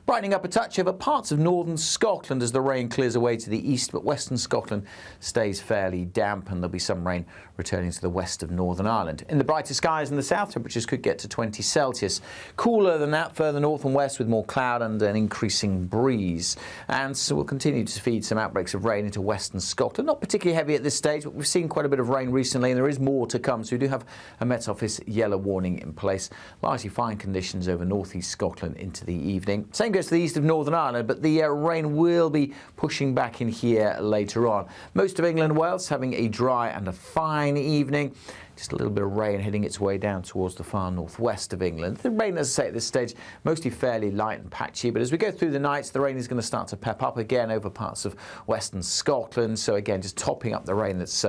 Brightening up a touch over parts of northern Scotland as the rain clears away to the east, but western Scotland stays fairly damp, and there'll be some rain returning to the west of Northern Ireland. In the brighter skies in the south, temperatures could get to 20 Celsius. Cooler than that further north and west with more cloud and an increasing breeze. And so we'll continue to feed some outbreaks of rain into western Scotland. Not particularly heavy at this stage, but we've seen quite a bit of rain recently, and there is more to come. So we do have a Met Office yellow warning in place. Largely fine conditions over northeast Scotland into the evening. Same goes to the east of Northern Ireland, but the rain will be pushing back in here later on. Most of England and Wales having a dry and a fine evening. Just a little bit of rain heading its way down towards the far northwest of England. The rain, as I say, at this stage, mostly fairly light and patchy, but as we go through the nights, the rain is going to start to pep up again over parts of western Scotland. So again, just topping up the rain that's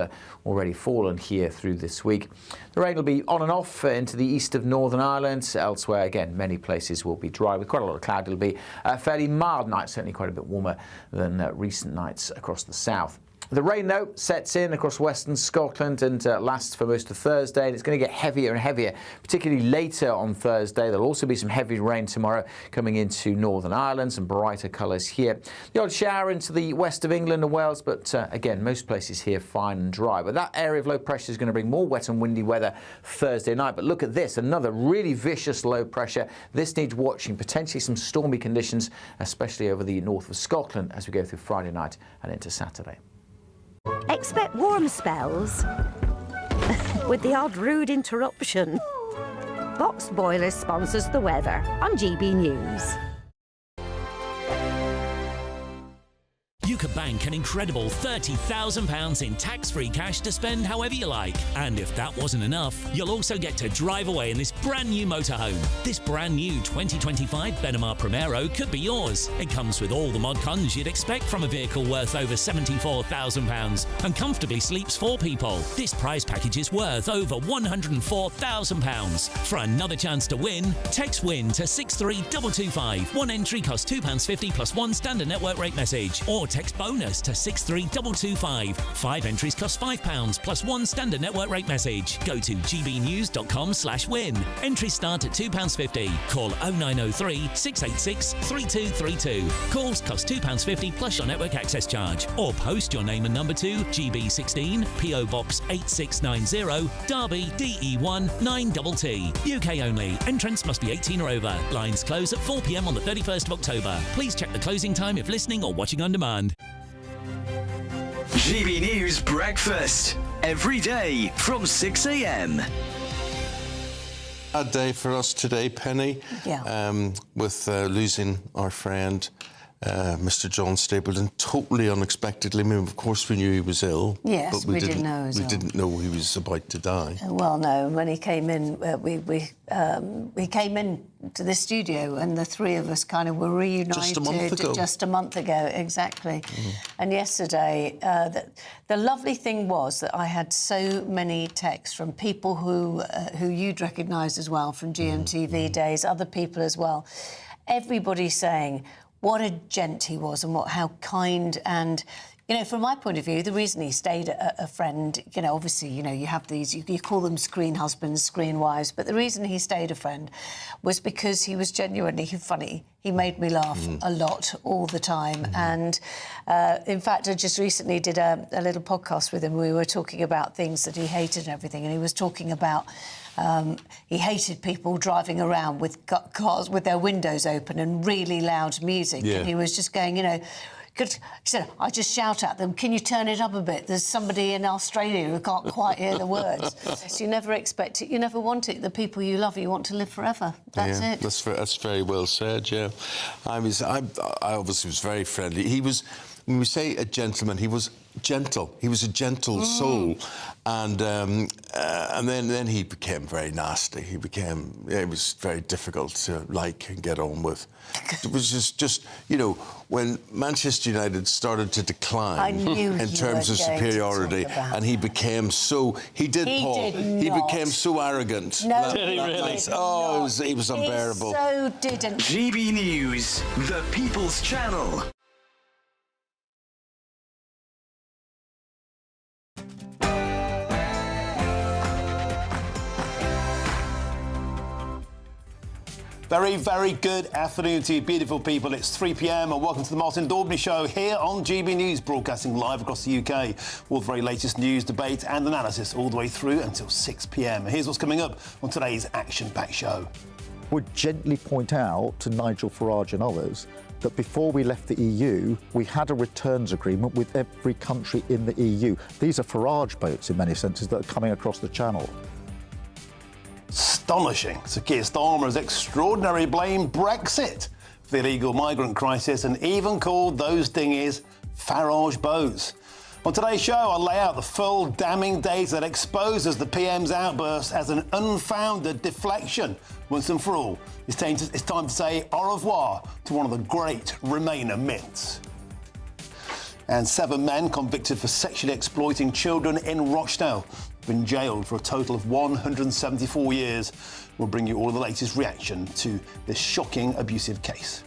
already fallen here through this week. The rain will be on and off into the east of Northern Ireland. Elsewhere, again, many places will be dry with quite a lot of cloud. It'll be a fairly mild night, certainly quite a bit warmer than recent nights across the south. The rain, though, sets in across western Scotland and lasts for most of Thursday, and it's going to get heavier and heavier, particularly later on Thursday. There'll also be some heavy rain tomorrow coming into Northern Ireland, some brighter colours here. The odd shower into the west of England and Wales, but again, most places here fine and dry. But that area of low pressure is going to bring more wet and windy weather Thursday night. But look at this, another really vicious low pressure. This needs watching, potentially some stormy conditions, especially over the north of Scotland as we go through Friday night and into Saturday. Expect warm spells with the odd rude interruption. Box Boilers sponsors the weather on GB News. You could bank an incredible £30,000 in tax-free cash to spend however you like. And if that wasn't enough, you'll also get to drive away in this brand new motorhome. This brand new 2025 Benamar Primero could be yours. It comes with all the mod cons you'd expect from a vehicle worth over £74,000 and comfortably sleeps 4 people. This prize package is worth over £104,000. For another chance to win, text WIN to 63225. One entry costs £2.50 plus one standard network rate message, or text bonus to 63225. 5 entries cost £5 plus one standard network rate message. Go to gbnews.com/win. Entries start at £2.50. Call 0903 686 3232. Calls cost £2.50 plus your network access charge. Or post your name and number to GB16 PO Box 8690 Derby DE1 9TT. UK only. Entrance must be 18 or over. Lines close at 4 p.m. on the 31st of October. Please check the closing time if listening or watching on demand. GB News Breakfast. Every day from 6 a.m. A day for us today, Penny. Yeah. With losing our friend, Mr. John Stapleton, totally unexpectedly. I mean, of course, we knew he was ill. Yes, but we didn't know. We didn't know he was about to die. Well, no. When he came in, we came in to the studio, and the three of us kind of were reunited. Just a month ago. Just a month ago, exactly. And yesterday, the lovely thing was that I had so many texts from people who you'd recognise as well from GMTV days, other people as well. Everybody saying what a gent he was and how kind and, you know, from my point of view, the reason he stayed a friend, you know, obviously, you know, you have these, you call them screen husbands, screen wives, but the reason he stayed a friend was because he was genuinely funny. He made me laugh a lot, all the time. And in fact, I just recently did a little podcast with him. We were talking about things that he hated and everything, and he was talking about he hated people driving around with cars with their windows open and really loud music. Yeah. And he was just going, you know, he said, I just shout at them, can you turn it up a bit? There's somebody in Australia who can't quite hear the words. So you never expect it, you never want it. The people you love, you want to live forever. That's it. That's very well said, yeah. I obviously was very friendly. He was, when we say a gentleman, he was gentle. He was a gentle soul. And then he became very nasty. It was very difficult to like and get on with. It was just you know, when Manchester United started to decline in terms of superiority, and he became so... He became so arrogant. No, he was unbearable. He so didn't. GB News, the People's Channel. Very, very good afternoon to you, beautiful people. It's 3 p.m. and welcome to the Martin Daubney Show here on GB News, broadcasting live across the UK. All the very latest news, debate and analysis all the way through until 6 p.m. Here's what's coming up on today's action-packed show. Would gently point out to Nigel Farage and others that before we left the EU, we had a returns agreement with every country in the EU. These are Farage boats, in many senses, that are coming across the channel. Astonishing. Sir Keir Starmer has extraordinarily blamed Brexit for the illegal migrant crisis and even called those dinghies Farage boats. On today's show, I'll lay out the full damning data that exposes the PM's outburst as an unfounded deflection. Once and for all, it's time to say au revoir to one of the great Remainer myths. And 7 men convicted for sexually exploiting children in Rochdale have been jailed for a total of 174 years. We'll bring you all the latest reaction to this shocking abusive case.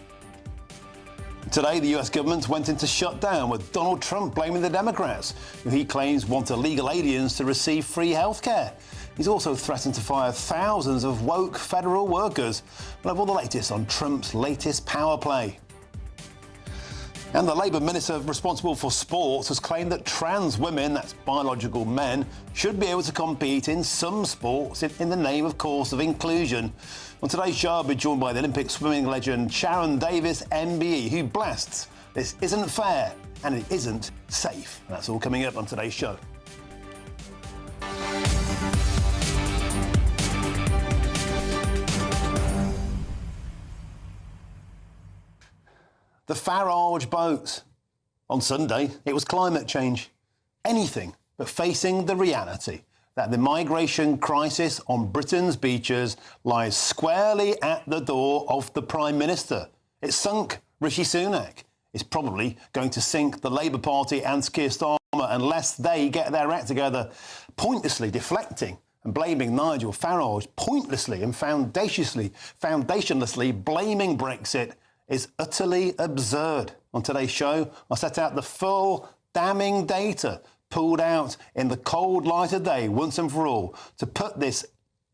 Today, the US government went into shutdown with Donald Trump blaming the Democrats, who he claims want illegal aliens to receive free healthcare. He's also threatened to fire thousands of woke federal workers. We'll have all the latest on Trump's latest power play. And the Labour Minister responsible for sports has claimed that trans women, that's biological men, should be able to compete in some sports in the name, of course, of inclusion. On today's show, I'll be joined by the Olympic swimming legend Sharon Davis, MBE, who blasts this isn't fair and it isn't safe. And that's all coming up on today's show. The Farage boats. On Sunday, it was climate change. Anything but facing the reality that the migration crisis on Britain's beaches lies squarely at the door of the Prime Minister. It sunk Rishi Sunak. It's probably going to sink the Labour Party and Keir Starmer unless they get their act together. Pointlessly deflecting and blaming Nigel Farage, pointlessly and foundationlessly blaming Brexit is utterly absurd. On today's show, I'll set out the full damning data pulled out in the cold light of day once and for all to put this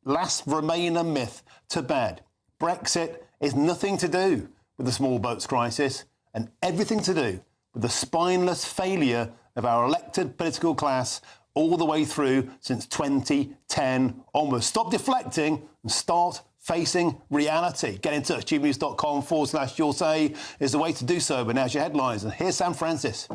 last Remainer myth to bed. Brexit is nothing to do with the small boats crisis and everything to do with the spineless failure of our elected political class all the way through since 2010 onwards. Stop deflecting and start facing reality. Get in touch. gbnews.com/your say is the way to do so. But now's your headlines. And here's Sam Francis.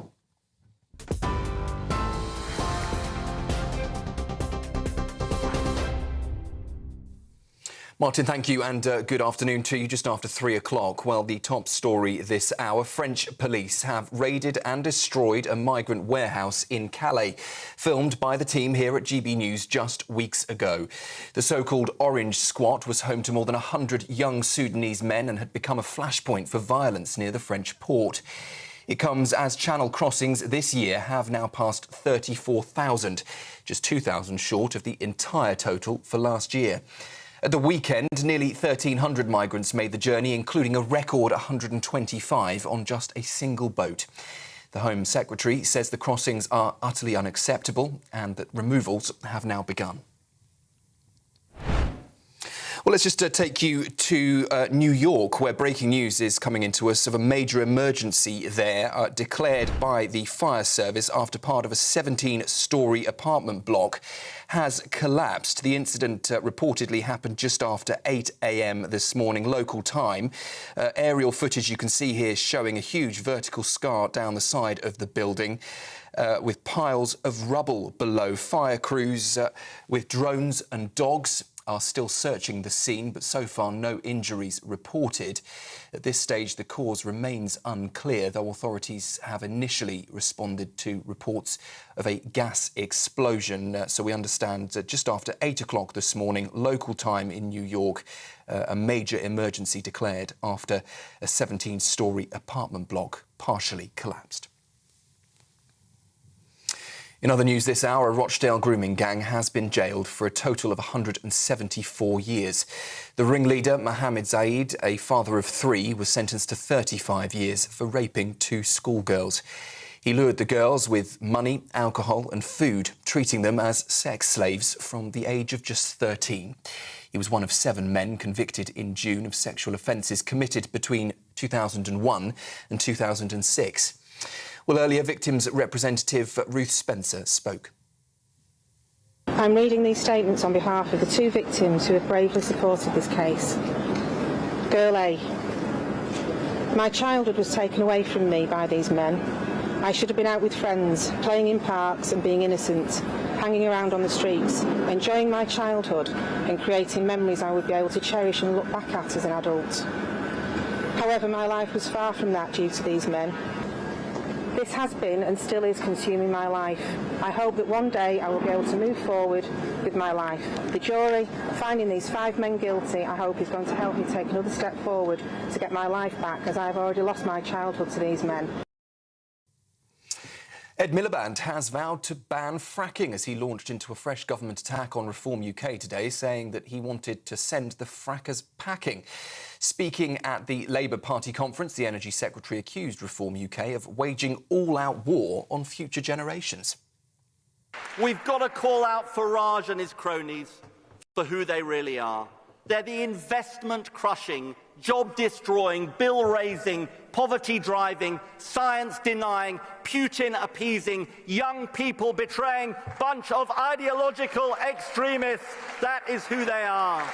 Martin, thank you, and good afternoon to you. Just after 3 o'clock, well, the top story this hour, French police have raided and destroyed a migrant warehouse in Calais, filmed by the team here at GB News just weeks ago. The so-called Orange Squat was home to more than 100 young Sudanese men and had become a flashpoint for violence near the French port. It comes as channel crossings this year have now passed 34,000, just 2,000 short of the entire total for last year. At the weekend, nearly 1,300 migrants made the journey, including a record 125 on just a single boat. The Home Secretary says the crossings are utterly unacceptable and that removals have now begun. Well, let's just take you to New York, where breaking news is coming into us of a major emergency there declared by the fire service after part of a 17-storey apartment block has collapsed. The incident reportedly happened just after 8 a.m. this morning, local time. Aerial footage you can see here showing a huge vertical scar down the side of the building. With piles of rubble below. Fire crews with drones and dogs are still searching the scene, but so far no injuries reported. At this stage, the cause remains unclear, though authorities have initially responded to reports of a gas explosion. So we understand that just after 8 o'clock this morning, local time in New York, a major emergency declared after a 17-storey apartment block partially collapsed. In other news this hour, a Rochdale grooming gang has been jailed for a total of 174 years. The ringleader, Mohammed Zaid, a father of 3, was sentenced to 35 years for raping 2 schoolgirls. He lured the girls with money, alcohol and food, treating them as sex slaves from the age of just 13. He was one of 7 men convicted in June of sexual offences committed between 2001 and 2006. Well, earlier, victims' representative Ruth Spencer spoke. I'm reading these statements on behalf of the 2 victims who have bravely supported this case. Girl A. My childhood was taken away from me by these men. I should have been out with friends, playing in parks and being innocent, hanging around on the streets, enjoying my childhood and creating memories I would be able to cherish and look back at as an adult. However, my life was far from that due to these men. This has been and still is consuming my life. I hope that one day I will be able to move forward with my life. The jury, finding these 5 men guilty, I hope is going to help me take another step forward to get my life back, as I have already lost my childhood to these men. Ed Miliband has vowed to ban fracking as he launched into a fresh government attack on Reform UK today, saying that he wanted to send the frackers packing. Speaking at the Labour Party conference, the Energy Secretary accused Reform UK of waging all-out war on future generations. We've got to call out Farage and his cronies for who they really are. They're the investment-crushing, job-destroying, bill-raising, poverty-driving, science-denying, Putin-appeasing, young people betraying bunch of ideological extremists. That is who they are.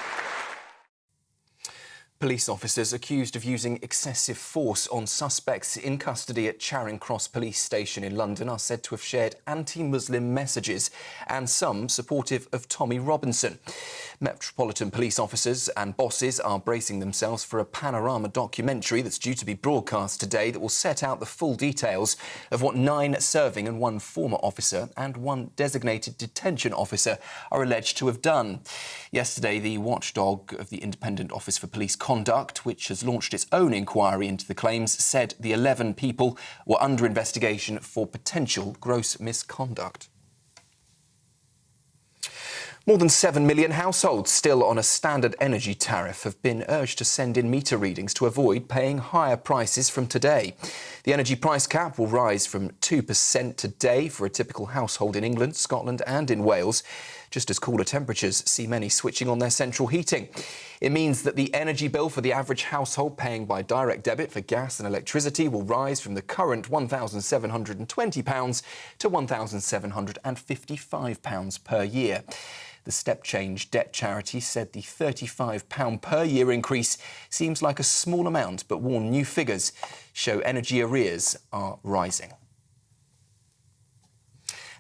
Police officers accused of using excessive force on suspects in custody at Charing Cross Police Station in London are said to have shared anti-Muslim messages and some supportive of Tommy Robinson. Metropolitan Police officers and bosses are bracing themselves for a panorama documentary that's due to be broadcast today that will set out the full details of what 9 serving and 1 former officer and 1 designated detention officer are alleged to have done. Yesterday, the watchdog of the Independent Office for Police Conduct, which has launched its own inquiry into the claims, said the 11 people were under investigation for potential gross misconduct. More than 7 million households still on a standard energy tariff have been urged to send in meter readings to avoid paying higher prices from today. The energy price cap will rise from 2% today for a typical household in England, Scotland and in Wales, just as cooler temperatures see many switching on their central heating. It means that the energy bill for the average household paying by direct debit for gas and electricity will rise from the current £1,720 to £1,755 per year. The Step Change Debt Charity said the £35 per year increase seems like a small amount, but warned new figures show energy arrears are rising.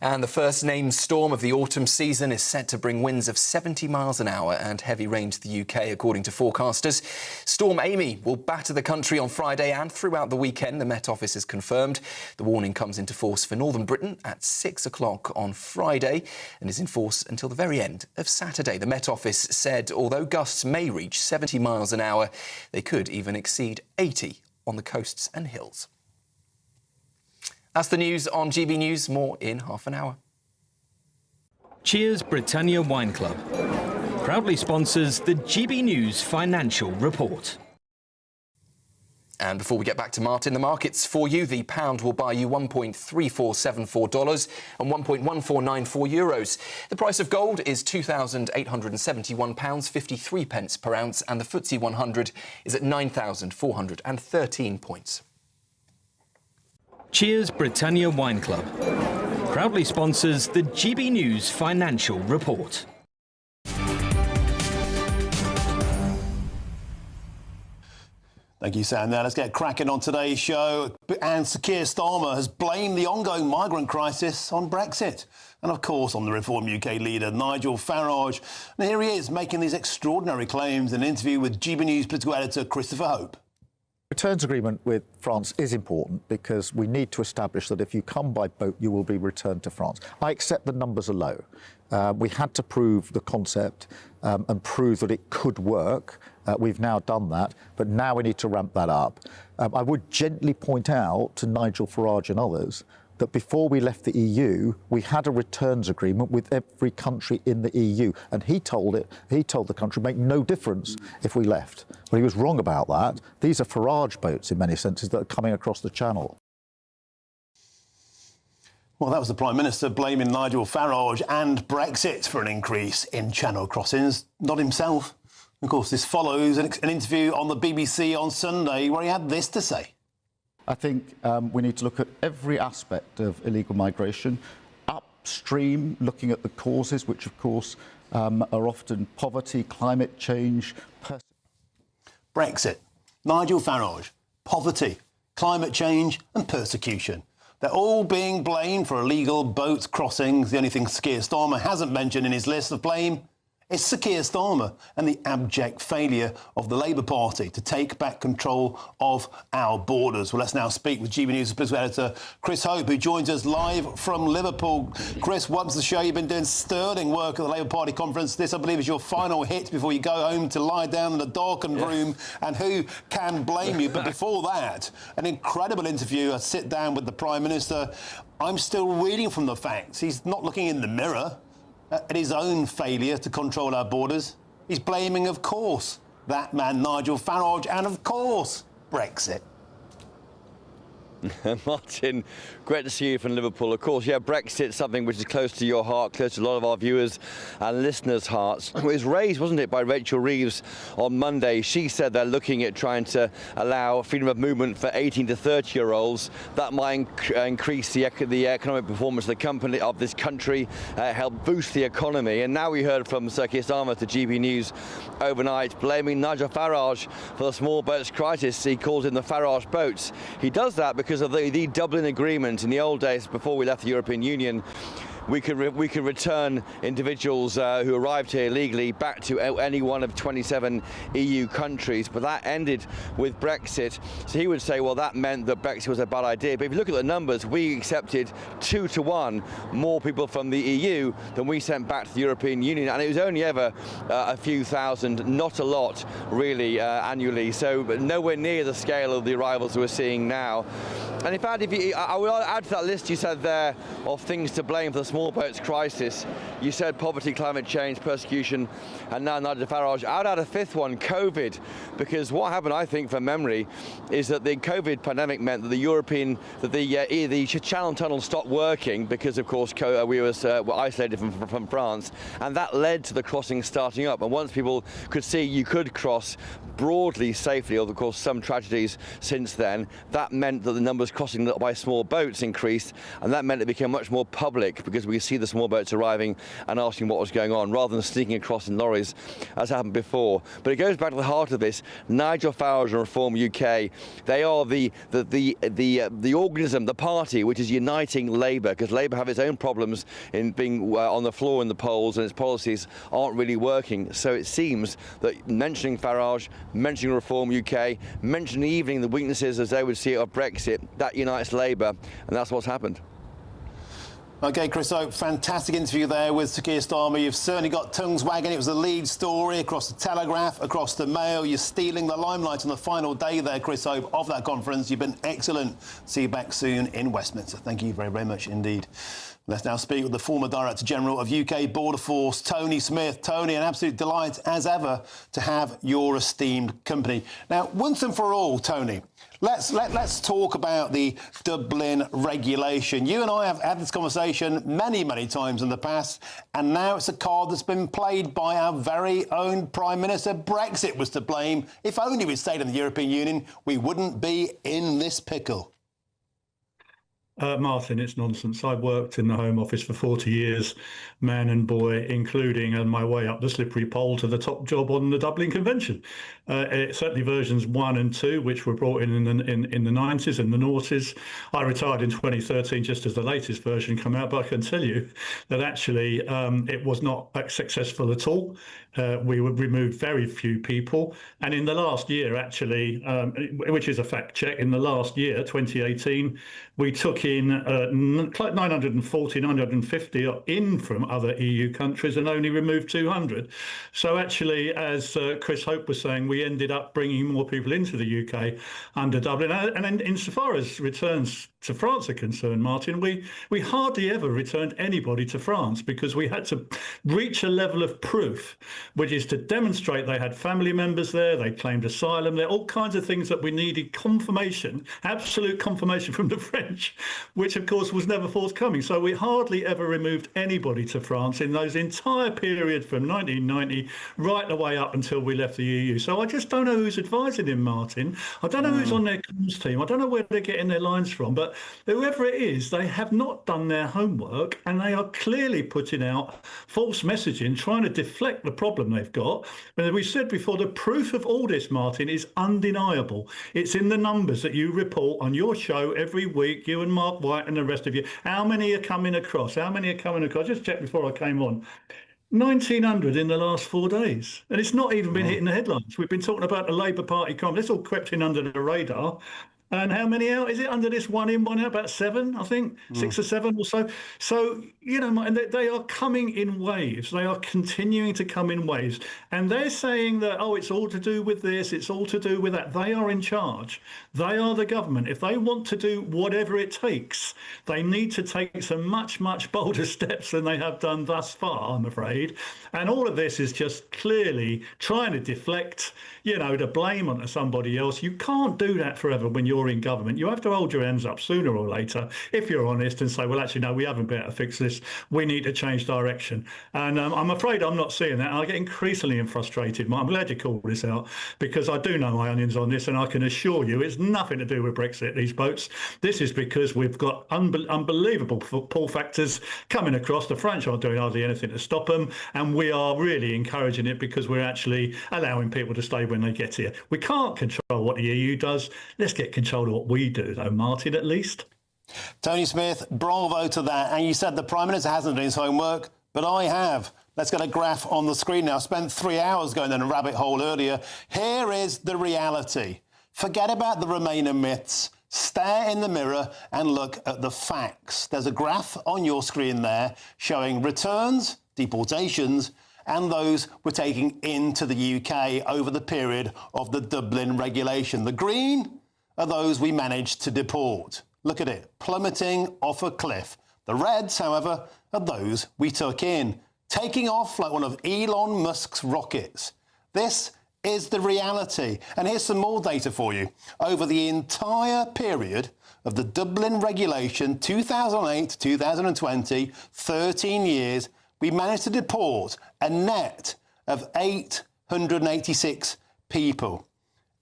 And the first named storm of the autumn season is set to bring winds of 70 miles an hour and heavy rain to the UK, according to forecasters. Storm Amy will batter the country on Friday and throughout the weekend, the Met Office has confirmed. The warning comes into force for northern Britain at 6 o'clock on Friday and is in force until the very end of Saturday. The Met Office said although gusts may reach 70 miles an hour, they could even exceed 80 on the coasts and hills. That's the news on GB News. More in half an hour. Cheers Britannia Wine Club proudly sponsors the GB News Financial Report. And before we get back to Martin, the markets for you. The pound will buy you $1.3474 and €1.1494. The price of gold is £2,871.53 per ounce, and the FTSE 100 is at 9,413 points. Cheers Britannia Wine Club proudly sponsors the GB News Financial Report. Thank you, Sam. Now let's get cracking on today's show. And Sir Keir Starmer has blamed the ongoing migrant crisis on Brexit. And of course on the Reform UK leader, Nigel Farage. And here he is making these extraordinary claims in an interview with GB News political editor Christopher Hope. Returns agreement with France is important because we need to establish that if you come by boat, you will be returned to France. I accept the numbers are low. We had to prove the concept and prove that it could work. We've now done that, but now we need to ramp that up. I would gently point out to Nigel Farage and others that before we left the EU, we had a returns agreement with every country in the EU, and he told the country make no difference if we left. Well, he was wrong about that. These are Farage boats in many senses that are coming across the channel. Well, that was the Prime Minister blaming Nigel Farage and Brexit for an increase in channel crossings, not himself. Of course, this follows an interview on the BBC on Sunday where he had this to say. I think we need to look at every aspect of illegal migration, upstream, looking at the causes, which, of course, are often poverty, climate change, Brexit, Nigel Farage, poverty, climate change and persecution. They're all being blamed for illegal boat crossings. The only thing Keir Starmer hasn't mentioned in his list of blame is Sir Keir Starmer and the abject failure of the Labour Party to take back control of our borders. Well, let's now speak with GBNews political editor Chris Hope, who joins us live from Liverpool. Chris, welcome to the show. You've been doing sterling work at the Labour Party conference. This, I believe, is your final hit before you go home to lie down in a darkened room, and who can blame you? But before that, an incredible interview, a sit-down with the Prime Minister. I'm still reading from the facts. He's not looking in the mirror at his own failure to control our borders. He's blaming, of course, that man Nigel Farage and, of course, Brexit. Martin, great to see you from Liverpool. Of course, Brexit, something which is close to your heart, close to a lot of our viewers and listeners' hearts. It was raised, wasn't it, by Rachel Reeves on Monday. She said they're looking at trying to allow freedom of movement for 18 to 30-year-olds. That might increase the economic performance of this country, help boost the economy. And now we heard from Sir Keir Starmer to GB News overnight, blaming Nigel Farage for the small boats crisis. He calls in the Farage boats. He does that because of the Dublin Agreement. In the old days, before we left the European Union, we could return individuals who arrived here illegally back to any one of 27 EU countries, but that ended with Brexit. So he would say, well, that meant that Brexit was a bad idea. But if you look at the numbers, we accepted 2 to 1 more people from the EU than we sent back to the European Union, and it was only ever a few thousand, not a lot really, annually. So nowhere near the scale of the arrivals we're seeing now. And in fact, I would add to that list you said there of things to blame for the small boats crisis. You said poverty, climate change, persecution, and now Nigel Farage. I'd add a fifth one, COVID, because what happened, I think, from memory, is that the COVID pandemic meant that the Channel Tunnel stopped working because, of course, we were isolated from France, and that led to the crossing starting up. And once people could see you could cross broadly safely, although, of course, some tragedies since then, that meant that the numbers crossing by small boats increased, and that meant it became much more public because we could see the small boats arriving and asking what was going on rather than sneaking across in lorries as happened before. But it goes back to the heart of this. Nigel Farage and Reform UK, they are the organism, the party which is uniting Labour, because Labour have its own problems in being on the floor in the polls, and its policies aren't really working. So it seems that mentioning Farage, mentioning Reform UK, mentioning even the weaknesses as they would see it of Brexit, that unites Labour, and that's what's happened. OK, Chris Hope, fantastic interview there with Sir Keir Starmer. You've certainly got tongues wagging. It was the lead story across the Telegraph, across the Mail. You're stealing the limelight on the final day there, Chris Hope, of that conference. You've been excellent. See you back soon in Westminster. Thank you very, very much indeed. Let's now speak with the former Director General of UK Border Force, Tony Smith. Tony, an absolute delight, as ever, to have your esteemed company. Now, once and for all, Tony, let's talk about the Dublin regulation. You and I have had this conversation many, many times in the past, and now it's a card that's been played by our very own Prime Minister. Brexit was to blame. If only we'd stayed in the European Union, we wouldn't be in this pickle. Martin, it's nonsense. I've worked in the Home Office for 40 years, man and boy, including on my way up the slippery pole to the top job on the Dublin Convention. Certainly versions 1 and 2, which were brought in the 90s and the noughties. I retired in 2013 just as the latest version came out, but I can tell you that actually it was not successful at all. We removed very few people. And in the last year, actually, which is a fact check, in the last year, 2018, we took in 940, 950 in from other EU countries and only removed 200. So actually, as Chris Hope was saying, we ended up bringing more people into the UK under Dublin. And insofar as returns to France are concerned, Martin, we hardly ever returned anybody to France because we had to reach a level of proof, which is to demonstrate they had family members there, they claimed asylum there, all kinds of things that we needed confirmation, absolute confirmation from the French which of course was never forthcoming. So we hardly ever removed anybody to France in those entire period from 1990 right the way up until we left the EU. So I just don't know who's advising him, Martin. I don't know who's on their comms team. I don't know where they're getting their lines from, but whoever it is, they have not done their homework, and they are clearly putting out false messaging, trying to deflect the problem they've got. And as we said before, the proof of all this, Martin, is undeniable. It's in the numbers that you report on your show every week, you and Mark White and the rest of you. How many are coming across? How many are coming across? Just checked before I came on. 1,900 in the last 4 days. And it's not even been hitting the headlines. We've been talking about the Labour Party conference. It's all crept in under the radar. And how many out is it under this one in, one out? About 7, I think, 6 or 7 or so. So, you know, and they are coming in waves. They are continuing to come in waves. And they're saying that, oh, it's all to do with this, it's all to do with that. They are in charge. They are the government. If they want to do whatever it takes, they need to take some much, much bolder steps than they have done thus far, I'm afraid. And all of this is just clearly trying to deflect, you know, the blame onto somebody else. You can't do that forever when you're in government. You have to hold your hands up sooner or later, if you're honest, and say, well, actually, no, we haven't been able to fix this. We need to change direction. And I'm afraid I'm not seeing that. I get increasingly frustrated. I'm glad you called this out, because I do know my onions on this, and I can assure you it's nothing to do with Brexit, these boats. This is because we've got unbelievable pull factors coming across. The French aren't doing hardly anything to stop them, and we are really encouraging it because we're actually allowing people to stay when they get here. We can't control what the EU does. Let's get control of what we do, though, Martin, at least. Tony Smith, bravo to that. And you said the Prime Minister hasn't done his homework, but I have. Let's get a graph on the screen now. I spent 3 hours going down a rabbit hole earlier. Here is the reality. Forget about the Remainer myths. Stare in the mirror and look at the facts. There's a graph on your screen there showing returns, deportations, and those we're taking into the UK over the period of the Dublin regulation. The green are those we managed to deport. Look at it, plummeting off a cliff. The reds, however, are those we took in, taking off like one of Elon Musk's rockets. This is the reality. And here's some more data for you. Over the entire period of the Dublin regulation, 2008 to 2020, 13 years, we managed to deport a net of 886 people.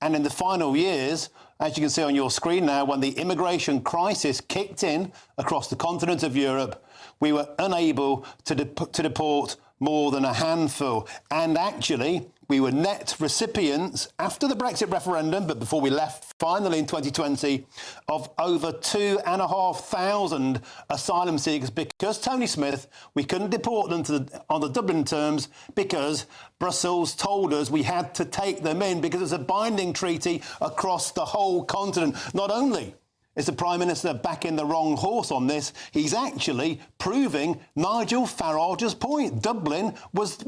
And in the final years, as you can see on your screen now, when the immigration crisis kicked in across the continent of Europe, we were unable to deport more than a handful. And actually, we were net recipients after the Brexit referendum, but before we left finally in 2020, of over 2,500 asylum seekers, because, Tony Smith, we couldn't deport them on the Dublin terms because Brussels told us we had to take them in because it's a binding treaty across the whole continent. Not only is the Prime Minister backing the wrong horse on this, he's actually proving Nigel Farage's point. Dublin was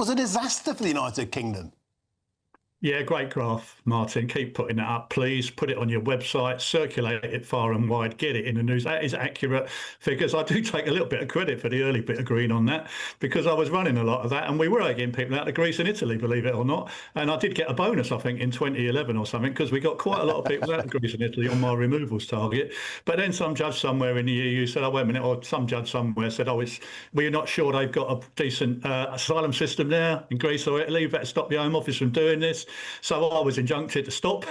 a disaster for the United Kingdom. Yeah, great graph, Martin. Keep putting that up, please. Put it on your website, circulate it far and wide, get it in the news. That is accurate figures. I do take a little bit of credit for the early bit of green on that, because I was running a lot of that, and we were getting people out of Greece and Italy, believe it or not. And I did get a bonus, I think, in 2011 or something, because we got quite a lot of people out of Greece and Italy on my removals target. But then some judge somewhere in the EU said, oh, wait a minute, or some judge somewhere said, oh, we're not sure they've got a decent asylum system there in Greece or Italy. You better stop your Home Office from doing this. So I was injuncted to stop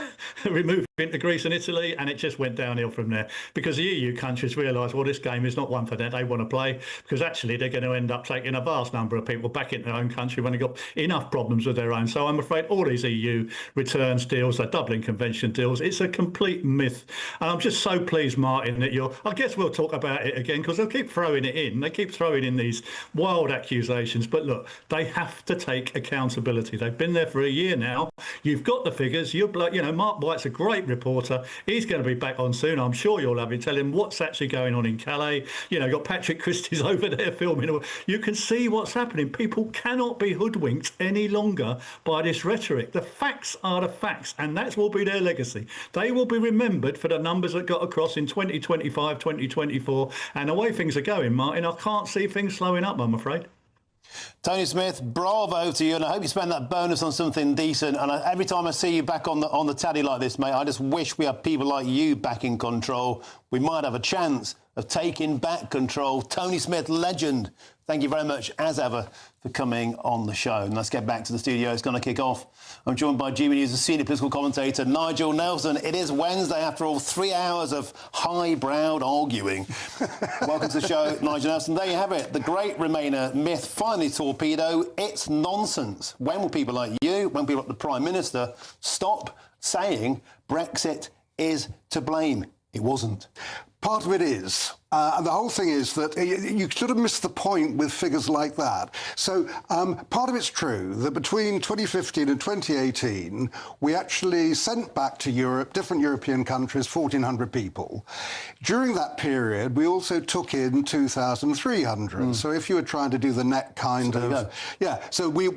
removing to Greece and Italy, and it just went downhill from there, because the EU countries realised, well, this game is not one for them. They want to play, because actually they're going to end up taking a vast number of people back into their own country when they've got enough problems with their own. So I'm afraid all these EU returns deals, the Dublin Convention deals, it's a complete myth. And I'm just so pleased, Martin, that I guess we'll talk about it again, because they'll keep throwing it in. They keep throwing in these wild accusations. But look, they have to take accountability. They've been there for a year now. You've got the figures. Mark White's a great reporter. He's going to be back on soon. I'm sure you'll have him tell him what's actually going on in Calais. You've got Patrick Christie's over there filming. You can see what's happening. People cannot be hoodwinked any longer by this rhetoric. The facts are the facts, and that will be their legacy. They will be remembered for the numbers that got across in 2025, 2024. And the way things are going, Martin, I can't see things slowing up, I'm afraid. Tony Smith, bravo to you, and I hope you spend that bonus on something decent. And every time I see you back on the telly like this, mate, I just wish we had people like you back in control. We might have a chance of taking back control. Tony Smith, legend. Thank you very much, as ever, for coming on the show. And let's get back to the studio. It's going to kick off. I'm joined by GBNews' senior political commentator, Nigel Nelson. It is Wednesday, after all, 3 hours of high-browed arguing. Welcome to the show, Nigel Nelson. There you have it. The great Remainer myth finally torpedo. It's nonsense. When will people like you, when people like the Prime Minister, stop saying Brexit is to blame? It wasn't. Part of it is. And the whole thing is that you sort of miss the point with figures like that. So part of it's true that between 2015 and 2018, we actually sent back to Europe, different European countries, 1,400 people. During that period, we also took in 2,300. So if you were trying to do the net kind of... Yeah, so we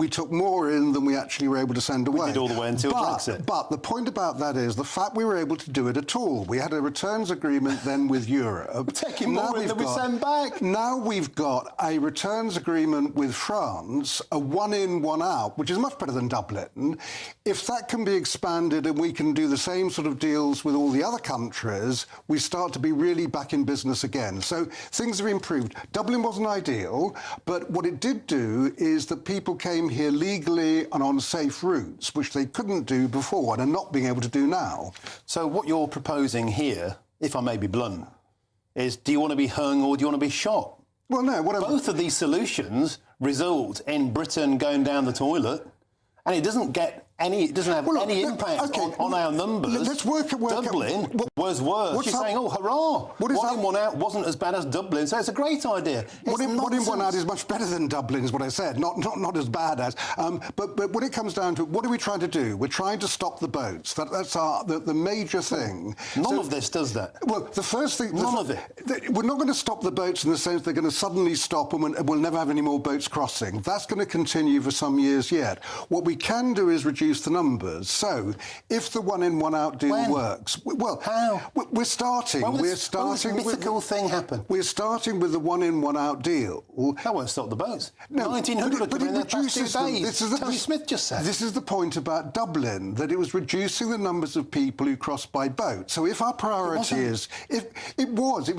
took more in than we actually were able to send away. We did all the way until Brexit. But the point about that is the fact we were able to do it at all. We had a returns agreement then with Europe. Taking more in than we send back. Now we've got a returns agreement with France, a one in, one out, which is much better than Dublin. If that can be expanded and we can do the same sort of deals with all the other countries, we start to be really back in business again. So things have improved. Dublin wasn't ideal, but what it did do is that people came here legally and on safe routes, which they couldn't do before and are not being able to do now. So what you're proposing here, if I may be blunt, is do you want to be hung or do you want to be shot? Well, no. Both of these solutions result in Britain going down the toilet, and it doesn't get any. It doesn't have any impact on our numbers. Let's work Dublin was worse. You're saying, oh, hurrah! One in, one out wasn't as bad as Dublin, so it's a great idea. One in, one out is much better than Dublin, is what I said. Not as bad as. But when it comes down to what are we trying to do? We're trying to stop the boats. That's the major thing. None of this does that. Well, the first thing. None of it. We're not going to stop the boats in the sense they're going to suddenly stop and we'll never have any more boats crossing. That's going to continue for some years yet. What we can do is reduce the numbers. So, if the one in, one out deal works, well, how? We're starting. When will this mythical thing happen? We're starting with the one in, one out deal. That won't stop the boats. No, 1,900 but it reduces them. This is Tony Smith just said. This is the point about Dublin, that it was reducing the numbers of people who cross by boat. So if our priority is, it was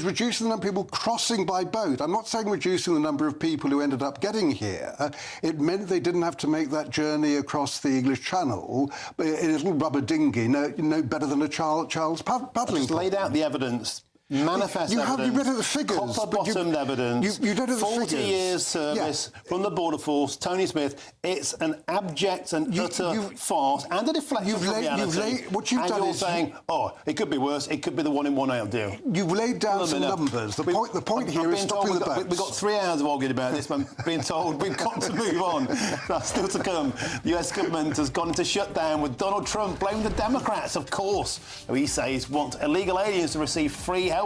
reducing the number of people crossing by boat. I'm not saying reducing the number of people who ended up getting here. It meant they didn't have to make that journey across the English Channel in a little rubber dinghy, no better than a child's paddling. Just laid out the evidence. Manifest evidence. You read the figures. Copper-bottomed evidence. You read the 40 years service from the Border Force. Tony Smith. It's an abject and utter farce and a deflection from reality. You're saying, oh, it could be worse. It could be the one in, one out deal. You've laid down some numbers. The point here is stopping the boats. We've got 3 hours of arguing about this. I'm being told we've got to move on. That's still to come. The US government has gone into shutdown with Donald Trump blaming the Democrats, of course, who he says want illegal aliens to receive free healthcare.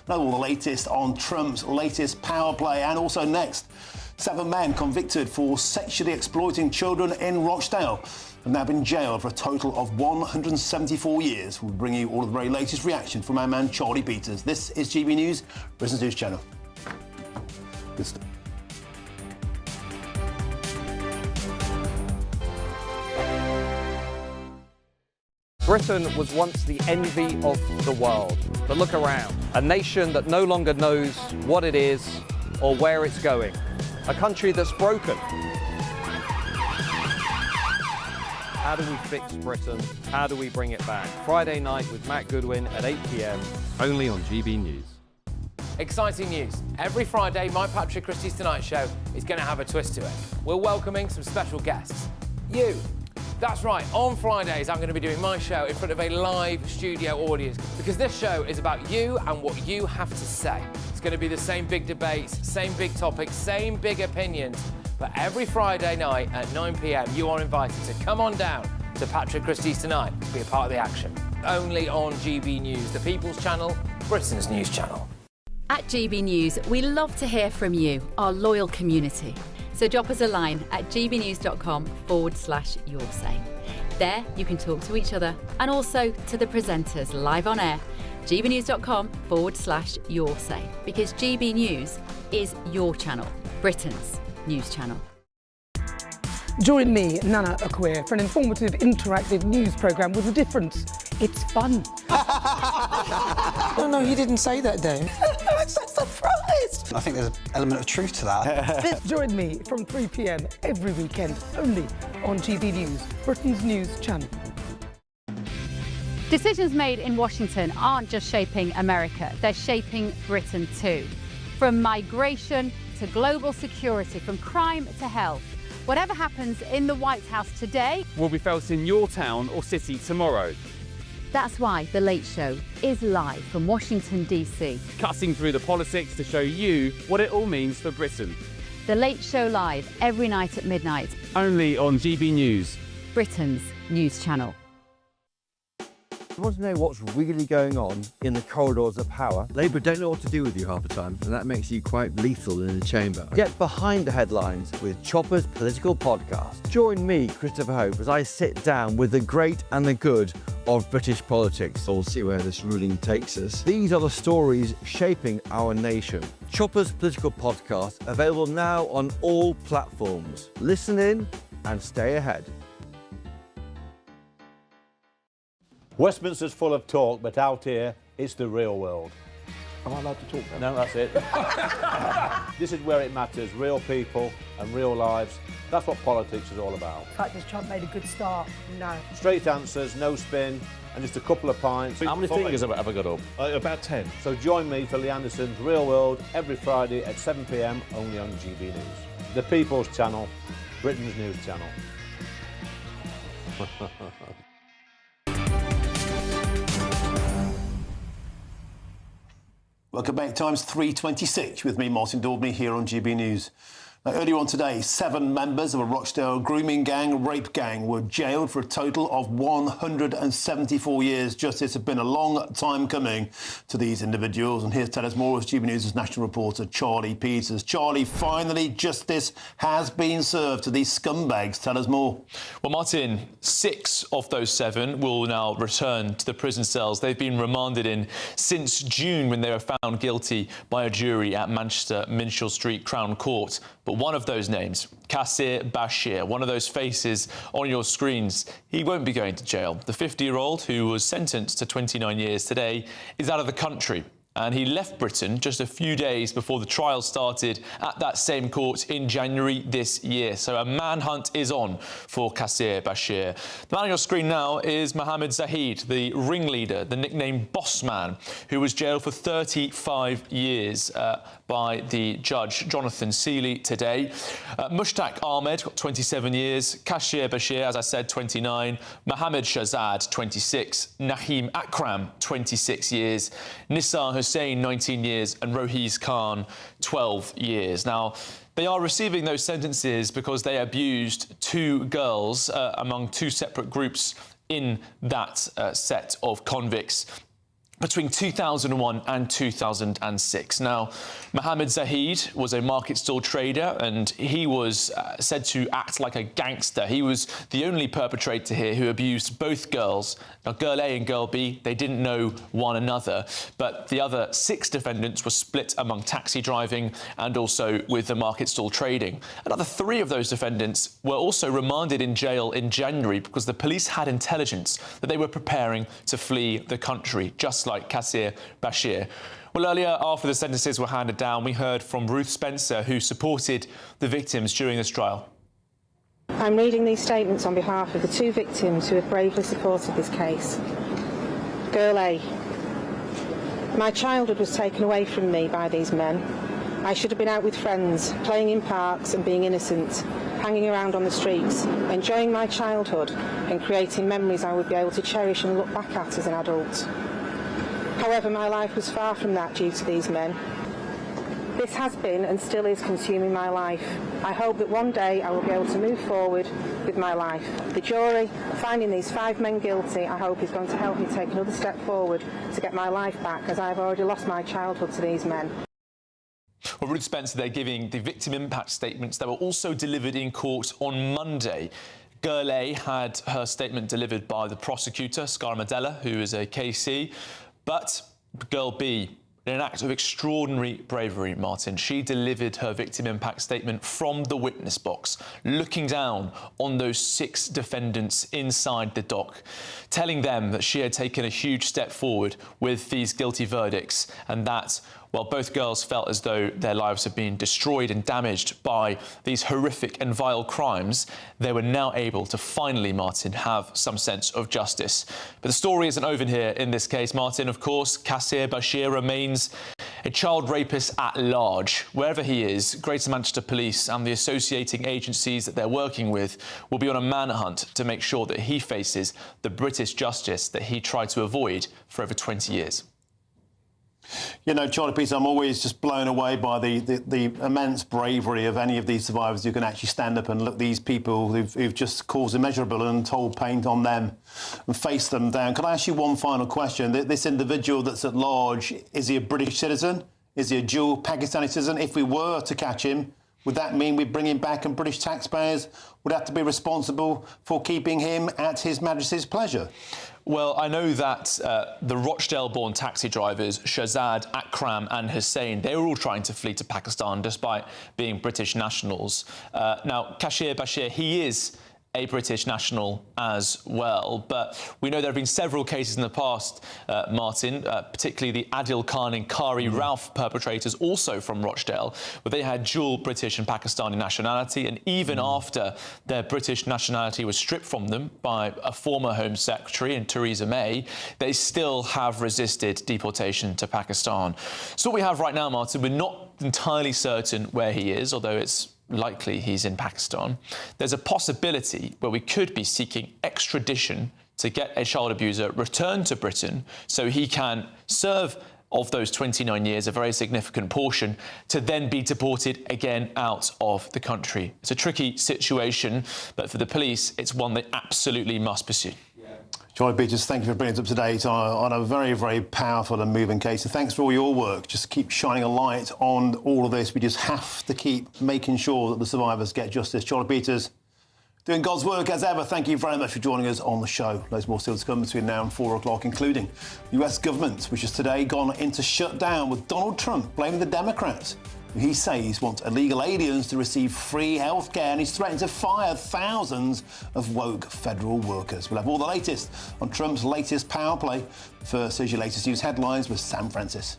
Know all the latest on Trump's latest power play, and also next, 7 men convicted for sexually exploiting children in Rochdale have now been jailed for a total of 174 years. We'll bring you all of the very latest reaction from our man Charlie Peters. This is GB News, Britain's news channel. Good stuff. Britain was once the envy of the world. But look around. A nation that no longer knows what it is or where it's going. A country that's broken. How do we fix Britain? How do we bring it back? Friday night with Matt Goodwin at 8 p.m. only on GB News. Exciting news. Every Friday, my Patrick Christie's Tonight Show is going to have a twist to it. We're welcoming some special guests. You. That's right, on Fridays I'm going to be doing my show in front of a live studio audience because this show is about you and what you have to say. It's going to be the same big debates, same big topics, same big opinions, but every Friday night at 9 p.m. you are invited to come on down to Patrick Christie's Tonight to be a part of the action. Only on GB News, the People's Channel, Britain's news channel. At GB News, we love to hear from you, our loyal community. So drop us a line at gbnews.com/yoursay. There you can talk to each other and also to the presenters live on air gbnews.com/yoursay, because GB News is your channel, Britain's news channel. Join me, Nana Akwe, for an informative, interactive news programme with a difference. It's fun. No, he didn't say that, Dave. I'm so surprised. I think there's an element of truth to that. Join me from 3 p.m. every weekend, only on GB News, Britain's news channel. Decisions made in Washington aren't just shaping America, they're shaping Britain too. From migration to global security, from crime to health. Whatever happens in the White House today will be felt in your town or city tomorrow. That's why The Late Show is live from Washington, D.C. Cutting through the politics to show you what it all means for Britain. The Late Show live every night at midnight. Only on GB News, Britain's news channel. You want to know what's really going on in the corridors of power? Labour don't know what to do with you half the time, and that makes you quite lethal in the chamber. Get behind the headlines with Chopper's Political Podcast. Join me, Christopher Hope, as I sit down with the great and the good of British politics. We'll see where this ruling takes us. These are the stories shaping our nation. Chopper's Political Podcast, available now on all platforms. Listen in and stay ahead. Westminster's full of talk, but out here, it's the real world. Am I allowed to talk now? No, that's it. This is where it matters, real people and real lives. That's what politics is all about. In fact, has Trump made a good start? No. Straight answers, no spin, and just a couple of pints. How many fingers have I ever got up? About 10. So join me for Lee Anderson's Real World every Friday at 7 p.m, only on GB News. The People's Channel, Britain's news channel. Welcome back. Time's 3:26 with me, Martin Daubney, here on GB News. Now, earlier on today, 7 members of a Rochdale grooming gang, rape gang, were jailed for a total of 174 years. Justice has been a long time coming to these individuals. And here to tell us more is GB News' national reporter, Charlie Peters. Charlie, finally, justice has been served to these scumbags. Tell us more. Well, Martin, 6 of those 7 will now return to the prison cells they've been remanded in since June, when they were found guilty by a jury at Manchester Minshull Street Crown Court. But one of those names, Kassir Bashir, one of those faces on your screens, he won't be going to jail. The 50-year-old, who was sentenced to 29 years today, is out of the country. And he left Britain just a few days before the trial started at that same court in January this year. So a manhunt is on for Kassir Bashir. The man on your screen now is Mohammed Zahid, the ringleader, the nickname Boss Man, who was jailed for 35 years by the judge, Jonathan Seeley, today. Mushtaq Ahmed got 27 years. Kassir Bashir, as I said, 29. Mohammed Shahzad, 26. Naheem Akram, 26 years. Nisar Hussain, 19 years, and Rohiz Khan, 12 years. Now, they are receiving those sentences because they abused 2 girls among 2 separate groups in that set of convicts between 2001 and 2006. Now, Mohammed Zahid was a market stall trader, and he was said to act like a gangster. He was the only perpetrator here who abused both girls. Now, girl A and girl B, they didn't know one another, but the other 6 defendants were split among taxi driving and also with the market stall trading. Another 3 of those defendants were also remanded in jail in January because the police had intelligence that they were preparing to flee the country, just like Kassir Bashir. Well, earlier, after the sentences were handed down, we heard from Ruth Spencer, who supported the victims during this trial. I'm reading these statements on behalf of the 2 victims who have bravely supported this case. Girl A. My childhood was taken away from me by these men. I should have been out with friends, playing in parks and being innocent, hanging around on the streets, enjoying my childhood and creating memories I would be able to cherish and look back at as an adult. However, my life was far from that due to these men. This has been and still is consuming my life. I hope that one day I will be able to move forward with my life. The jury, finding these 5 men guilty, I hope is going to help me take another step forward to get my life back, as I've already lost my childhood to these men. Well, Ruth Spencer, they're giving the victim impact statements that were also delivered in court on Monday. Girl A had her statement delivered by the prosecutor, Scar Madella, who is a KC. But girl B, in an act of extraordinary bravery, Martin, she delivered her victim impact statement from the witness box, looking down on those 6 defendants inside the dock, telling them that she had taken a huge step forward with these guilty verdicts, and that, well, both girls felt as though their lives had been destroyed and damaged by these horrific and vile crimes, they were now able to finally, Martin, have some sense of justice. But the story isn't over here in this case, Martin. Of course, Kassir Bashir remains a child rapist at large. Wherever he is, Greater Manchester Police and the associating agencies that they're working with will be on a manhunt to make sure that he faces the British justice that he tried to avoid for over 20 years. You know, Charlie Peter, I'm always just blown away by the immense bravery of any of these survivors who can actually stand up and look these people who've just caused immeasurable and untold pain on them and face them down. Can I ask you one final question? This individual that's at large, is he a British citizen? Is he a dual Pakistani citizen? If we were to catch him, would that mean we bring him back and British taxpayers would have to be responsible for keeping him at His Majesty's pleasure? Well, I know that the Rochdale-born taxi drivers, Shahzad, Akram and Hussein, they were all trying to flee to Pakistan despite being British nationals. Now, Kassir Bashir, he is a British national as well. But we know there have been several cases in the past, Martin, particularly the Adil Khan and Kari Ralph perpetrators, also from Rochdale, where they had dual British and Pakistani nationality. And even after their British nationality was stripped from them by a former Home Secretary in Theresa May, they still have resisted deportation to Pakistan. So what we have right now, Martin, we're not entirely certain where he is, although it's likely he's in Pakistan. There's a possibility where we could be seeking extradition to get a child abuser returned to Britain so he can serve of those 29 years, a very significant portion, to then be deported again out of the country. It's a tricky situation, but for the police, it's one they absolutely must pursue. Charlie Peters, thank you for bringing us up to date on a very, very powerful and moving case. And thanks for all your work. Just keep shining a light on all of this. We just have to keep making sure that the survivors get justice. Charlie Peters, doing God's work as ever. Thank you very much for joining us on the show. Loads more still to come between now and 4 o'clock, including the US government, which has today gone into shutdown with Donald Trump blaming the Democrats. He says wants illegal aliens to receive free health care, and he's threatened to fire thousands of woke federal workers. We'll have all the latest on Trump's latest power play. First, here's your latest news headlines with Sam Francis.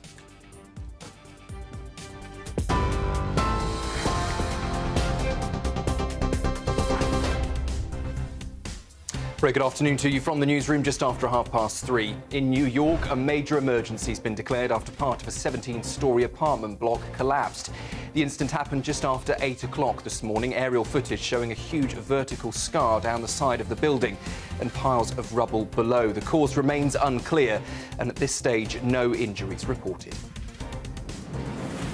Very good afternoon to you from the newsroom just after 3:30. In New York, a major emergency has been declared after part of a 17-storey apartment block collapsed. The incident happened just after 8 o'clock this morning. Aerial footage showing a huge vertical scar down the side of the building and piles of rubble below. The cause remains unclear, and at this stage, no injuries reported.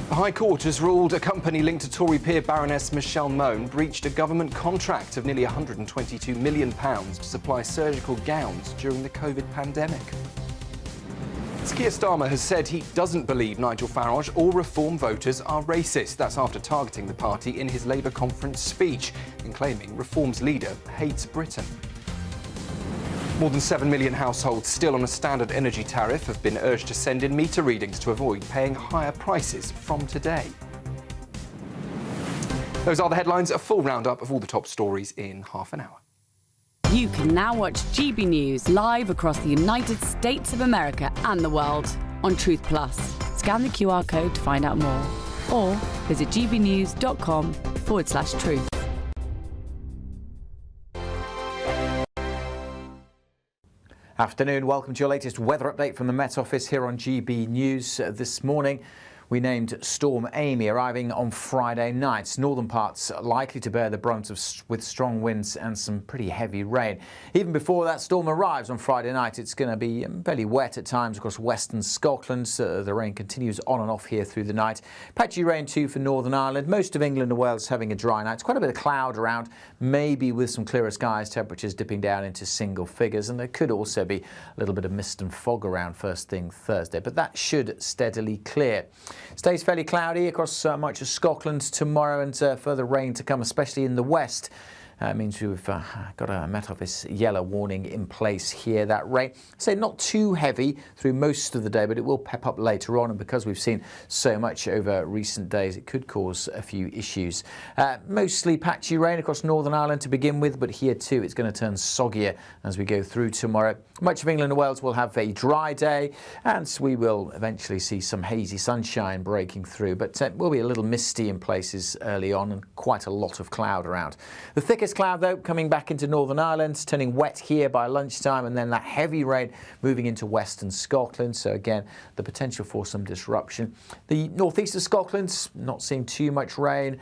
The High Court has ruled a company linked to Tory peer Baroness Michelle Mone breached a government contract of nearly £122 million to supply surgical gowns during the COVID pandemic. Keir Starmer has said he doesn't believe Nigel Farage or Reform voters are racist. That's after targeting the party in his Labour conference speech and claiming Reform's leader hates Britain. More than 7 million households still on a standard energy tariff have been urged to send in meter readings to avoid paying higher prices from today. Those are the headlines, a full roundup of all the top stories in half an hour. You can now watch GB News live across the United States of America and the world on Truth Plus. Scan the QR code to find out more or visit gbnews.com/truth. Afternoon, welcome to your latest weather update from the Met Office here on GB News. This morning we named Storm Amy arriving on Friday night. Northern parts likely to bear the brunt with strong winds and some pretty heavy rain. Even before that storm arrives on Friday night, it's going to be fairly wet at times across western Scotland. The rain continues on and off here through the night. Patchy rain too for Northern Ireland. Most of England and Wales having a dry night. It's quite a bit of cloud around, maybe with some clearer skies, temperatures dipping down into single figures. And there could also be a little bit of mist and fog around first thing Thursday, but that should steadily clear. Stays fairly cloudy across much of Scotland tomorrow, and further rain to come, especially in the west. means we've got a Met Office yellow warning in place here. That rain, say not too heavy through most of the day, but it will pep up later on. And because we've seen so much over recent days, it could cause a few issues. Mostly patchy rain across Northern Ireland to begin with, but here too it's going to turn soggier as we go through tomorrow. Much of England and Wales will have a dry day, and we will eventually see some hazy sunshine breaking through, but it will be a little misty in places early on and quite a lot of cloud around. The thickest cloud, though, coming back into Northern Ireland, turning wet here by lunchtime, and then that heavy rain moving into western Scotland. So again, the potential for some disruption. The northeast of Scotland's not seeing too much rain,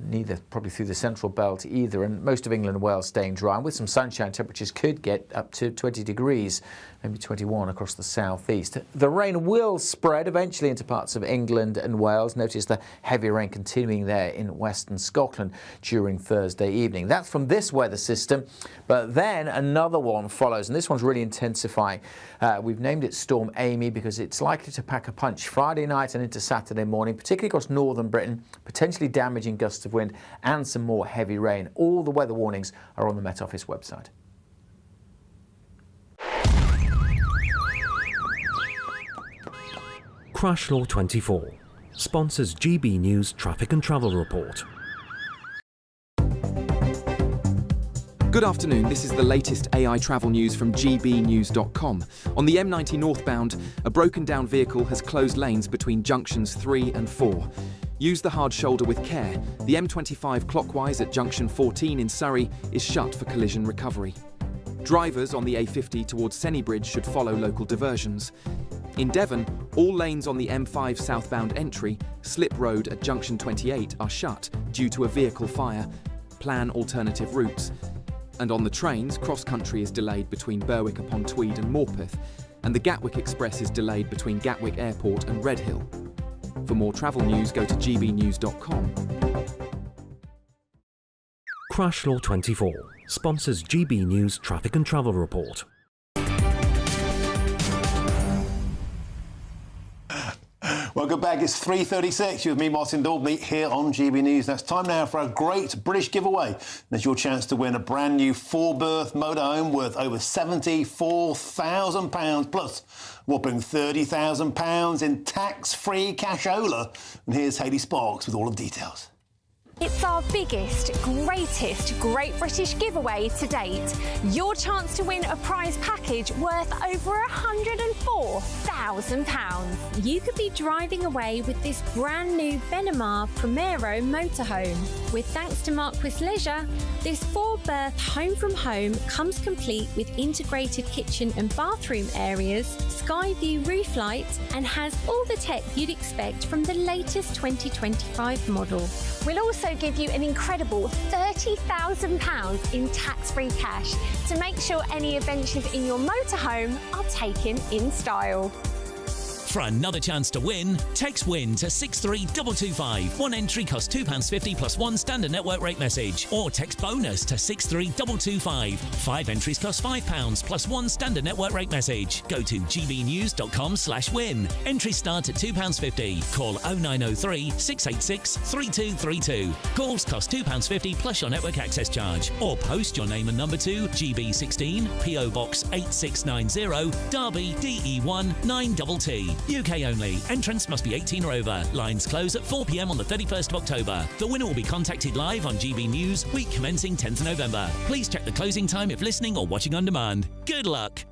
neither probably through the central belt either, and most of England and Wales staying dry. And with some sunshine, temperatures could get up to 20 degrees, maybe 21 across the southeast. The rain will spread eventually into parts of England and Wales. Notice the heavy rain continuing there in western Scotland during Thursday evening. That's from this weather system, but then another one follows, and this one's really intensifying. We've named it Storm Amy because it's likely to pack a punch Friday night and into Saturday morning, particularly across northern Britain, potentially damaging gusts of wind and some more heavy rain. All the weather warnings are on the Met Office website. Crash Law 24 sponsors GB News Traffic and Travel Report. Good afternoon, this is the latest AI travel news from GBnews.com. On the M90 northbound, a broken down vehicle has closed lanes between junctions 3 and 4. Use the hard shoulder with care. The M25 clockwise at junction 14 in Surrey is shut for collision recovery. Drivers on the A50 towards Sennybridge should follow local diversions. In Devon, all lanes on the M5 southbound entry, Slip Road at junction 28 are shut due to a vehicle fire. Plan alternative routes. And on the trains, cross-country is delayed between Berwick-upon-Tweed and Morpeth, and the Gatwick Express is delayed between Gatwick Airport and Redhill. For more travel news, go to gbnews.com. Crash Law 24 sponsors GB News Traffic and Travel Report. Welcome back. It's 3:36. You're with me, Martin Daubney, here on GB News. Now it's time now for a great British giveaway. There's your chance to win a brand new 4-berth motorhome worth over £74,000 plus whopping £30,000 in tax-free cashola. And here's Hayley Sparks with all the details. It's our biggest, greatest Great British giveaway to date. Your chance to win a prize package worth over £104,000. You could be driving away with this brand new Benamar Primero motorhome. With thanks to Marquis Leisure, this 4-berth home from home comes complete with integrated kitchen and bathroom areas, sky view roof light, and has all the tech you'd expect from the latest 2025 model. We'll also give you an incredible £30,000 in tax-free cash to make sure any adventures in your motorhome are taken in style. For another chance to win, text WIN to 63225. One entry costs £2.50 plus one standard network rate message. Or text BONUS to 63225. 5 entries cost £5 plus one standard network rate message. Go to gbnews.com/win. Entries start at £2.50. Call 0903 686 3232. Calls cost £2.50 plus your network access charge. Or post your name and number to GB16 PO Box 8690 Derby DE1 9TT. UK only. Entrants must be 18 or over. Lines close at 4 p.m. on the 31st of October. The winner will be contacted live on GB News, week commencing 10th of November. Please check the closing time if listening or watching on demand. Good luck.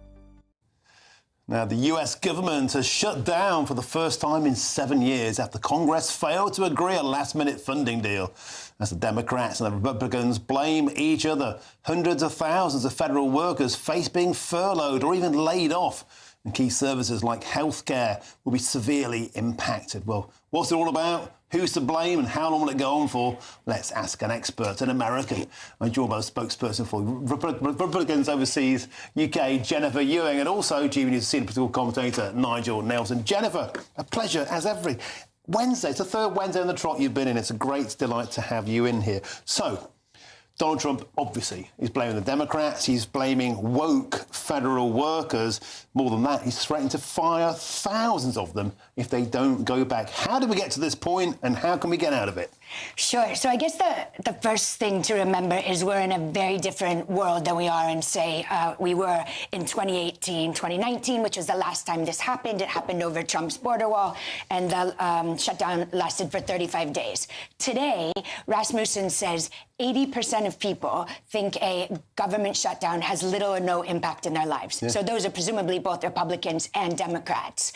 Now, the US government has shut down for the first time in 7 years after Congress failed to agree a last-minute funding deal. As the Democrats and the Republicans blame each other, hundreds of thousands of federal workers face being furloughed or even laid off. And key services like healthcare will be severely impacted. Well, what's it all about? Who's to blame and how long will it go on for? Let's ask an expert, an American. I'm joined by a spokesperson for Republicans Overseas UK, Jennifer Ewing, and also GB News senior political commentator Nigel Nelson. Jennifer, a pleasure as every Wednesday. It's the third Wednesday on the trot you've been in. It's a great delight to have you in here. So, Donald Trump, obviously, is blaming the Democrats. He's blaming woke federal workers. More than that, he's threatening to fire thousands of them if they don't go back. How did we get to this point, and how can we get out of it? Sure. So I guess the first thing to remember is we're in a very different world than we are in, say, we were in 2018, 2019, which was the last time this happened. It happened over Trump's border wall, and the shutdown lasted for 35 days. Today, Rasmussen says 80% of people think a government shutdown has little or no impact in their lives. So those are presumably both Republicans and Democrats.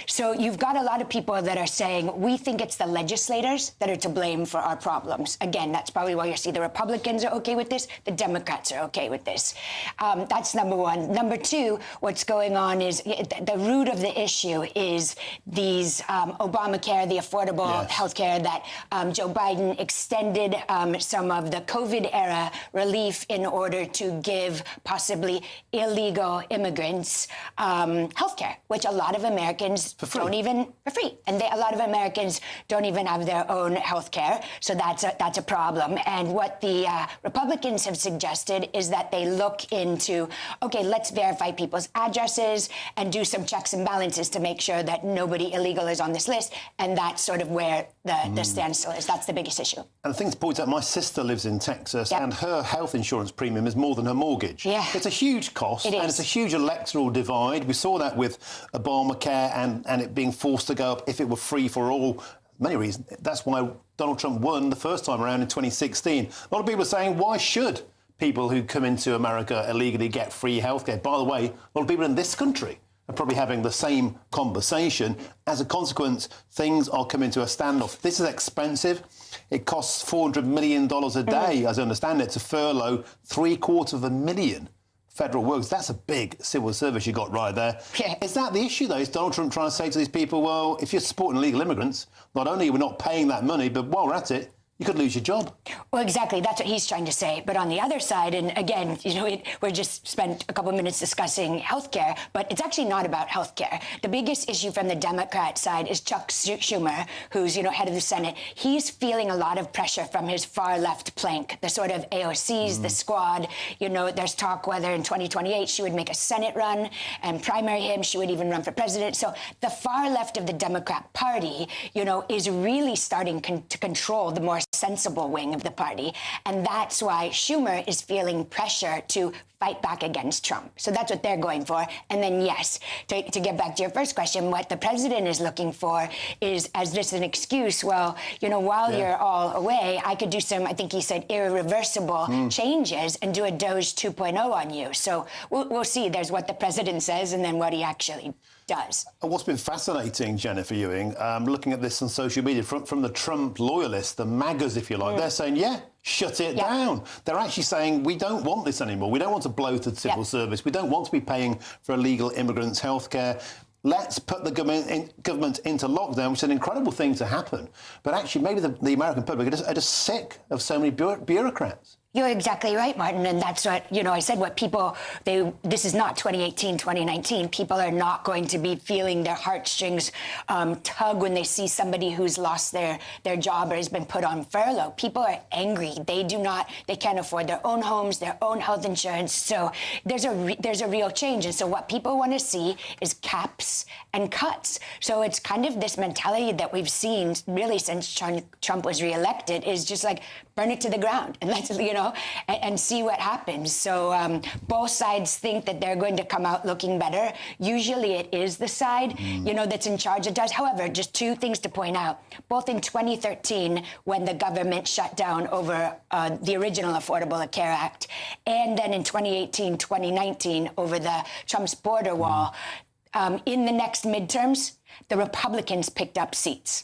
So you've got a lot of people that are saying, we think it's the legislators that are to blame for our problems. Again, that's probably why you see the Republicans are okay with this, the Democrats are okay with this. That's number one. Number two, what's going on is the root of the issue is these Obamacare, the affordable health care that Joe Biden extended some of the COVID-era relief in order to give possibly illegal immigrants health care, which a lot of Americans don't even, for free. And a lot of Americans don't even have their own health care. So that's a problem. And what the Republicans have suggested is that they look into, okay, let's verify people's addresses and do some checks and balances to make sure that nobody illegal is on this list. And that's sort of where the standstill is. That's the biggest issue. And the thing to point out, my sister lives in Texas and her health insurance premium is more than her mortgage. It's a huge cost and it's a huge electoral divide. We saw that with Obamacare and it being forced to go up if it were free for all. Many reasons. That's why Donald Trump won the first time around in 2016. A lot of people are saying, why should people who come into America illegally get free healthcare? By the way, a lot of people in this country are probably having the same conversation. As a consequence, things are coming to a standoff. This is expensive. It costs $400 million a day, as I understand it, to furlough 750,000 federal workers. That's a big civil service you got right there. Is that the issue, though? Is Donald Trump trying to say to these people, well, if you're supporting illegal immigrants, not only are we not paying that money, but while we're at it, you could lose your job. Well, exactly. That's what he's trying to say. But on the other side, and again, you know, we're just spent a couple of minutes discussing healthcare, but it's actually not about healthcare. The biggest issue from the Democrat side is Chuck Schumer, who's, you know, head of the Senate. He's feeling a lot of pressure from his far left flank, the sort of AOCs, the squad. You know, there's talk whether in 2028 she would make a Senate run and primary him. She would even run for president. So the far left of the Democrat Party, you know, is really starting to control the more sensible wing of the party. And that's why Schumer is feeling pressure to fight back against Trump. So that's what they're going for. And then, yes, to get back to your first question, what the president is looking for is, as this an excuse, well, you know, while you're all away, I could do some, I think he said, irreversible changes and do a Doge 2.0 on you. So we'll see. There's what the president says and then what he actually does. What's been fascinating, Jennifer Ewing, looking at this on social media, from the Trump loyalists, the MAGAs, if you like, they're saying, shut it down. They're actually saying, we don't want this anymore. We don't want a bloated civil service. We don't want to be paying for illegal immigrants' healthcare. Let's put the government into lockdown, which is an incredible thing to happen. But actually, maybe the American public are just sick of so many bureaucrats. You're exactly right, Martin, and that's what, you know, I said what people, this is not 2018, 2019. People are not going to be feeling their heartstrings tug when they see somebody who's lost their job or has been put on furlough. People are angry. They can't afford their own homes, their own health insurance. So there's a real change. And so what people want to see is caps and cuts. So it's kind of this mentality that we've seen really since Trump was reelected is just like, burn it to the ground and let's, you know, and see what happens. So both sides think that they're going to come out looking better. Usually it is the side, you know, that's in charge that does. However, just two things to point out. Both in 2013, when the government shut down over the original Affordable Care Act, and then in 2018, 2019, over the Trump's border wall, in the next midterms, the Republicans picked up seats.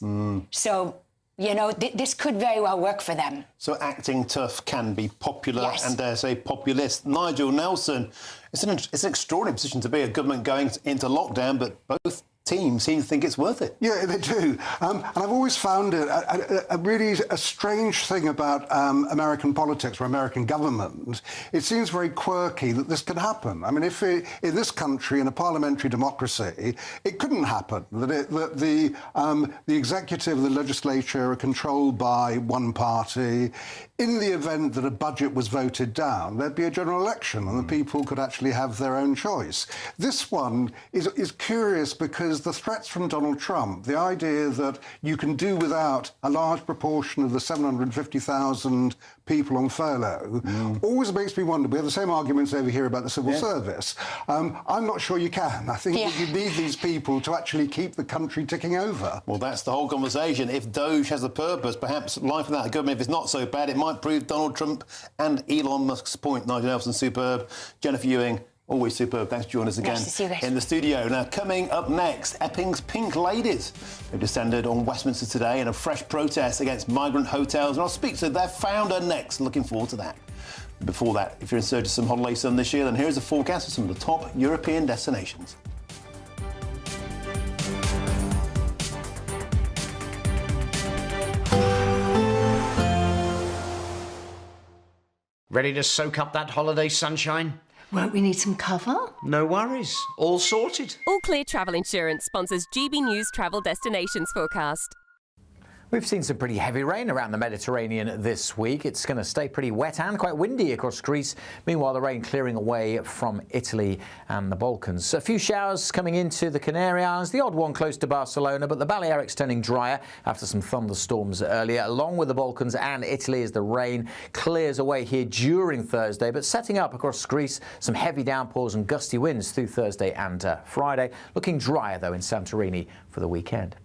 So, you know, this could very well work for them. So acting tough can be popular and, dare say, populist. Nigel Nelson, it's an extraordinary position to be, a government going into lockdown, but both teams seem to think it's worth it. Yeah, they do. And I've always found it a really strange thing about American politics or American government. It seems very quirky that this could happen. I mean, if in this country, in a parliamentary democracy, it couldn't happen, that the executive and the legislature are controlled by one party. in the event that a budget was voted down, there'd be a general election and the people could actually have their own choice. This one is curious because the threats from Donald Trump, the idea that you can do without a large proportion of the 750,000 people on furlough, always makes me wonder. We have the same arguments over here about the civil service. I'm not sure you can. I think you need these people to actually keep the country ticking over. Well, that's the whole conversation. If Doge has a purpose, perhaps life without a government, if it's not so bad, it might prove Donald Trump and Elon Musk's point. Nigel Nelson, superb. Jennifer Ewing, always superb. Thanks for joining us again Nice to see you guys. in the studio. Now, coming up next, Epping's Pink Ladies have descended on Westminster today in a fresh protest against migrant hotels. And I'll speak to their founder next. Looking forward to that. Before that, if you're in search of some holiday sun this year, then here's a forecast of some of the top European destinations. Ready to soak up that holiday sunshine? Won't we need some cover? No worries. All sorted. All Clear Travel Insurance sponsors GB News Travel Destinations Forecast. We've seen some pretty heavy rain around the Mediterranean this week. It's going to stay pretty wet and quite windy across Greece. Meanwhile, the rain clearing away from Italy and the Balkans. A few showers coming into the Canary Islands, the odd one close to Barcelona, but the Balearics turning drier after some thunderstorms earlier, along with the Balkans and Italy as the rain clears away here during Thursday, but setting up across Greece, some heavy downpours and gusty winds through Thursday and Friday. Looking drier, though, in Santorini for the weekend.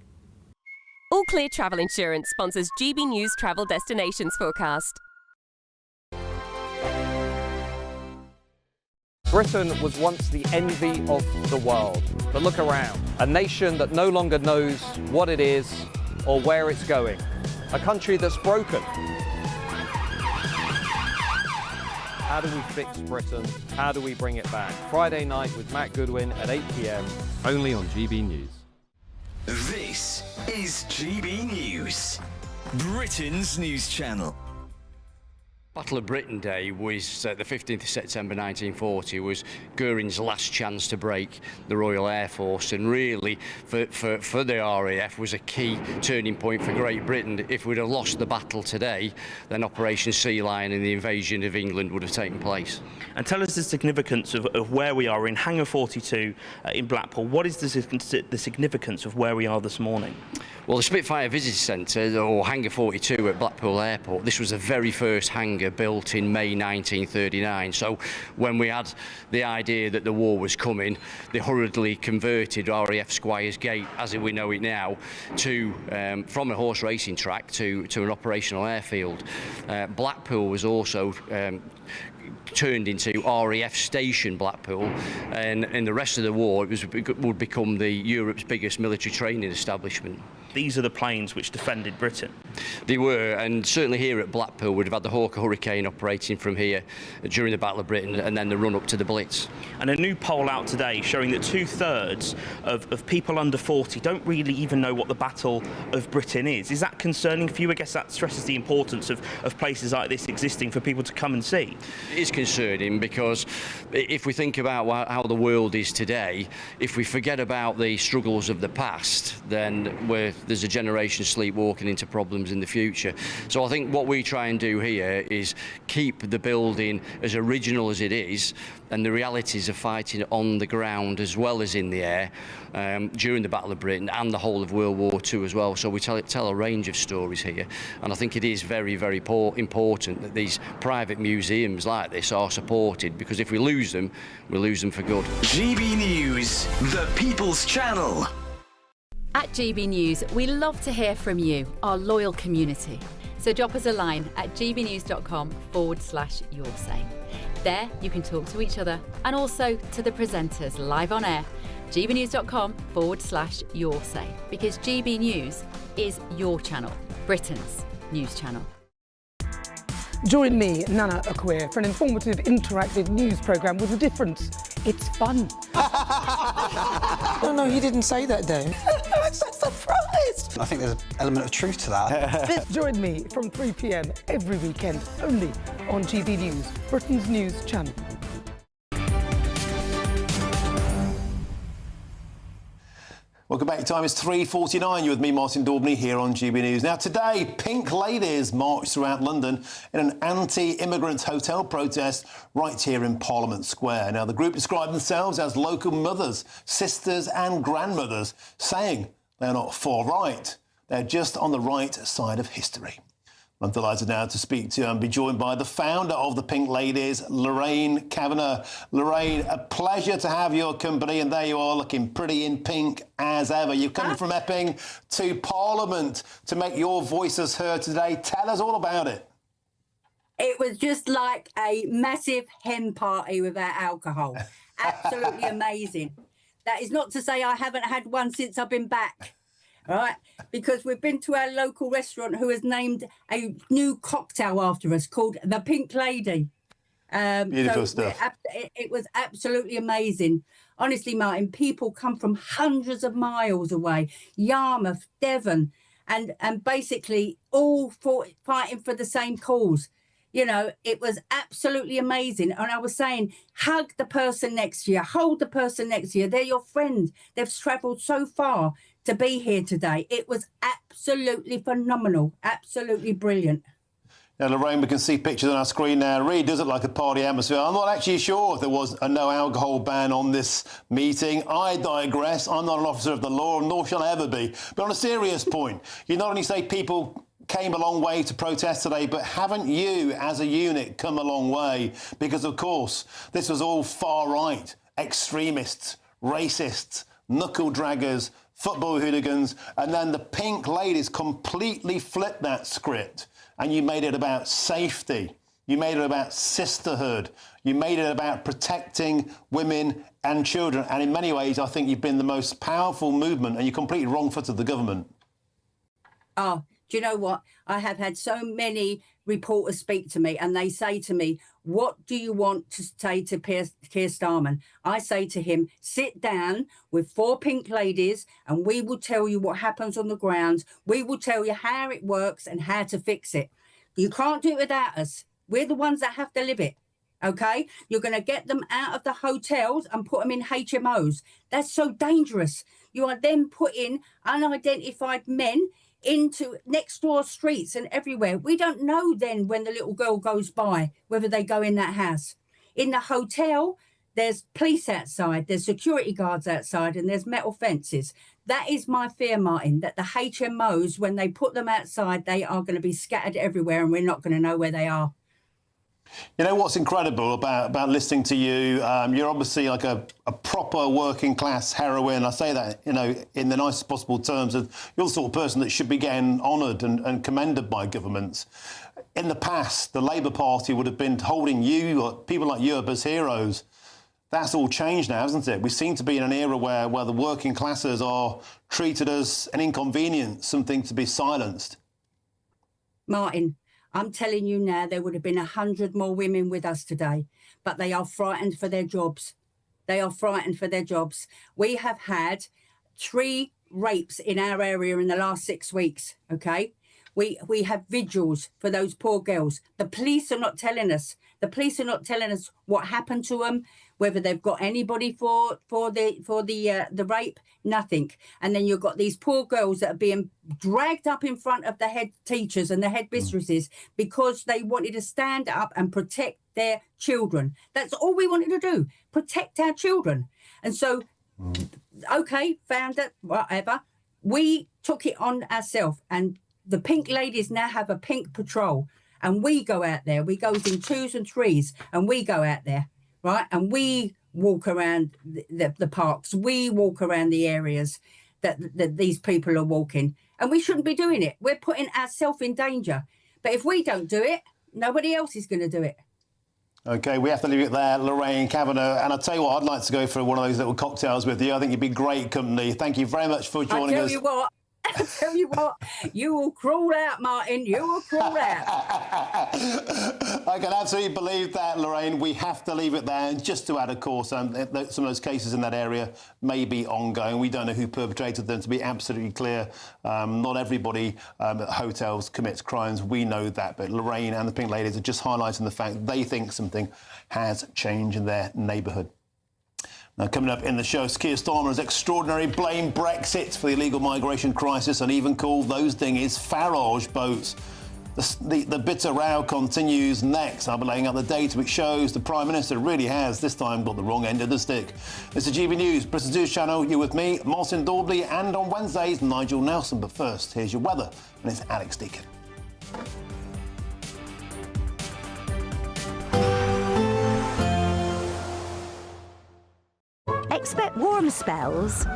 All Clear Travel Insurance sponsors GB News Travel Destinations Forecast. Britain was once the envy of the world. But look around. A nation that no longer knows what it is or where it's going. A country that's broken. How do we fix Britain? How do we bring it back? Friday night with Matt Goodwin at 8 p.m. Only on GB News. This is GB News, Britain's news channel. Battle of Britain Day was the 15th of September 1940, was Goering's last chance to break the Royal Air Force, and really for the RAF was a key turning point for Great Britain. If we'd have lost the battle today, then Operation Sea Lion and the invasion of England would have taken place. And tell us the significance of where we are in Hangar 42 in Blackpool. What is the significance of where we are this morning? Well, the Spitfire Visitor Centre, or Hangar 42 at Blackpool Airport, this was the very first hangar built in May 1939. So when we had the idea that the war was coming, they hurriedly converted RAF Squires Gate, as we know it now, to from a horse racing track to an operational airfield. Blackpool was also turned into RAF Station Blackpool, and in the rest of the war it would become Europe's biggest military training establishment. These are the planes which defended Britain. They were, and certainly here at Blackpool we'd have had the Hawker Hurricane operating from here during the Battle of Britain, and then the run up to the Blitz. And a new poll out today showing that 2/3 of people under 40 don't really even know what the Battle of Britain is. Is that concerning for you? I guess that stresses the importance of places like this existing for people to come and see. It is concerning because if we think about how the world is today, if we forget about the struggles of the past, then there's a generation sleepwalking into problems in the future. So I think what we try and do here is keep the building as original as it is, and the realities of fighting on the ground as well as in the air during the Battle of Britain and the whole of World War II as well. So we tell a range of stories here, and I think it is very, very important that these private museums like this are supported, because if we lose them, we lose them for good. GB News, the People's Channel. At GB News, we love to hear from you, our loyal community. So drop us a line at gbnews.com/yoursay. There you can talk to each other and also to the presenters live on air. gbnews.com/yoursay, because GB News is your channel, Britain's news channel. Join me, Nana Akweer, for an informative, interactive news programme with a difference. It's fun. No, he didn't say that, Dave. I'm so surprised. I think there's an element of truth to that. Join me from 3 p.m. every weekend, only on GB News, Britain's news channel. Welcome back. Your time is 3:49. You're with me, Martin Daubney, here on GB News. Now, today, pink ladies marched throughout London in an anti-immigrant hotel protest right here in Parliament Square. Now, the group described themselves as local mothers, sisters and grandmothers, saying they're not far right. They're just on the right side of history. I'm delighted now to speak to and be joined by the founder of the Pink Ladies, Lorraine Kavanagh. Lorraine, a pleasure to have your company, and there you are looking pretty in pink as ever. You've come from Epping to Parliament to make your voices heard today. Tell us all about it. It was just like a massive hen party without alcohol. Absolutely amazing. That is not to say I haven't had one since I've been back. Right, because we've been to our local restaurant who has named a new cocktail after us called the Pink Lady. Beautiful stuff. It was absolutely amazing. Honestly, Martin, people come from hundreds of miles away, Yarmouth, Devon, and basically all fighting for the same cause. You know, it was absolutely amazing. And I was saying, hug the person next to you, hold the person next to you. They're your friend. They've travelled so far to be here today. It was absolutely phenomenal, absolutely brilliant. Now, Lorraine, we can see pictures on our screen now. It really does look like a party atmosphere. I'm not actually sure if there was a no alcohol ban on this meeting. I digress. I'm not an officer of the law, nor shall I ever be. But on a serious point, you not only say people came a long way to protest today, but haven't you, as a unit, come a long way? Because, of course, this was all far-right, extremists, racists, knuckle-draggers, football hooligans, and then the Pink Ladies completely flipped that script, and you made it about safety. You made it about sisterhood. You made it about protecting women and children. And in many ways, I think you've been the most powerful movement, and you're completely wrong-footed the government. Oh, do you know what? I have had so many reporters speak to me and they say to me, what do you want to say to Keir Starmer? I say to him, sit down with 4 Pink Ladies and we will tell you what happens on the ground. We will tell you how it works and how to fix it. You can't do it without us. We're the ones that have to live it. OK, you're going to get them out of the hotels and put them in HMOs. That's so dangerous. You are then putting unidentified men into next door streets and everywhere. We don't know then when the little girl goes by whether they go in that house. In the hotel, there's police outside, there's security guards outside, and there's metal fences. That is my fear, Martin, that the HMOs, when they put them outside, they are going to be scattered everywhere and we're not going to know where they are. You know what's incredible about listening to you? You're obviously like a proper working class heroine. I say that, you know, in the nicest possible terms. Of you're the sort of person that should be getting honoured and commended by governments. In the past, the Labour Party would have been holding you, or people like you, up as heroes. That's all changed now, hasn't it? We seem to be in an era where the working classes are treated as an inconvenience, something to be silenced. Martin, I'm telling you now, there would have been 100 more women with us today, but they are frightened for their jobs. They are frightened for their jobs. We have had 3 rapes in our area in the last 6 weeks, OK? We have vigils for those poor girls. The police are not telling us. The police are not telling us what happened to them, whether they've got anybody for the rape, nothing. And then you've got these poor girls that are being dragged up in front of the head teachers and the head mistresses because they wanted to stand up and protect their children. That's all we wanted to do, protect our children. And so, OK, found it, whatever. We took it on ourselves, and the Pink Ladies now have a pink patrol, and we go out there. We go in 2s and 3s, and we go out there, right? And we walk around the parks. We walk around the areas that these people are walking, and we shouldn't be doing it. We're putting ourselves in danger. But if we don't do it, nobody else is going to do it. OK, we have to leave it there, Lorraine Kavanagh. And I'll tell you what, I'd like to go for one of those little cocktails with you. I think you'd be great company. Thank you very much for joining us. I tell you what, you will crawl out, Martin. You will crawl out. I can absolutely believe that, Lorraine. We have to leave it there. And just to add, of course, some of those cases in that area may be ongoing. We don't know who perpetrated them, to be absolutely clear. Not everybody at hotels commits crimes. We know that. But Lorraine and the Pink Ladies are just highlighting the fact they think something has changed in their neighbourhood. Now, coming up in the show, Keir Starmer's extraordinary blame Brexit for the illegal migration crisis and even called those dinghies Farage boats. The bitter row continues next. I'll be laying out the data which shows the Prime Minister really has, this time, got the wrong end of the stick. This is GB News, Britain's News Channel. You're with me, Martin Daubney, and on Wednesdays, Nigel Nelson. But first, here's your weather, and it's Alex Deacon. Expect warm spells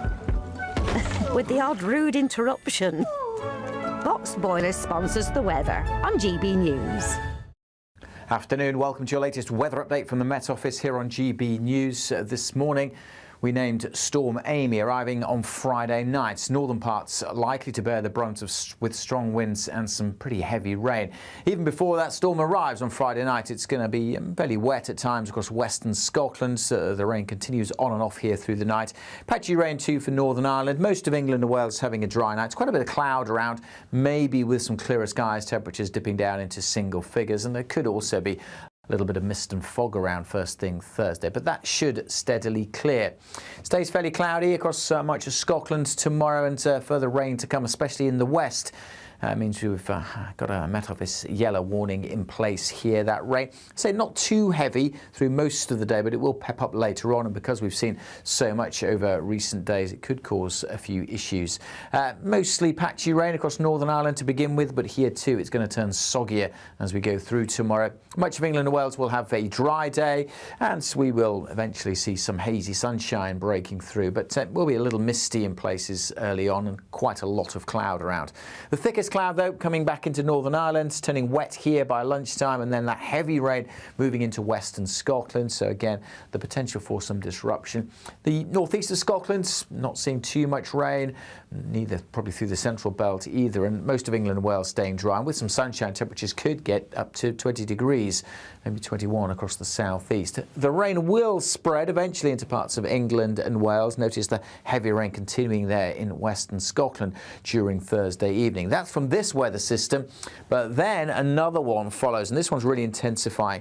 with the odd rude interruption. Box Boiler sponsors the weather on GB News. Afternoon, welcome to your latest weather update from the Met Office here on GB News. This morning we named Storm Amy arriving on Friday night. Northern parts likely to bear the brunt with strong winds and some pretty heavy rain. Even before that storm arrives on Friday night, it's going to be fairly wet at times across western Scotland. The rain continues on and off here through the night. Patchy rain too for Northern Ireland. Most of England and Wales having a dry night. It's quite a bit of cloud around, maybe with some clearer skies, temperatures dipping down into single figures, and there could also be a little bit of mist and fog around first thing Thursday, but that should steadily clear. Stays fairly cloudy across much of Scotland tomorrow, and further rain to come, especially in the west. Means we've got a Met Office yellow warning in place here. That rain, say not too heavy through most of the day, but it will pep up later on. And because we've seen so much over recent days, it could cause a few issues. Mostly patchy rain across Northern Ireland to begin with, but here too it's going to turn soggier as we go through tomorrow. Much of England and Wales will have a dry day, and we will eventually see some hazy sunshine breaking through, but it will be a little misty in places early on and quite a lot of cloud around. The thickest cloud, though, coming back into Northern Ireland, turning wet here by lunchtime, and then that heavy rain moving into western Scotland. So again, the potential for some disruption. The northeast of Scotland, not seeing too much rain, neither probably through the central belt either, and most of England and Wales staying dry. And with some sunshine, temperatures could get up to 20 degrees, maybe 21 across the southeast. The rain will spread eventually into parts of England and Wales. Notice the heavy rain continuing there in western Scotland during Thursday evening. That's from this weather system, but then another one follows, and this one's really intensifying.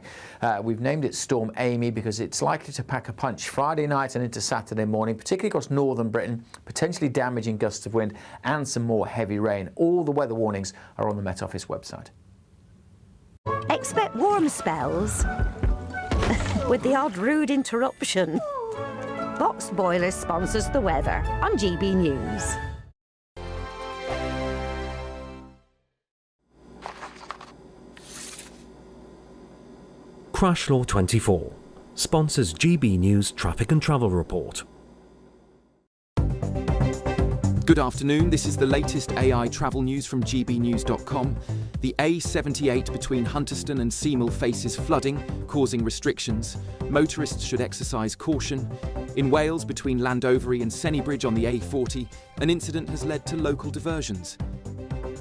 We've named it Storm Amy because it's likely to pack a punch Friday night and into Saturday morning, particularly across northern Britain, potentially damaging gusts of wind and some more heavy rain. All the weather warnings are on the Met Office website. Expect warm spells with the odd rude interruption. Box Boiler sponsors the weather on GB News. Crash Law 24 sponsors GB News Traffic and Travel Report. Good afternoon, this is the latest AI travel news from gbnews.com. The A78 between Hunterston and Seymour faces flooding, causing restrictions. Motorists should exercise caution. In Wales, between Landovery and Sennybridge on the A40, an incident has led to local diversions.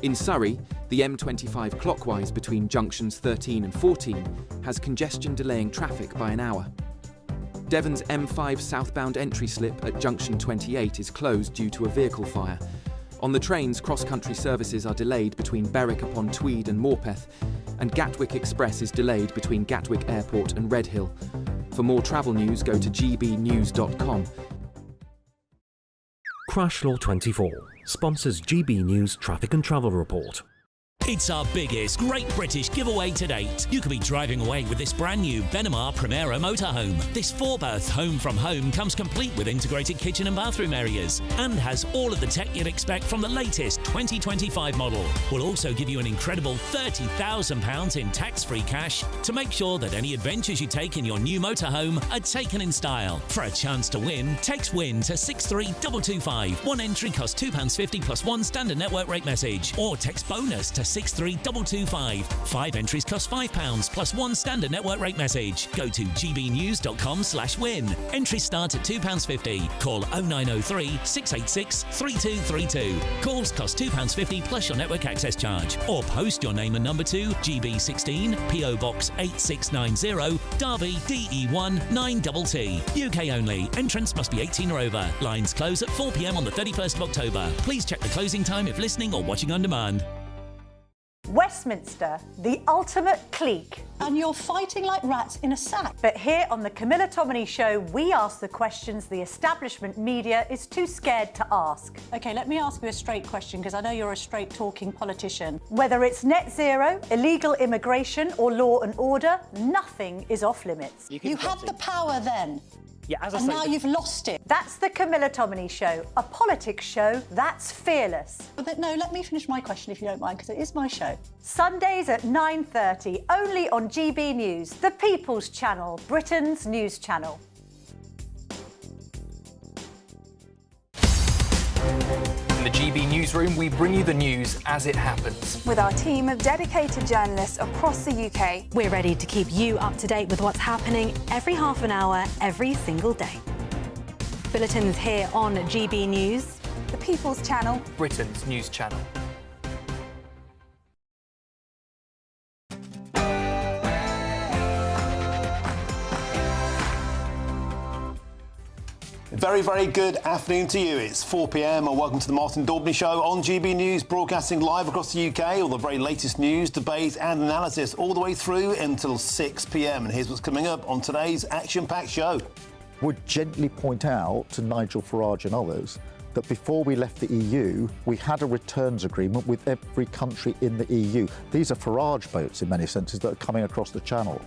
In Surrey, the M25 clockwise between junctions 13 and 14 has congestion delaying traffic by an hour. Devon's M5 southbound entry slip at junction 28 is closed due to a vehicle fire. On the trains, cross-country services are delayed between Berwick-upon-Tweed and Morpeth, and Gatwick Express is delayed between Gatwick Airport and Redhill. For more travel news, go to gbnews.com. Crash Law 24 sponsors GB News Traffic and Travel Report. It's our biggest Great British giveaway to date. You could be driving away with this brand new Benamar Primera motorhome. This 4-berth home from home comes complete with integrated kitchen and bathroom areas and has all of the tech you'd expect from the latest 2025 model. We'll also give you an incredible £30,000 in tax-free cash to make sure that any adventures you take in your new motorhome are taken in style. For a chance to win, text WIN to 63225. One entry costs £2.50 plus one standard network rate message, or text BONUS to 63225. 5 entries cost £5 plus one standard network rate message. Go to gbnews.com/win. Entries start at £2.50. Call 0903 686 3232. Calls cost £2.50 plus your network access charge. Or post your name and number to GB16 PO Box 8690 Derby DE1 9TT. UK only. Entrants must be 18 or over. Lines close at 4 p.m. on the 31st of October. Please check the closing time if listening or watching on demand. West Westminster, the ultimate clique. And you're fighting like rats in a sack. But here on the Camilla Tominey Show, we ask the questions the establishment media is too scared to ask. OK, let me ask you a straight question, because I know you're a straight-talking politician. Whether it's net zero, illegal immigration or law and order, nothing is off limits. You had the power then. Yeah, as I and say, now you've lost it. That's the Camilla Tominey Show, a politics show that's fearless. No, let me finish my question if you don't mind, because it is my show. Sundays at 9:30, only on GB News, the People's Channel, Britain's news channel. In the GB newsroom, we bring you the news as it happens. With our team of dedicated journalists across the UK, we're ready to keep you up to date with what's happening every half an hour, every single day. Bulletins here on GB News, the People's Channel, Britain's news channel. Very, very good afternoon to you. It's 4 p.m. and welcome to the Martin Daubney Show on GB News, broadcasting live across the UK, all the very latest news, debate and analysis all the way through until 6 p.m. And here's what's coming up on today's action-packed show. Would gently point out to Nigel Farage and others that before we left the EU, we had a returns agreement with every country in the EU. These are Farage boats, in many senses, that are coming across the channel.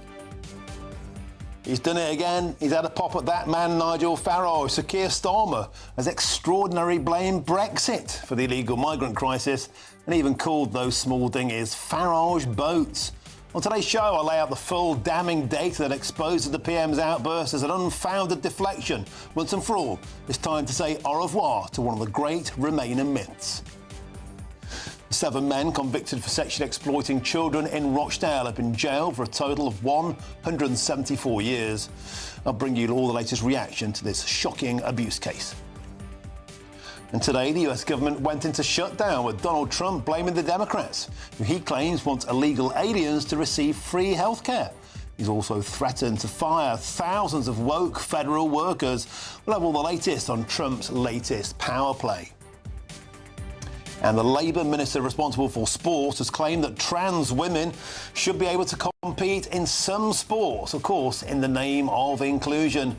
He's done it again. He's had a pop at that man, Nigel Farage. Sir Keir Starmer has extraordinarily blamed Brexit for the illegal migrant crisis and even called those small dinghies Farage boats. On today's show, I lay out the full damning data that exposes the PM's outburst as an unfounded deflection. Once and for all, it's time to say au revoir to one of the great Remainer myths. 7 men convicted for sexually exploiting children in Rochdale have been jailed for a total of 174 years. I'll bring you all the latest reaction to this shocking abuse case. And today, the US government went into shutdown with Donald Trump blaming the Democrats, who he claims want illegal aliens to receive free healthcare. He's also threatened to fire thousands of woke federal workers. We'll have all the latest on Trump's latest power play. And the Labour Minister responsible for sport has claimed that trans women should be able to compete in some sports, of course, in the name of inclusion.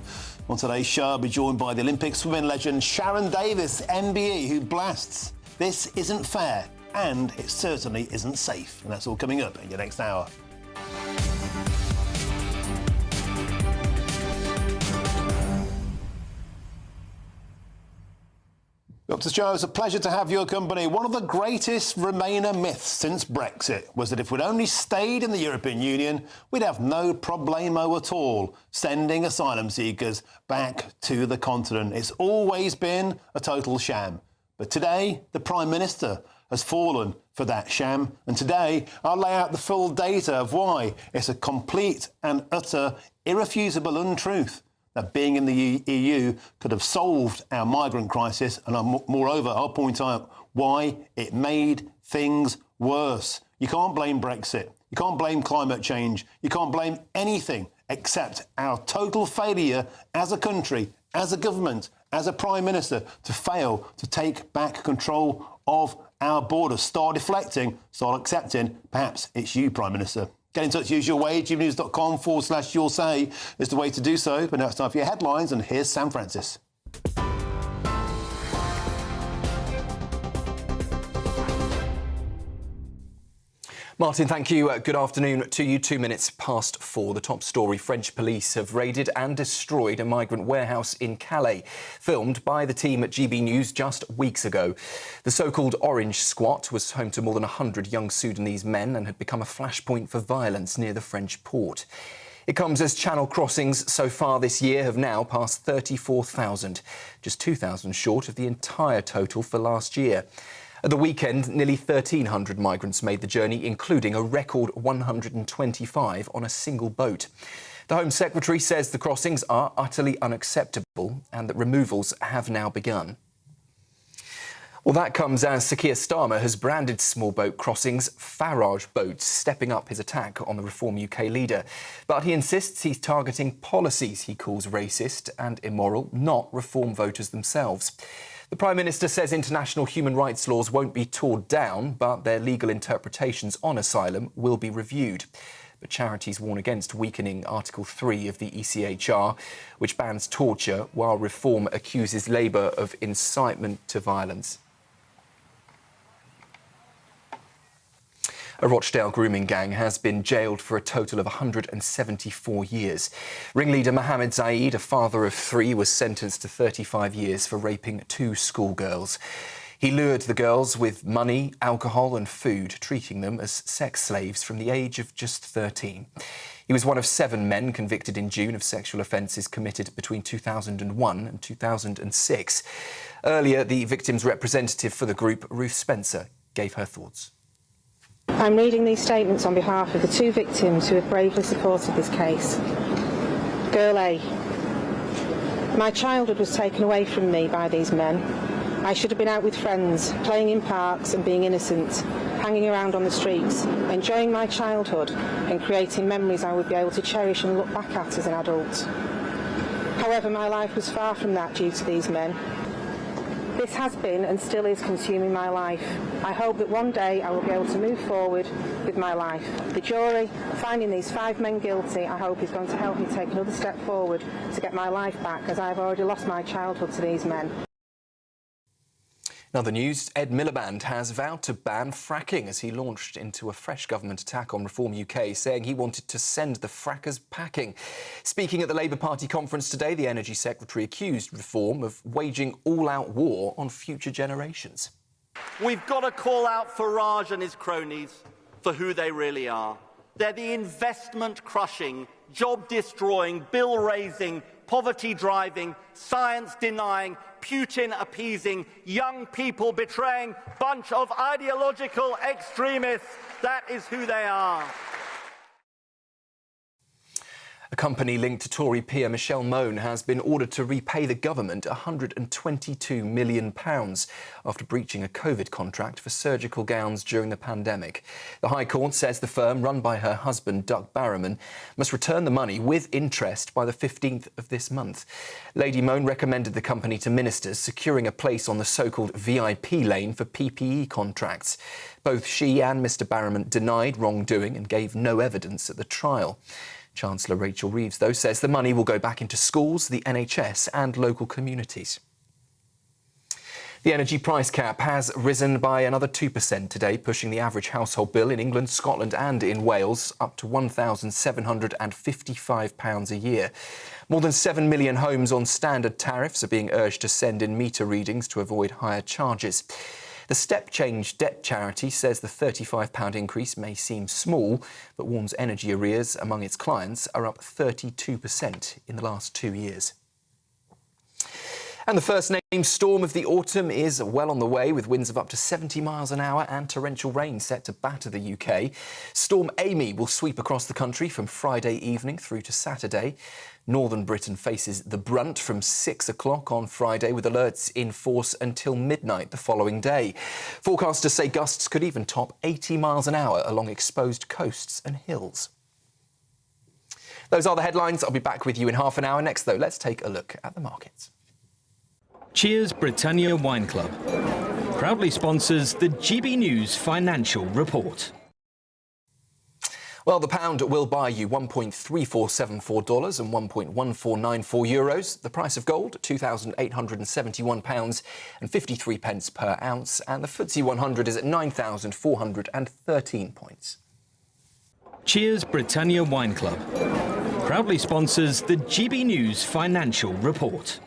On today's show, I'll be joined by the Olympic swimming legend Sharon Davis, MBE, who blasts, "This isn't fair, and it certainly isn't safe." And that's all coming up in your next hour. Dr. Joe, it's a pleasure to have your company. One of the greatest Remainer myths since Brexit was that if we'd only stayed in the European Union, we'd have no problemo at all sending asylum seekers back to the continent. It's always been a total sham. But today, the Prime Minister has fallen for that sham. And today, I'll lay out the full data of why it's a complete and utter, irrefutable untruth that being in the EU could have solved our migrant crisis, and moreover, I'll point out why it made things worse. You can't blame Brexit. You can't blame climate change. You can't blame anything except our total failure as a country, as a government, as a Prime Minister to fail to take back control of our borders. Start deflecting, start accepting. Perhaps it's you, Prime Minister. Get in touch, use your way. gbnews.com/your say is the way to do so. But now it's time for your headlines, and here's Sam Francis. Martin, thank you. Good afternoon to you. 2 minutes past 4. The top story: French police have raided and destroyed a migrant warehouse in Calais, filmed by the team at GB News just weeks ago. The so-called Orange Squat was home to more than 100 young Sudanese men and had become a flashpoint for violence near the French port. It comes as channel crossings so far this year have now passed 34,000, just 2,000 short of the entire total for last year. At the weekend, nearly 1,300 migrants made the journey, including a record 125 on a single boat. The Home Secretary says the crossings are utterly unacceptable and that removals have now begun. Well, that comes as Sir Keir Starmer has branded small boat crossings Farage boats, stepping up his attack on the Reform UK leader. But he insists he's targeting policies he calls racist and immoral, not Reform voters themselves. The Prime Minister says international human rights laws won't be torn down, but their legal interpretations on asylum will be reviewed. But charities warn against weakening Article 3 of the ECHR, which bans torture, while reform accuses Labour of incitement to violence. A Rochdale grooming gang has been jailed for a total of 174 years. Ringleader Mohammed Zaid, a father of 3, was sentenced to 35 years for raping 2 schoolgirls. He lured the girls with money, alcohol and food, treating them as sex slaves from the age of just 13. He was one of 7 men convicted in June of sexual offences committed between 2001 and 2006. Earlier, the victim's representative for the group, Ruth Spencer, gave her thoughts. I'm reading these statements on behalf of the 2 victims who have bravely supported this case. Girl A. My childhood was taken away from me by these men. I should have been out with friends, playing in parks and being innocent, hanging around on the streets, enjoying my childhood and creating memories I would be able to cherish and look back at as an adult. However, my life was far from that due to these men. This has been and still is consuming my life. I hope that one day I will be able to move forward with my life. The jury, finding these 5 men guilty, I hope is going to help me take another step forward to get my life back, as I have already lost my childhood to these men. In other news, Ed Miliband has vowed to ban fracking as he launched into a fresh government attack on Reform UK, saying he wanted to send the frackers packing. Speaking at the Labour Party conference today, the Energy Secretary accused Reform of waging all-out war on future generations. We've got to call out Farage and his cronies for who they really are. They're the investment-crushing, job-destroying, bill-raising, poverty-driving, science-denying, Putin-appeasing, young people betraying bunch of ideological extremists. That is who they are. A company linked to Tory peer Michelle Mone has been ordered to repay the government £122 million after breaching a COVID contract for surgical gowns during the pandemic. The High Court says the firm, run by her husband, Doug Barrowman, must return the money with interest by the 15th of this month. Lady Mone recommended the company to ministers, securing a place on the so-called VIP lane for PPE contracts. Both she and Mr Barrowman denied wrongdoing and gave no evidence at the trial. Chancellor Rachel Reeves, though, says the money will go back into schools, the NHS and local communities. The energy price cap has risen by another 2% today, pushing the average household bill in England, Scotland and in Wales up to £1,755 a year. More than 7 million homes on standard tariffs are being urged to send in meter readings to avoid higher charges. The Step Change Debt Charity says the £35 increase may seem small, but warns energy arrears among its clients are up 32% in the last 2 years. And the first named storm of the autumn is well on the way, with winds of up to 70 miles an hour and torrential rain set to batter the UK. Storm Amy will sweep across the country from Friday evening through to Saturday. Northern Britain faces the brunt from 6 o'clock on Friday, with alerts in force until midnight the following day. Forecasters say gusts could even top 80 miles an hour along exposed coasts and hills. Those are the headlines. I'll be back with you in half an hour. Next, though, let's take a look at the markets. Cheers Britannia Wine Club proudly sponsors the GB News Financial Report. Well, the pound will buy you $1.3474 and €1.1494 euros. The price of gold, £2,871 and 53 pence per ounce. And the FTSE 100 is at 9,413 points. Cheers Britannia Wine Club proudly sponsors the GB News Financial Report.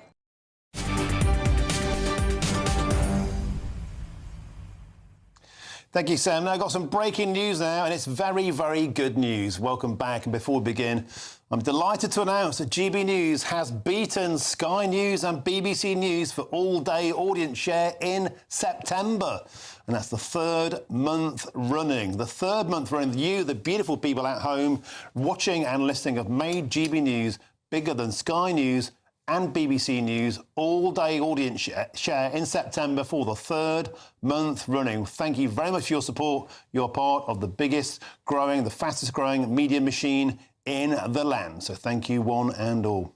Thank you, Sam. Now, I've got some breaking news now, and it's very, very good news. Welcome back. And before we begin, I'm delighted to announce that GB News has beaten Sky News and BBC News for all-day audience share in September. And that's the 3rd month running. The 3rd month running. You, the beautiful people at home, watching and listening, have made GB News bigger than Sky News and BBC News all-day audience share in September for the 3rd month running. Thank you very much for your support. You're part of the biggest growing, the fastest growing media machine in the land. So thank you one and all.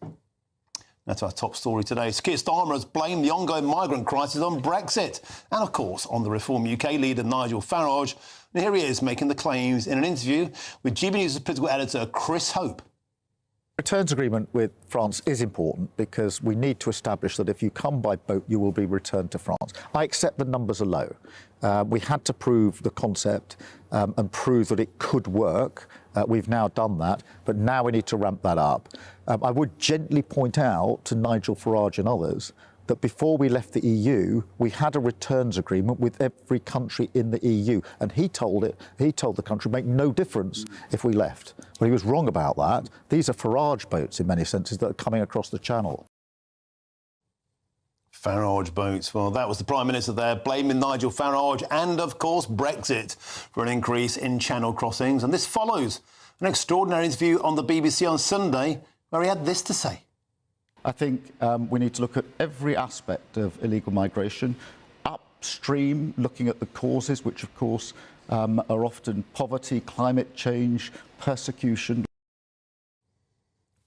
That's our top story today. Keir Starmer has blamed the ongoing migrant crisis on Brexit and, of course, on the Reform UK leader Nigel Farage. And here he is making the claims in an interview with GB News' political editor Chris Hope. Returns agreement with France is important because we need to establish that if you come by boat, you will be returned to France. I accept the numbers are low. We had to prove the concept and prove that it could work. We've now done that, but now we need to ramp that up. I would gently point out to Nigel Farage and others that before we left the EU, we had a returns agreement with every country in the EU. And he told the country, make no difference if we left. Well, he was wrong about that. These are Farage boats in many senses that are coming across the channel. Farage boats. Well, that was the Prime Minister there blaming Nigel Farage and, of course, Brexit for an increase in channel crossings. And this follows an extraordinary interview on the BBC on Sunday where he had this to say. I think we need to look at every aspect of illegal migration, upstream, looking at the causes, which, of course, are often poverty, climate change, persecution.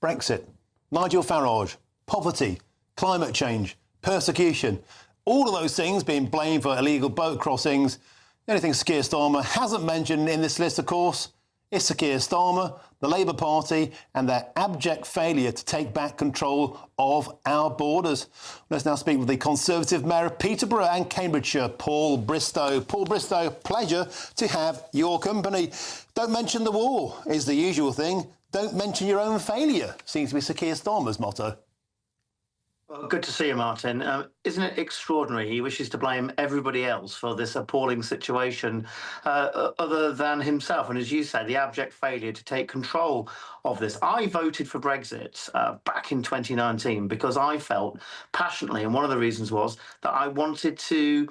Brexit, Nigel Farage, poverty, climate change, persecution, all of those things being blamed for illegal boat crossings. The only thing Keir Starmer hasn't mentioned in this list, of course, is Sir Keir Starmer, the Labour Party, and their abject failure to take back control of our borders. Let's now speak with the Conservative Mayor of Peterborough and Cambridgeshire, Paul Bristow. Paul Bristow, pleasure to have your company. Don't mention the war is the usual thing. Don't mention your own failure seems to be Sir Keir Starmer's motto. Well, good to see you, Martin. Isn't it extraordinary? He wishes to blame everybody else for this appalling situation other than himself. And as you say, the abject failure to take control of this. I voted for Brexit back in 2019 because I felt passionately, and one of the reasons was that I wanted to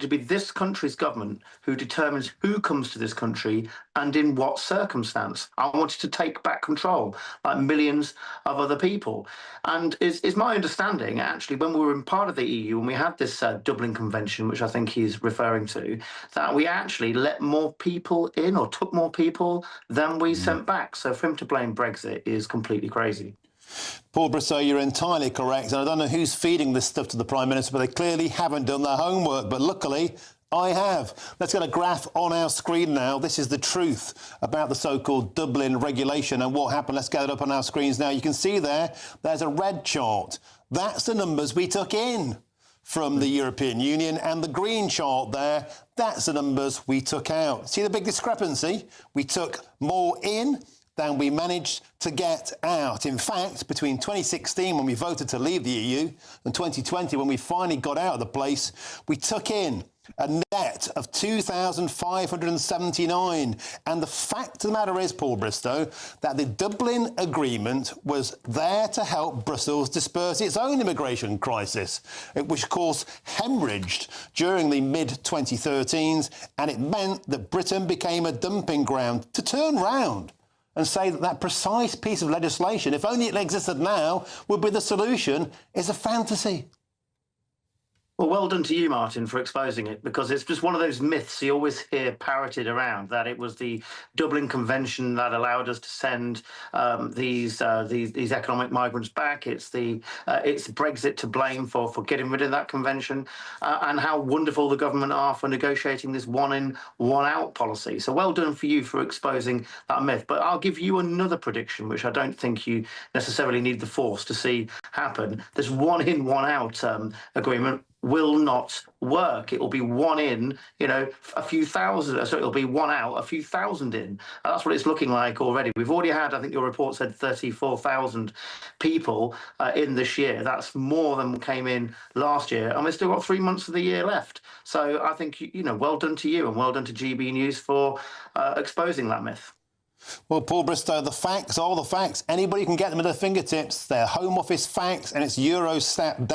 be this country's government who determines who comes to this country and in what circumstance. I wanted to take back control, like millions of other people. And is my understanding, actually, when we were in part of the EU and we had this Dublin Convention, which I think he's referring to, that we actually let more people in or took more people than we sent back. So for him to blame Brexit is completely crazy. Paul Bristow, you're entirely correct. And I don't know who's feeding this stuff to the Prime Minister, but they clearly haven't done their homework. But luckily, I have. Let's get a graph on our screen now. This is the truth about the so-called Dublin regulation and what happened. Let's get it up on our screens now. You can see there's a red chart. That's the numbers we took in from the European Union, and the green chart there, that's the numbers we took out. See the big discrepancy? We took more in than we managed to get out. In fact, between 2016, when we voted to leave the EU, and 2020, when we finally got out of the place, we took in a net of 2,579. And the fact of the matter is, Paul Bristow, that the Dublin Agreement was there to help Brussels disperse its own immigration crisis, which, of course, hemorrhaged during the mid-2013s, and it meant that Britain became a dumping ground. To turn round and say that that precise piece of legislation, if only it existed now, would be the solution, is a fantasy. Well done to you, Martin, for exposing it, because it's just one of those myths you always hear parroted around, that it was the Dublin Convention that allowed us to send these economic migrants back. It's Brexit to blame for getting rid of that convention, and how wonderful the government are for negotiating this one-in, one-out policy. So well done for you for exposing that myth. But I'll give you another prediction, which I don't think you necessarily need the force to see happen. This one-in, one-out agreement will not work. It will be one in, a few thousand. So it'll be one out, a few thousand in. That's what it's looking like already. We've already had, I think your report said 34,000 people in this year. That's more than came in last year. And we've still got 3 months of the year left. So I think, well done to you and well done to GB News for exposing that myth. Well, Paul Bristow, the facts are the facts. Anybody can get them at their fingertips. They're Home Office facts and it's Eurostat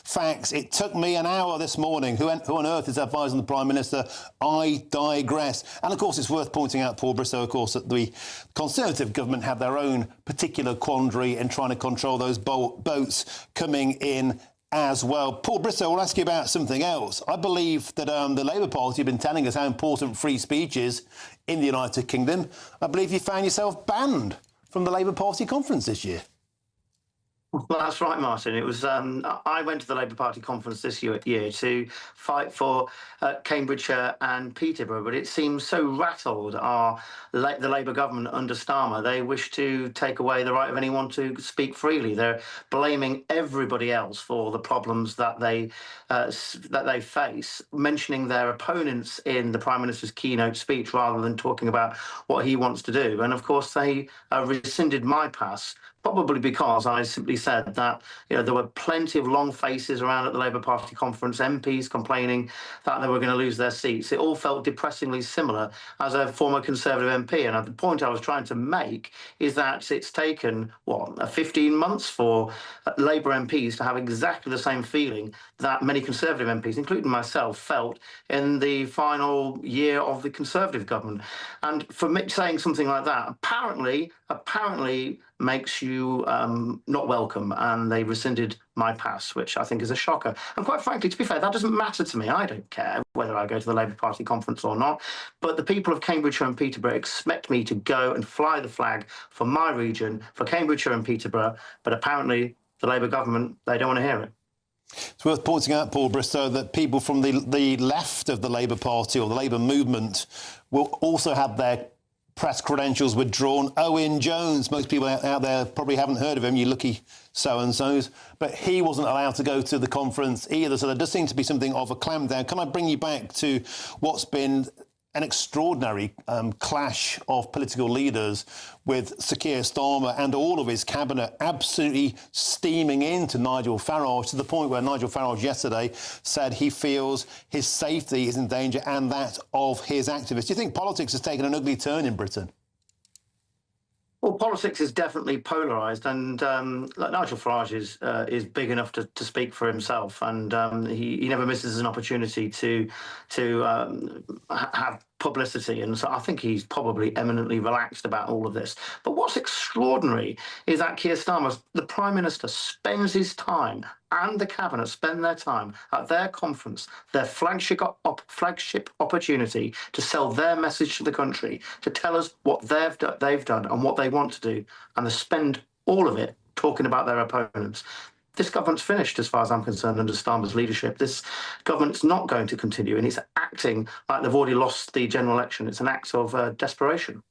facts. It took me an hour this morning. Who on earth is advising the Prime Minister? I digress. And, of course, it's worth pointing out, Paul Bristow, of course, that the Conservative government have their own particular quandary in trying to control those boats coming in as well. Paul Bristow, I'll ask you about something else. I believe that the Labour Party have been telling us how important free speech is in the United Kingdom. I believe you found yourself banned from the Labour Party conference this year. Well, that's right, Martin. It was. I went to the Labour Party conference this year to fight for Cambridgeshire and Peterborough, but it seems so rattled the Labour government under Starmer. They wish to take away the right of anyone to speak freely. They're blaming everybody else for the problems that they face, mentioning their opponents in the Prime Minister's keynote speech rather than talking about what he wants to do. And of course, they rescinded my pass, probably because I simply said that there were plenty of long faces around at the Labour Party conference, MPs complaining that they were going to lose their seats. It all felt depressingly similar as a former Conservative MP. And the point I was trying to make is that it's taken, 15 months for Labour MPs to have exactly the same feeling that many Conservative MPs, including myself, felt in the final year of the Conservative government. And for me saying something like that, apparently makes you not welcome, and they rescinded my pass, which I think is a shocker. And quite frankly, to be fair, that doesn't matter to me. I don't care whether I go to the Labour Party conference or not, but the people of Cambridgeshire and Peterborough expect me to go and fly the flag for my region, for Cambridgeshire and Peterborough, but apparently the Labour government, they don't want to hear it. It's worth pointing out, Paul Bristow, that people from the left of the Labour Party or the Labour movement will also have their press credentials withdrawn. Owen Jones, most people out there probably haven't heard of him, you lucky so-and-sos, but he wasn't allowed to go to the conference either, so there does seem to be something of a clampdown. Can I bring you back to what's been an extraordinary clash of political leaders with Sir Keir Starmer and all of his cabinet absolutely steaming into Nigel Farage, to the point where Nigel Farage yesterday said he feels his safety is in danger and that of his activists. Do you think politics has taken an ugly turn in Britain? Well, politics is definitely polarised, and Nigel Farage is big enough to speak for himself, and he never misses an opportunity to have publicity, and so I think he's probably eminently relaxed about all of this. But what's extraordinary is that Keir Starmer, the Prime Minister, spends his time, and the Cabinet spend their time at their conference, their flagship opportunity to sell their message to the country, to tell us what they've done and what they want to do, and they spend all of it talking about their opponents. This government's finished, as far as I'm concerned, under Starmer's leadership. This government's not going to continue, and it's acting like they've already lost the general election. It's an act of desperation.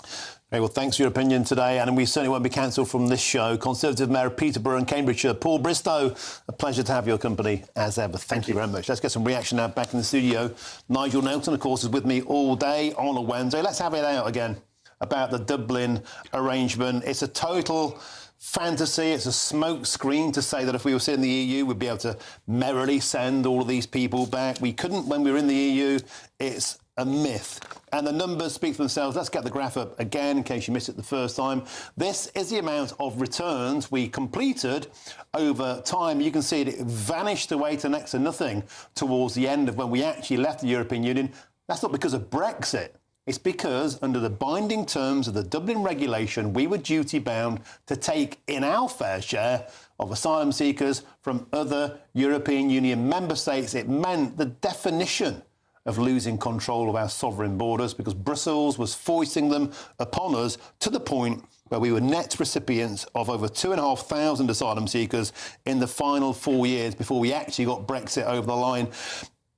Okay, well, thanks for your opinion today, and we certainly won't be cancelled from this show. Conservative Mayor of Peterborough and Cambridgeshire, Paul Bristow, a pleasure to have your company as ever. Thank you very much. Let's get some reaction now back in the studio. Nigel Nelson, of course, is with me all day on a Wednesday. Let's have it out again about the Dublin arrangement. It's a total fantasy. It's a smoke screen to say that if we were in the EU, we'd be able to merrily send all of these people back. We couldn't when we were in the EU. It's a myth. And the numbers speak for themselves. Let's get the graph up again in case you missed it the first time. This is the amount of returns we completed over time. You can see it vanished away to next to nothing towards the end of when we actually left the European Union. That's not because of Brexit. It's because under the binding terms of the Dublin regulation, we were duty-bound to take in our fair share of asylum seekers from other European Union member states. It meant the definition of losing control of our sovereign borders because Brussels was foisting them upon us to the point where we were net recipients of over 2,500 asylum seekers in the final 4 years before we actually got Brexit over the line.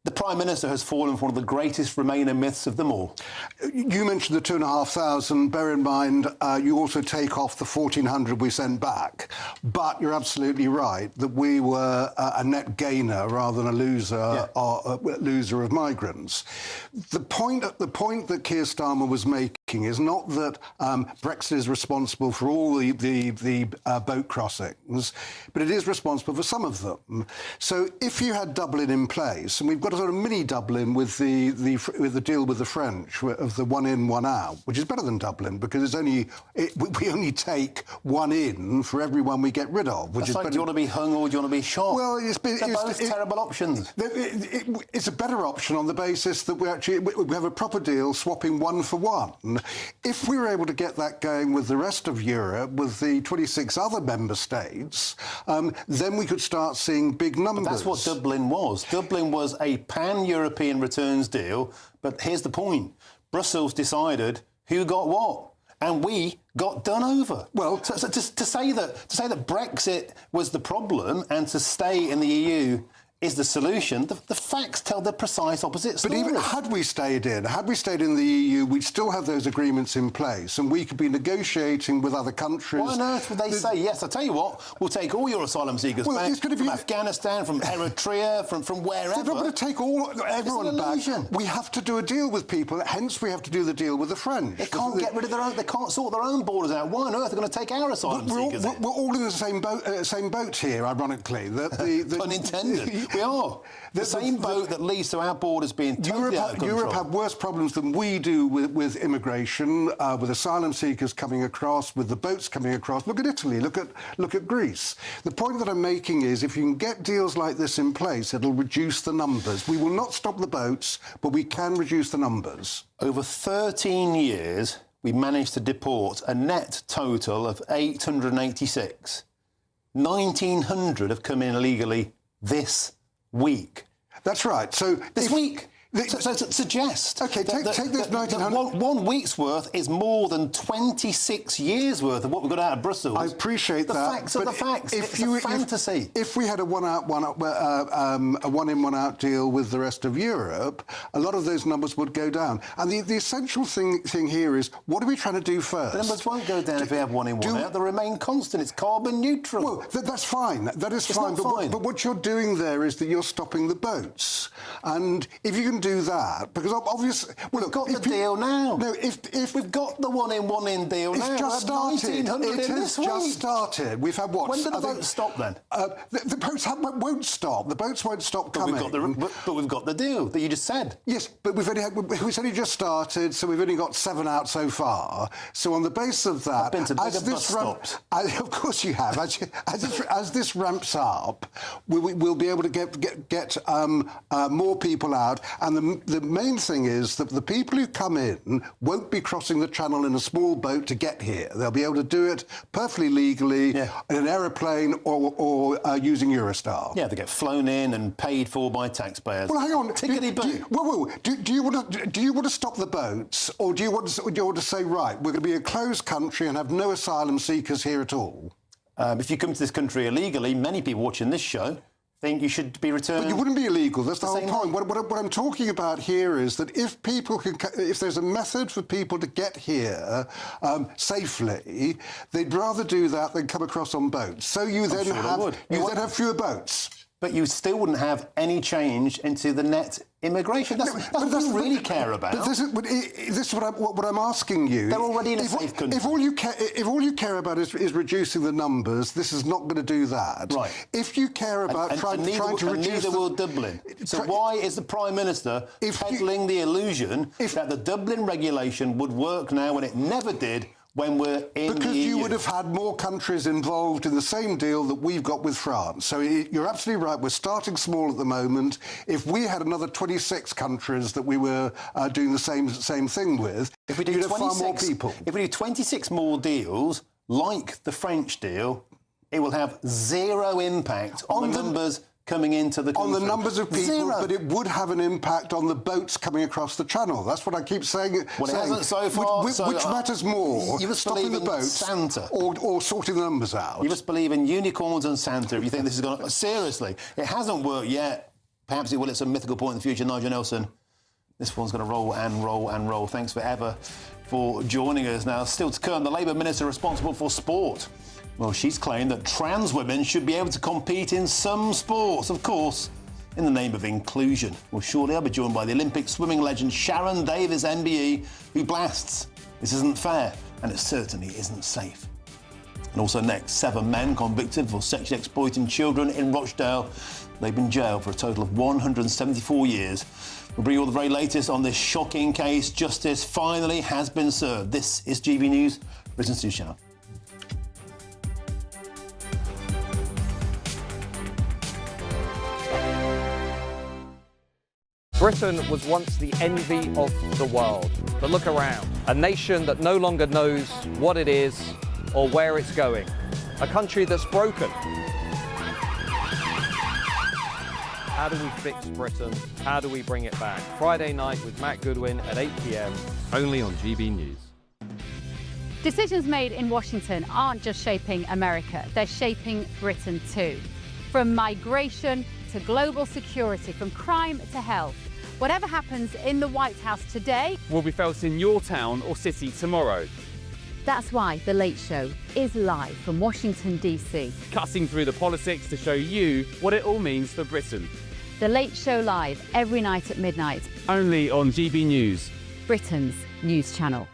The Prime Minister has fallen for one of the greatest Remainer myths of them all. You mentioned the 2,500. Bear in mind, you also take off the 1,400 we sent back. But you're absolutely right that we were a net gainer rather than a loser, loser of migrants. The point that Keir Starmer was making is not that Brexit is responsible for all the boat crossings, but it is responsible for some of them. So if you had Dublin in place, and we've got a sort of mini Dublin with the deal with the French of the one in, one out, which is better than Dublin because we only take one in for everyone we get rid of. Which is like, do you want to be hung or do you want to be shot? Well, they're both terrible options. It's a better option on the basis that we have a proper deal swapping one for one. If we were able to get that going with the rest of Europe, with the 26 other member states, then we could start seeing big numbers. But that's what Dublin was. Dublin was a pan-European returns deal, but here's the point. Brussels decided who got what. and we got done over. Well, so to say that Brexit was the problem and to stay in the EU is the solution, the facts tell the precise opposite story. But even had we stayed in the EU, we'd still have those agreements in place, and we could be negotiating with other countries. Why on earth would they say, yes, I'll tell you what, we'll take all your asylum seekers back from Afghanistan, from Eritrea, from wherever. They're not going to take everyone back. We have to do a deal with people, hence we have to do the deal with the French. They can't get rid of their own, they can't sort their own borders out. Why on earth are they going to take our asylum seekers in? We're all in the same boat here, ironically. Pun intended. We are. The same boat that leads to our borders being totally out of control. Europe have worse problems than we do with immigration, with asylum seekers coming across, with the boats coming across. Look at Italy, look at Greece. The point that I'm making is if you can get deals like this in place, it'll reduce the numbers. We will not stop the boats, but we can reduce the numbers. Over 13 years, we managed to deport a net total of 886. 1,900 have come in illegally this week. That's right. So this week. So to suggest take this 1,900. One week's worth is more than 26 years' worth of what we got out of Brussels. I appreciate that. The facts are the facts. It's a fantasy. If we had a one in, one out deal with the rest of Europe, a lot of those numbers would go down. And the essential thing here is, what are we trying to do first? The numbers won't go down if we have one in, one out. They remain constant. It's carbon neutral. Well, that's fine. That is fine. But what you're doing there is that you're stopping the boats. And if you can do that, because obviously... Well, we've got the deal now. No, if we've got the one in deal now. It's just started. It has just started. We've had what? When do the boats stop then? The boats won't stop. The boats won't stop coming. But we've got the deal that you just said. Yes, but it's only just started, so we've only got 7 out so far. So on the basis of that... I've been to bigger bus stops. Of course you have. As this ramps up, we'll be able to get more people out. And the main thing is that the people who come in won't be crossing the channel in a small boat to get here. They'll be able to do it perfectly legally in an aeroplane or using Eurostar. Yeah, they get flown in and paid for by taxpayers. Well, hang on. Do you want to stop the boats, or do you want to say, right, we're going to be a closed country and have no asylum seekers here at all? If you come to this country illegally, many people watching this show think you should be returned. But you wouldn't be illegal. That's the whole point. What I'm talking about here is that if there's a method for people to get here safely, they'd rather do that than come across on boats. So you then have fewer boats. But you still wouldn't have any change into the net immigration. That's what you really care about. But this is what I'm asking you. They're already in a safe country. If all you care about is reducing the numbers, this is not going to do that. Right. If you care about trying to reduce... neither will Dublin. So why is the Prime Minister peddling the illusion that the Dublin regulation would work now when it never did when we're in because the EU? You would have had more countries involved in the same deal that we've got with France. So you're absolutely right. We're starting small at the moment. If we had another 26 countries that we were doing the same thing with, you'd have far more people. If we do 26 more deals, like the French deal, it will have zero impact on the numbers coming into the country. On the numbers of people, zero. But it would have an impact on the boats coming across the channel. That's what I keep saying. Well, it hasn't so far. Which matters more, stopping the boats Santa. Or sorting the numbers out? You must believe in unicorns and Santa if you think this is going to... Seriously, it hasn't worked yet. Perhaps it will at some mythical point in the future. Nigel Nelson, this one's going to roll and roll and roll. Thanks forever for joining us. Now, still to come, the Labour Minister responsible for sport. Well, she's claimed that trans women should be able to compete in some sports, of course, in the name of inclusion. Well, shortly I'll be joined by the Olympic swimming legend Sharon Davies, MBE, who blasts, "This isn't fair, and it certainly isn't safe." And also next, 7 men convicted for sexually exploiting children in Rochdale. They've been jailed for a total of 174 years. We'll bring you all the very latest on this shocking case. Justice finally has been served. This is GB News, Britain's News Channel. Britain was once the envy of the world. But look around. A nation that no longer knows what it is or where it's going. A country that's broken. How do we fix Britain? How do we bring it back? Friday night with Matt Goodwin at 8 p.m. Only on GB News. Decisions made in Washington aren't just shaping America, they're shaping Britain too. From migration to global security, from crime to health. Whatever happens in the White House today will be felt in your town or city tomorrow. That's why The Late Show is live from Washington, D.C. Cutting through the politics to show you what it all means for Britain. The Late Show live every night at midnight. Only on GB News, Britain's news channel.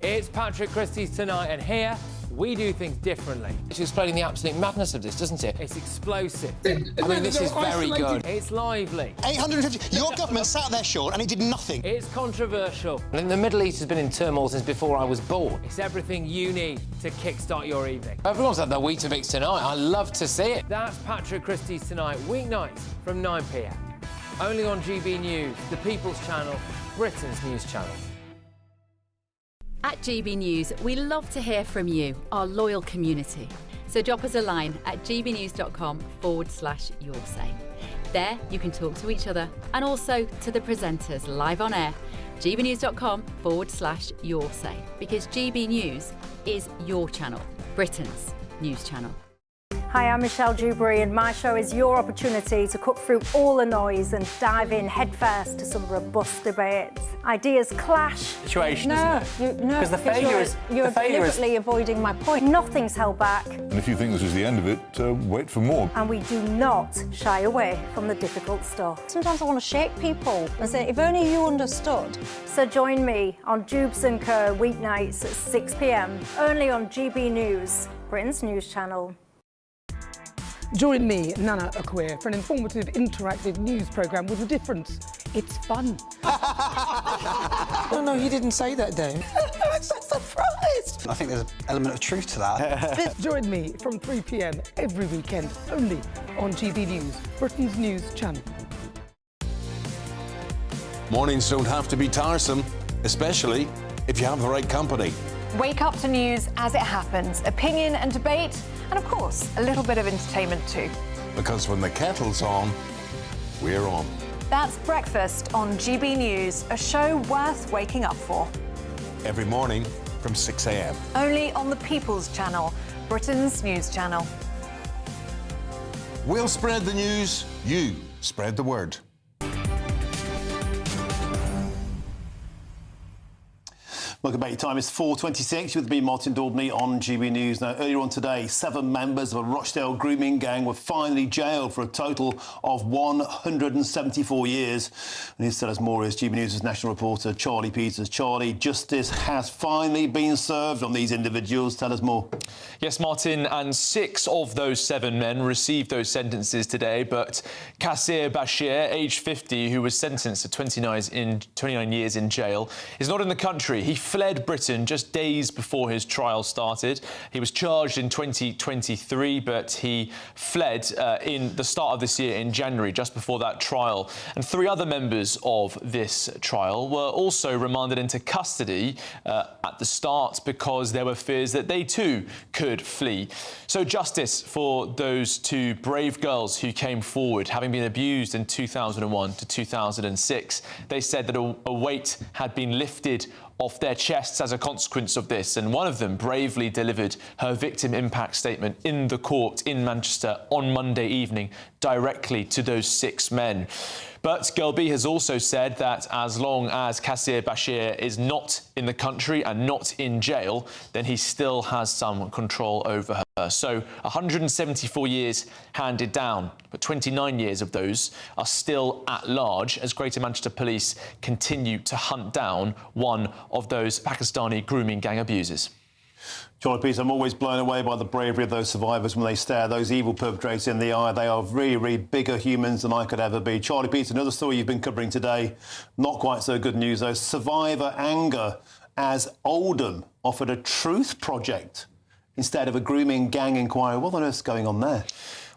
It's Patrick Christie's Tonight, and here we do things differently. It's explaining the absolute madness of this, doesn't it? It's explosive. I mean, this is very good. It's lively. 850. Your government sat there short and it did nothing. It's controversial. And the Middle East has been in turmoil since before I was born. It's everything you need to kickstart your evening. Everyone's had their Weetabix tonight. I love to see it. That's Patrick Christie's Tonight, weeknights from 9 p.m. Only on GB News, the People's Channel, Britain's news channel. At GB News, we love to hear from you, our loyal community. So drop us a line at gbnews.com/yoursay. There you can talk to each other and also to the presenters live on air. gbnews.com/yoursay, because GB News is your channel, Britain's news channel. Hi, I'm Michelle Dewberry, and my show is your opportunity to cut through all the noise and dive in headfirst to some robust debates. Ideas clash. Situation, No, Because the failure is... You're deliberately avoiding my point. Nothing's held back. And if you think this is the end of it, wait for more. And we do not shy away from the difficult stuff. Sometimes I want to shake people and say, if only you understood. So join me on Dubes & Co. weeknights at 6 p.m, only on GB News, Britain's news channel. Join me, Nana Akwe, for an informative, interactive news programme with a difference. It's fun. No, you didn't say that, Dave. I'm so surprised. I think there's an element of truth to that. Join me from 3 p.m. every weekend, only on GB News, Britain's news channel. Mornings don't have to be tiresome, especially if you have the right company. Wake up to news as it happens, opinion and debate, and of course, a little bit of entertainment too. Because when the kettle's on, we're on. That's Breakfast on GB News, a show worth waking up for. Every morning from 6 a.m. Only on the People's Channel, Britain's news channel. We'll spread the news, you spread the word. Welcome back. Your time is 4:26. With me, Martin Daubney on GB News. Now, earlier on today, 7 members of a Rochdale grooming gang were finally jailed for a total of 174 years. And here to tell us more is GB News' national reporter, Charlie Peters. Charlie, justice has finally been served on these individuals. Tell us more. Yes, Martin, and 6 of those 7 men received those sentences today, but Kassir Bashir, aged 50, who was sentenced to 29 years in jail, is not in the country. He fled Britain just days before his trial started. He was charged in 2023, but he fled in the start of this year in January, just before that trial. And 3 other members of this trial were also remanded into custody at the start because there were fears that they too could flee. So justice for those 2 brave girls who came forward, having been abused in 2001 to 2006. They said that a weight had been lifted off their chests as a consequence of this, and one of them bravely delivered her victim impact statement in the court in Manchester on Monday evening directly to those 6 men. But Girl B has also said that as long as Kassir Bashir is not in the country and not in jail, then he still has some control over her. So 174 years handed down, but 29 years of those are still at large as Greater Manchester Police continue to hunt down one of those Pakistani grooming gang abusers. Charlie Peter, I'm always blown away by the bravery of those survivors when they stare those evil perpetrators in the eye. They are really, really bigger humans than I could ever be. Charlie Peter, another story you've been covering today. Not quite so good news, though. Survivor anger as Oldham offered a truth project instead of a grooming gang inquiry. What on earth's going on there?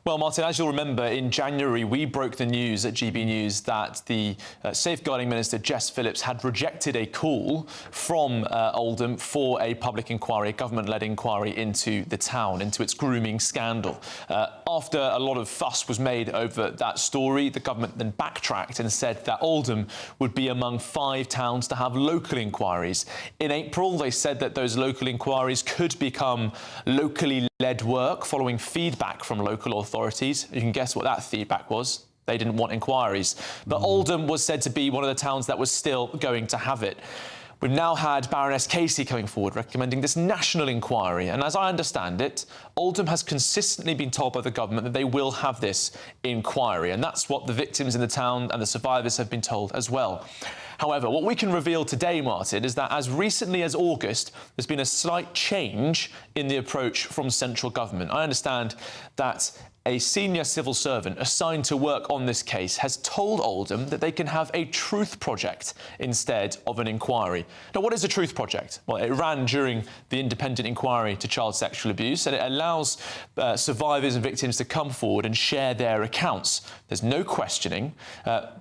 Well, Martin, as you'll remember, in January, we broke the news at GB News that the Safeguarding Minister, Jess Phillips, had rejected a call from Oldham for a public inquiry, a government-led inquiry into the town, into its grooming scandal. After a lot of fuss was made over that story, the government then backtracked and said that Oldham would be among 5 towns to have local inquiries. In April, they said that those local inquiries could become locally led work following feedback from local authorities. You can guess what that feedback was. They didn't want inquiries. But Oldham was said to be one of the towns that was still going to have it. We've now had Baroness Casey coming forward recommending this national inquiry. And as I understand it, Oldham has consistently been told by the government that they will have this inquiry. And that's what the victims in the town and the survivors have been told as well. However, what we can reveal today, Martin, is that as recently as August, there's been a slight change in the approach from central government. I understand that a senior civil servant assigned to work on this case has told Oldham that they can have a truth project instead of an inquiry. Now, what is a truth project? Well, it ran during the independent inquiry to child sexual abuse, and it allows survivors and victims to come forward and share their accounts. There's no questioning.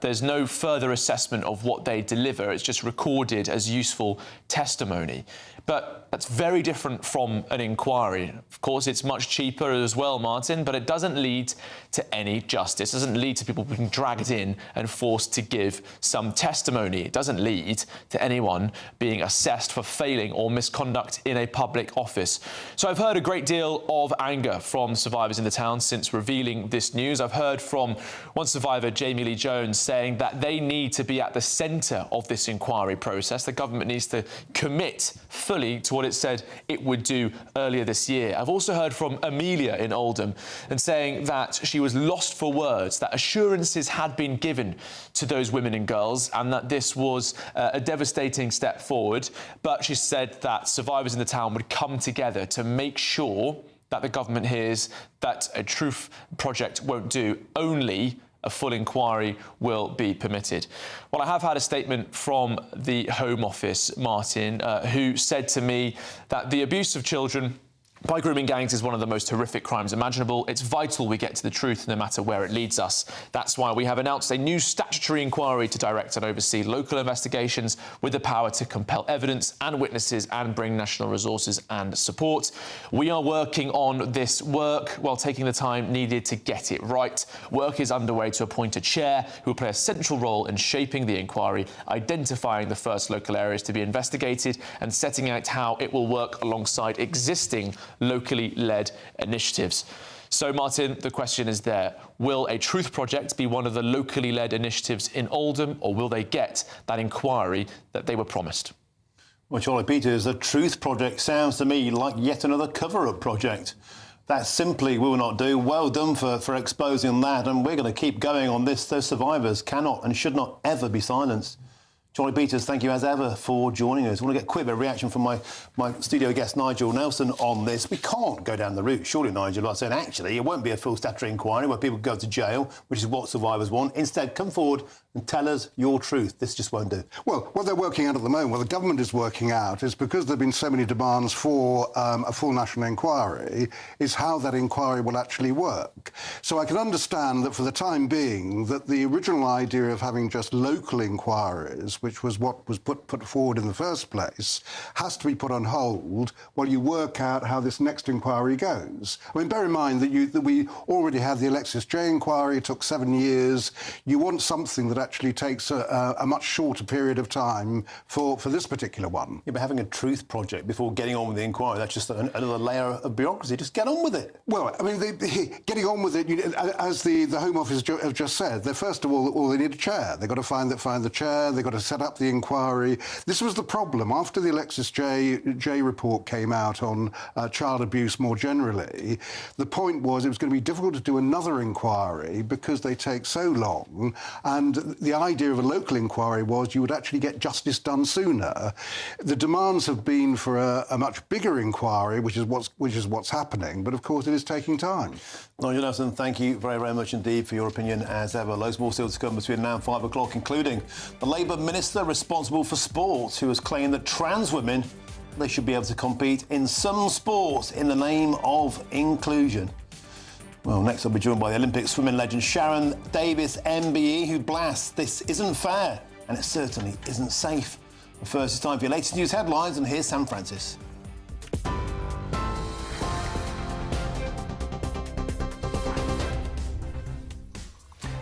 There's no further assessment of what they deliver. It's just recorded as useful testimony. But that's very different from an inquiry. Of course, it's much cheaper as well, Martin, but it doesn't lead to any justice. It doesn't lead to people being dragged in and forced to give some testimony. It doesn't lead to anyone being assessed for failing or misconduct in a public office. So I've heard a great deal of anger from survivors in the town since revealing this news. I've heard from one survivor, Jamie Lee Jones, saying that they need to be at the centre of this inquiry process. The government needs to commit fully to what it said it would do earlier this year. I've also heard from Amelia in Oldham and saying that she was lost for words, that assurances had been given to those women and girls and that this was a devastating step forward. But she said that survivors in the town would come together to make sure that the government hears that a truth project won't do, only a full inquiry will be permitted. Well, I have had a statement from the Home Office, Martin, who said to me that the abuse of children by grooming gangs is one of the most horrific crimes imaginable. It's vital we get to the truth no matter where it leads us. That's why we have announced a new statutory inquiry to direct and oversee local investigations with the power to compel evidence and witnesses and bring national resources and support. We are working on this work while taking the time needed to get it right. Work is underway to appoint a chair who will play a central role in shaping the inquiry, identifying the first local areas to be investigated and setting out how it will work alongside existing locally led initiatives. So, Martin, the question is there. Will a truth project be one of the locally led initiatives in Oldham, or will they get that inquiry that they were promised? Well, Charlie Peters, the truth project sounds to me like yet another cover-up project. That simply will not do. Well done for exposing that, and we're going to keep going on this. Those survivors cannot and should not ever be silenced. Charlie Peters, thank you as ever for joining us. I want to get a quick bit of reaction from my studio guest, Nigel Nelson, on this. We can't go down the route, surely, Nigel, by saying, actually, it won't be a full statutory inquiry where people go to jail, which is what survivors want. Instead, come forward and tell us your truth. This just won't do. Well, what they're working out at the moment, what the government is working out, is because there have been so many demands for a full national inquiry, is how that inquiry will actually work. So I can understand that for the time being, that the original idea of having just local inquiries, which was what was put forward in the first place, has to be put on hold while you work out how this next inquiry goes. I mean, bear in mind that we already had the Alexis J inquiry. It took 7 years. You want something that actually takes a much shorter period of time for this particular one. Yeah, but having a truth project before getting on with the inquiry, that's just another layer of bureaucracy. Just get on with it. Well, I mean, getting on with it, as the Home Office have just said, first of all they need a chair. They've got to find the chair. They've got to set up the inquiry. This was the problem. After the Alexis J report came out on child abuse more generally, the point was it was going to be difficult to do another inquiry because they take so long, and the idea of a local inquiry was you would actually get justice done sooner. The demands have been for a much bigger inquiry, which is what's happening, but of course it is taking time. Nigel Nelson, thank you very, very much indeed for your opinion as ever. Loads more still to come between now and 5 o'clock, including the Labour Minister responsible for sport, who has claimed that trans women, they should be able to compete in some sports in the name of inclusion. Well, next I'll be joined by the Olympic swimming legend Sharon Davis, MBE, who blasts this isn't fair and it certainly isn't safe. But first, it's time for your latest news headlines, and here's Sam Francis.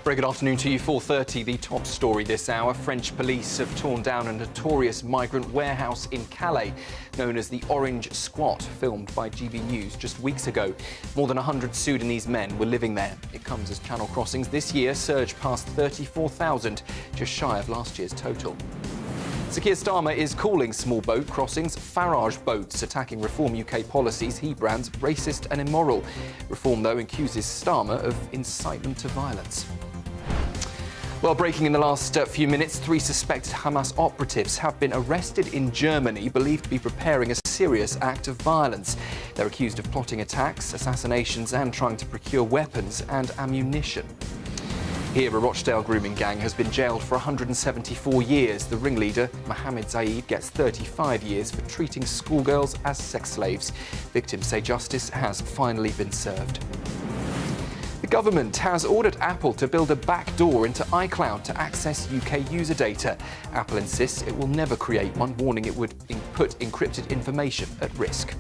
Very good afternoon to you. 4:30, the top story this hour. French police have torn down a notorious migrant warehouse in Calais, known as the Orange Squat, filmed by GBNews just weeks ago. More than 100 Sudanese men were living there. It comes as channel crossings this year surged past 34,000, just shy of last year's total. Sir Keir Starmer is calling small boat crossings Farage boats, attacking Reform UK policies he brands racist and immoral. Reform, though, accuses Starmer of incitement to violence. Well, breaking in the last few minutes, 3 suspected Hamas operatives have been arrested in Germany, believed to be preparing a serious act of violence. They're accused of plotting attacks, assassinations and trying to procure weapons and ammunition. Here, a Rochdale grooming gang has been jailed for 174 years. The ringleader, Mohammed Zaid, gets 35 years for treating schoolgirls as sex slaves. Victims say justice has finally been served. The government has ordered Apple to build a backdoor into iCloud to access UK user data. Apple insists it will never create one, warning it would put encrypted information at risk.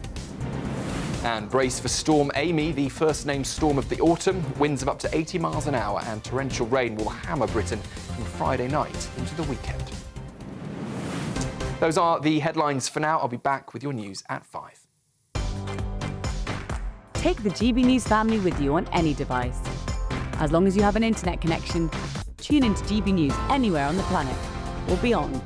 And brace for Storm Amy, the first-named storm of the autumn. Winds of up to 80 miles an hour and torrential rain will hammer Britain from Friday night into the weekend. Those are the headlines for now. I'll be back with your news at 5. Take the GB News family with you on any device. As long as you have an internet connection, tune into GB News anywhere on the planet or beyond.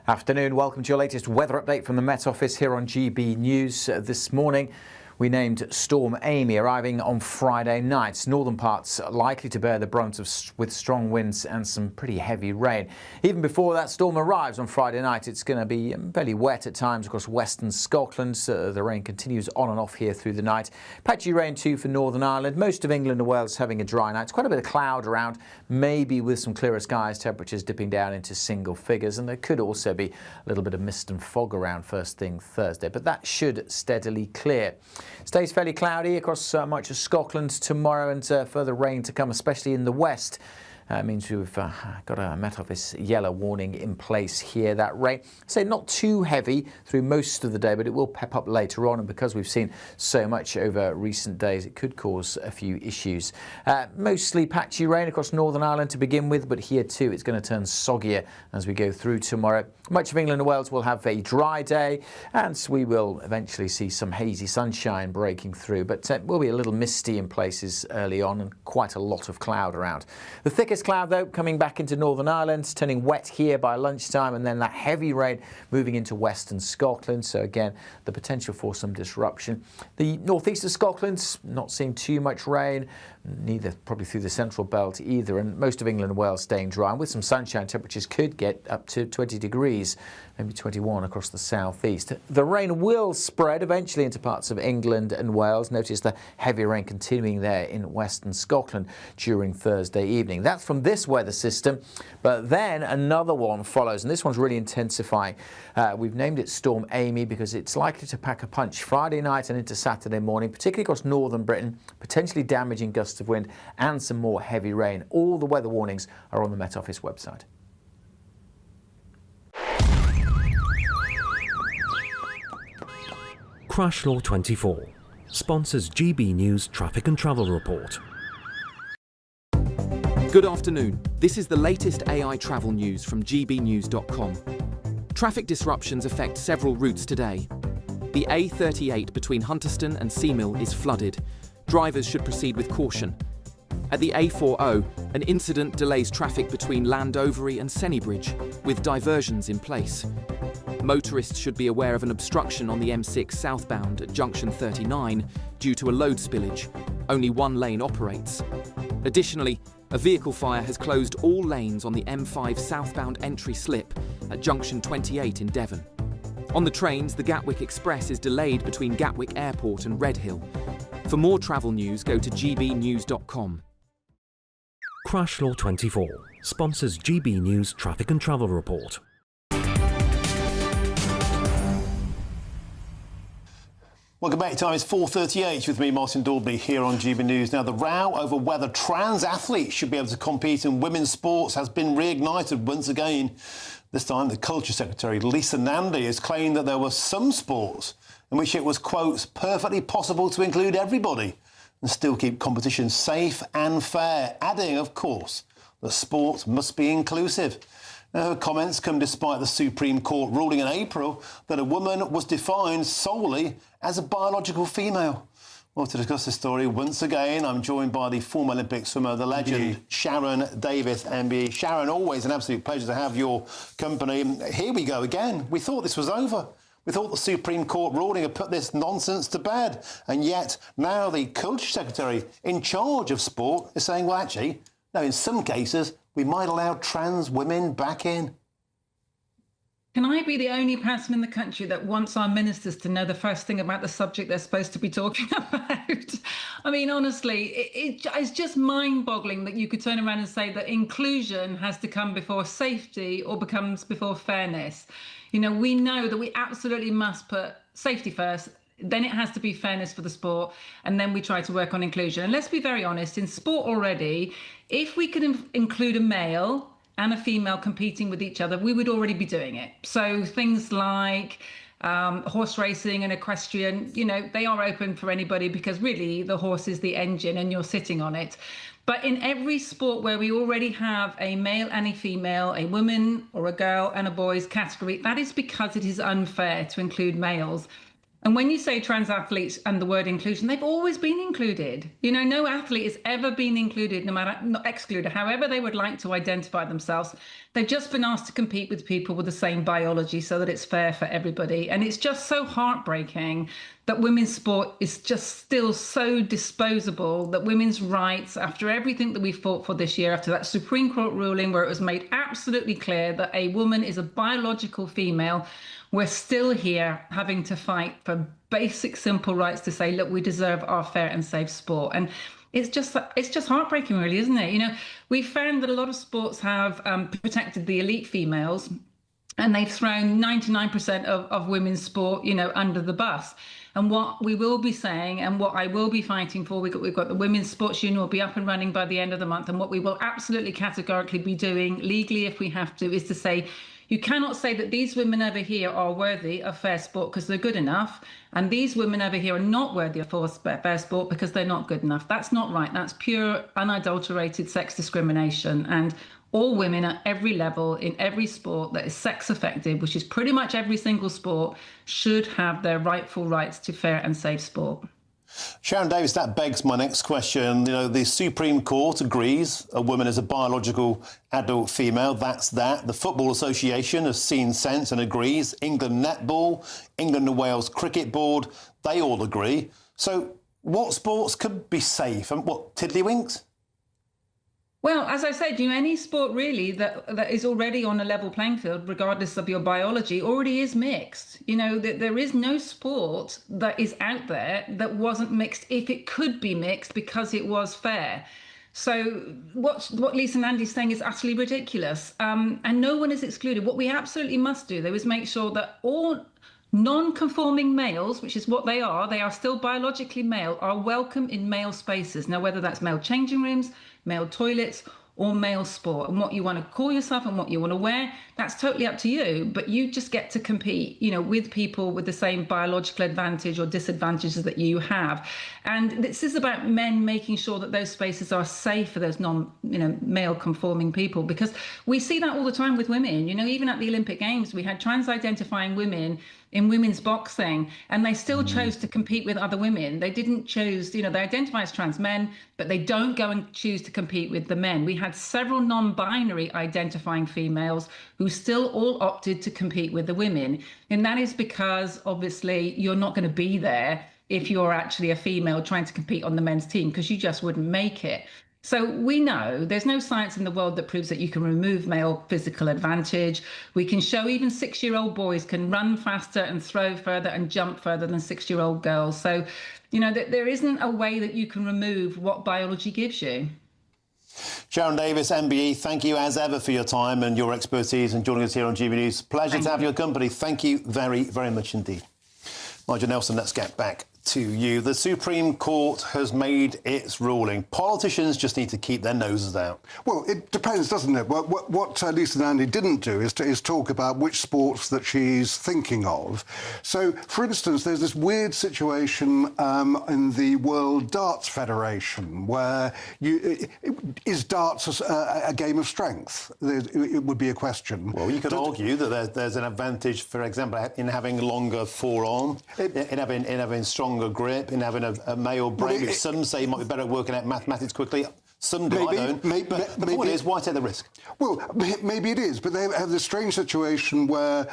Afternoon, welcome to your latest weather update from the Met Office here on GB News. This morning, we named Storm Amy arriving on Friday night. Northern parts likely to bear the brunt with strong winds and some pretty heavy rain. Even before that storm arrives on Friday night, it's going to be fairly wet at times across western Scotland. The rain continues on and off here through the night. Patchy rain too for Northern Ireland. Most of England and Wales having a dry night. Quite a bit of cloud around, maybe with some clearer skies, temperatures dipping down into single figures. And there could also be a little bit of mist and fog around first thing Thursday, but that should steadily clear. Stays fairly cloudy across much of Scotland tomorrow, and further rain to come, especially in the west. Means we've got a Met Office yellow warning in place here. That rain, say not too heavy through most of the day, but it will pep up later on. And because we've seen so much over recent days, it could cause a few issues. Mostly patchy rain across Northern Ireland to begin with, but here too it's going to turn soggier as we go through tomorrow. Much of England and Wales will have a dry day, and we will eventually see some hazy sunshine breaking through, but it will be a little misty in places early on and quite a lot of cloud around. The thickest cloud, though, coming back into Northern Ireland, turning wet here by lunchtime, and then that heavy rain moving into western Scotland. So again, the potential for some disruption. The northeast of Scotland's not seeing too much rain, neither probably through the central belt either, and most of England and Wales staying dry. And with some sunshine, temperatures could get up to 20 degrees, maybe 21 across the southeast. The rain will spread eventually into parts of England and Wales. Notice the heavy rain continuing there in western Scotland during Thursday evening. That's from this weather system, but then another one follows, and this one's really intensifying. We've named it Storm Amy because it's likely to pack a punch Friday night and into Saturday morning, particularly across northern Britain, potentially damaging gusts of wind and some more heavy rain. All the weather warnings are on the Met Office website. Crash Law 24 sponsors GB News Traffic and Travel Report. Good afternoon. This is the latest AI travel news from gbnews.com. Traffic disruptions affect several routes today. The A38 between Hunterston and Seamill is flooded. Drivers should proceed with caution. At the A40, an incident delays traffic between Landovery and Sennybridge, with diversions in place. Motorists should be aware of an obstruction on the M6 southbound at junction 39 due to a load spillage. Only one lane operates. Additionally, a vehicle fire has closed all lanes on the M5 southbound entry slip at junction 28 in Devon. On the trains, the Gatwick Express is delayed between Gatwick Airport and Redhill. For more travel news, go to gbnews.com. Crash Law 24 sponsors GB News Traffic and Travel Report. Welcome back. Time is 4:38 with me, Martin Daubney, here on GB News. Now, the row over whether trans athletes should be able to compete in women's sports has been reignited once again. This time, the Culture Secretary, Lisa Nandy, has claimed that there were some sports in which it was, quote, perfectly possible to include everybody and still keep competition safe and fair, adding, of course, that sport must be inclusive. Now, her comments come despite the Supreme Court ruling in April that a woman was defined solely as a biological female. Well, to discuss this story, once again, I'm joined by the former Olympic swimmer, the legend, Sharon Davis, MBE. Sharon, always an absolute pleasure to have your company. Here we go again. We thought this was over. We thought the Supreme Court ruling had put this nonsense to bed. And yet, now the Culture Secretary in charge of sport is saying, well, actually, no, in some cases, we might allow trans women back in. Can I be the only person in the country that wants our ministers to know the first thing about the subject they're supposed to be talking about? I mean, honestly, it's just mind-boggling that you could turn around and say that inclusion has to come before safety or becomes before fairness. You know, we know that we absolutely must put safety first, then it has to be fairness for the sport, and then we try to work on inclusion. And let's be very honest, in sport already, if we could include a male and a female competing with each other, we would already be doing it. So things like horse racing and equestrian, you know, they are open for anybody because really the horse is the engine and you're sitting on it. But in every sport where we already have a male and a female, a woman or a girl and a boys category, that is because it is unfair to include males. And when you say trans athletes and the word inclusion, they've always been included. You know, no athlete has ever been included, no matter, not excluded, however they would like to identify themselves. They've just been asked to compete with people with the same biology so that it's fair for everybody. And it's just so heartbreaking that women's sport is just still so disposable, that women's rights, after everything that we fought for this year, after that Supreme Court ruling where it was made absolutely clear that a woman is a biological female, we're still here having to fight for basic, simple rights to say, look, we deserve our fair and safe sport. And it's just heartbreaking, really, isn't it? You know, we found that a lot of sports have protected the elite females, and they've thrown 99% of women's sport, you know, under the bus. And what we will be saying, and what I will be fighting for, we've got the Women's Sports Union will be up and running by the end of the month. And what we will absolutely categorically be doing, legally if we have to, is to say, you cannot say that these women over here are worthy of fair sport because they're good enough, and these women over here are not worthy of fair sport because they're not good enough. That's not right. That's pure, unadulterated sex discrimination. And all women at every level, in every sport that is sex effective, which is pretty much every single sport, should have their rightful rights to fair and safe sport. Sharon Davis, that begs my next question. You know, the Supreme Court agrees a woman is a biological adult female. That's that. The Football Association has seen sense and agrees. England Netball, England and Wales Cricket Board, they all agree. So what sports could be safe? And what, tiddlywinks? Well, as I said, you know, any sport really that is already on a level playing field, regardless of your biology, already is mixed. You know, there is no sport that is out there that wasn't mixed if it could be mixed because it was fair. So what Lisa Nandy's saying is utterly ridiculous. And no one is excluded. What we absolutely must do, though, is make sure that all non-conforming males, which is what they are still biologically male, are welcome in male spaces. Now, whether that's male changing rooms, male toilets, or male sport, and what you want to call yourself and what you want to wear, that's totally up to you. But you just get to compete, you know, with people with the same biological advantage or disadvantages that you have. And this is about men making sure that those spaces are safe for those male conforming people, because we see that all the time with women. You know, even at the Olympic Games, we had trans-identifying women in women's boxing, and they still chose to compete with other women. They didn't choose, you know, they identify as trans men, but they don't go and choose to compete with the men. We had several non-binary identifying females who still all opted to compete with the women. And that is because, obviously, you're not going to be there if you're actually a female trying to compete on the men's team, because you just wouldn't make it. So we know there's no science in the world that proves that you can remove male physical advantage. We can show even 6-year-old boys can run faster and throw further and jump further than 6-year-old girls. So, you know, there isn't a way that you can remove what biology gives you. Sharon Davis, MBE, thank you as ever for your time and your expertise and joining us here on GB News. Pleasure to have your company. Thank you very, very much indeed. Nigel Nelson, let's get back to you. The Supreme Court has made its ruling. Politicians just need to keep their noses out. Well, it depends, doesn't it? What Lisa Nandy didn't do is talk about which sports that she's thinking of. So, for instance, there's this weird situation in the World Darts Federation where is darts a game of strength? It would be a question. Well, you could argue that there's an advantage, for example, in having longer forearm, in having stronger grip, in having a male brain, which some say might be better at working out mathematics quickly. Some do, I don't. But the point is, why take the risk? Well, maybe it is, but they have this strange situation where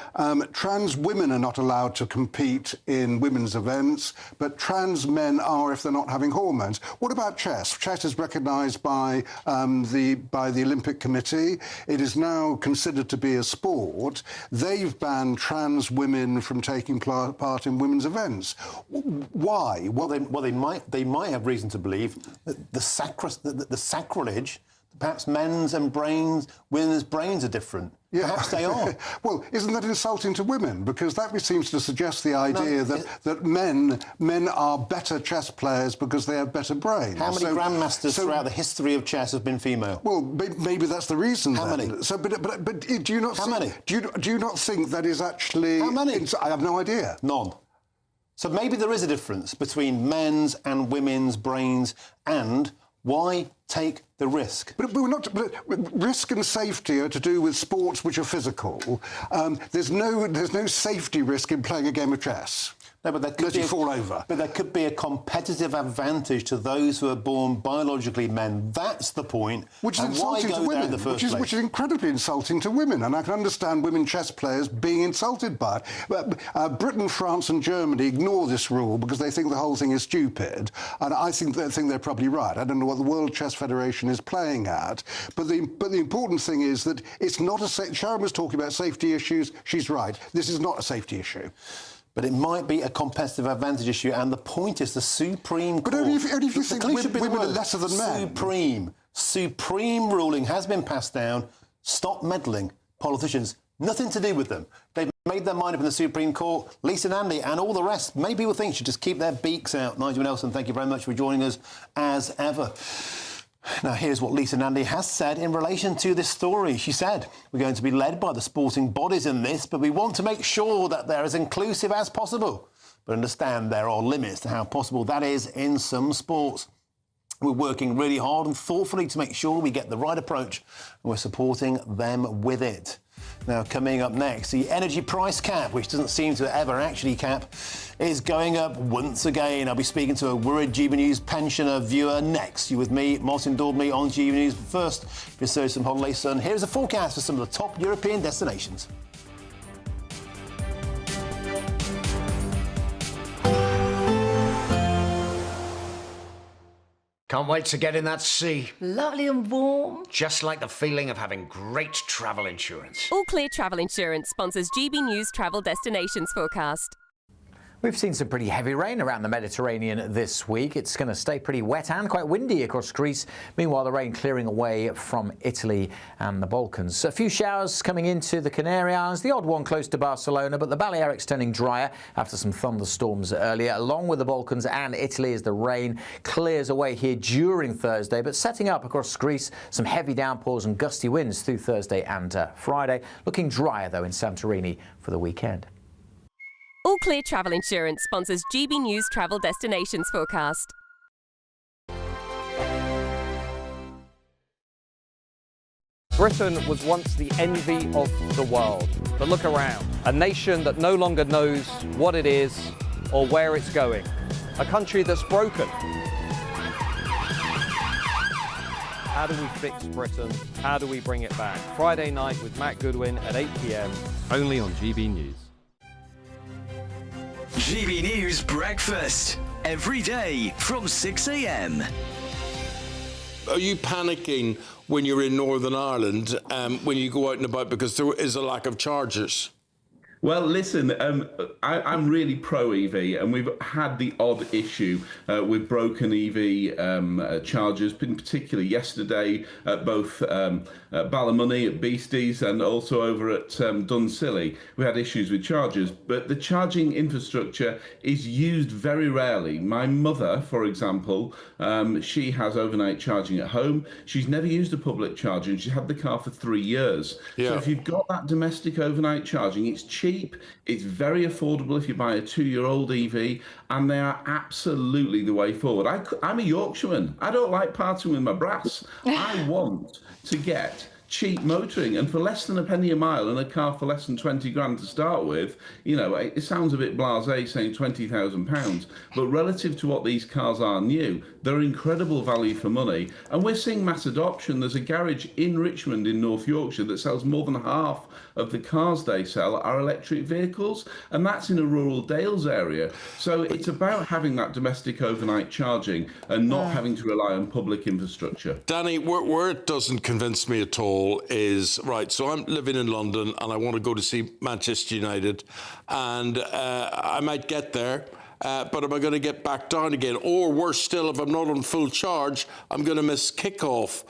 trans women are not allowed to compete in women's events, but trans men are if they're not having hormones. What about chess? Chess is recognised by the Olympic Committee. It is now considered to be a sport. They've banned trans women from taking part in women's events. Why? Well, they might have reason to believe that the sacrilege, perhaps men's and women's brains are different. Yeah. Perhaps they are. Well, isn't that insulting to women? Because that seems to suggest the idea that men are better chess players because they have better brains. How many grandmasters throughout the history of chess have been female? Well, maybe that's the reason. How many? So, but do you not? How many? Do you not think that is actually? How many? I have no idea. None. So maybe there is a difference between men's and women's brains, and why take the risk? But we're not. But risk and safety are to do with sports which are physical. There's no safety risk in playing a game of chess. No, but fall over. But there could be a competitive advantage to those who are born biologically men. That's the point. Which is insulting to women. Which is incredibly insulting to women. And I can understand women chess players being insulted by it. But Britain, France, and Germany ignore this rule because they think the whole thing is stupid. And I think they're probably right. I don't know what the World Chess Federation is playing at. But the important thing is that it's not a. Sharon was talking about safety issues. She's right. This is not a safety issue. But it might be a competitive advantage issue, and the point is the Supreme Court... But only if you think women are lesser than men. Supreme ruling has been passed down. Stop meddling. Politicians, nothing to do with them. They've made their mind up in the Supreme Court. Lisa Nandy and all the rest, maybe people think should just keep their beaks out. Nigel Nelson, thank you very much for joining us, as ever. Now, here's what Lisa Nandy has said in relation to this story. She said, we're going to be led by the sporting bodies in this, but we want to make sure that they're as inclusive as possible. But understand there are limits to how possible that is in some sports. We're working really hard and thoughtfully to make sure we get the right approach, and we're supporting them with it. Now, coming up next, the energy price cap, which doesn't seem to ever actually cap, is going up once again. I'll be speaking to a worried GBNews pensioner viewer next. You with me, Martin Daubney on GBNews. But first, if there's some holiday sun, here's a forecast for some of the top European destinations. Can't wait to get in that sea. Lovely and warm. Just like the feeling of having great travel insurance. All Clear Travel Insurance sponsors GB News Travel Destinations Forecast. We've seen some pretty heavy rain around the Mediterranean this week. It's going to stay pretty wet and quite windy across Greece. Meanwhile, the rain clearing away from Italy and the Balkans. A few showers coming into the Canary Islands, the odd one close to Barcelona, but the Balearics turning drier after some thunderstorms earlier, along with the Balkans and Italy as the rain clears away here during Thursday. But setting up across Greece, some heavy downpours and gusty winds through Thursday and Friday. Looking drier, though, in Santorini for the weekend. All Clear Travel Insurance sponsors GB News Travel Destinations Forecast. Britain was once the envy of the world. But look around. A nation that no longer knows what it is or where it's going. A country that's broken. How do we fix Britain? How do we bring it back? Friday night with Matt Goodwin at 8 p.m. only on GB News. GB News Breakfast, every day from 6 a.m. Are you panicking when you're in Northern Ireland when you go out and about because there is a lack of chargers? Well, listen, I'm really pro-EV, and we've had the odd issue with broken EV chargers, particularly yesterday at both Ballymoney at Beasties and also over at Dunsilley. We had issues with chargers, but the charging infrastructure is used very rarely. My mother, for example, she has overnight charging at home. She's never used a public charger, and she's had the car for 3 years. So if you've got that domestic overnight charging, it's cheap. It's very affordable if you buy a 2-year-old EV, and they are absolutely the way forward. I'm a Yorkshireman. I don't like parting with my brass. I want to get cheap motoring, and for less than a penny a mile and a car for less than 20 grand to start with, you know, it sounds a bit blasé saying £20,000, but relative to what these cars are new, they're incredible value for money. And we're seeing mass adoption. There's a garage in Richmond in North Yorkshire that sells more than half of the cars they sell are electric vehicles, and that's in a rural Dales area. So it's about having that domestic overnight charging and not having to rely on public infrastructure. Danny, where it doesn't convince me at all is, right, so I'm living in London and I want to go to see Manchester United, and I might get there, but am I going to get back down again? Or worse still, if I'm not on full charge, I'm going to miss kickoff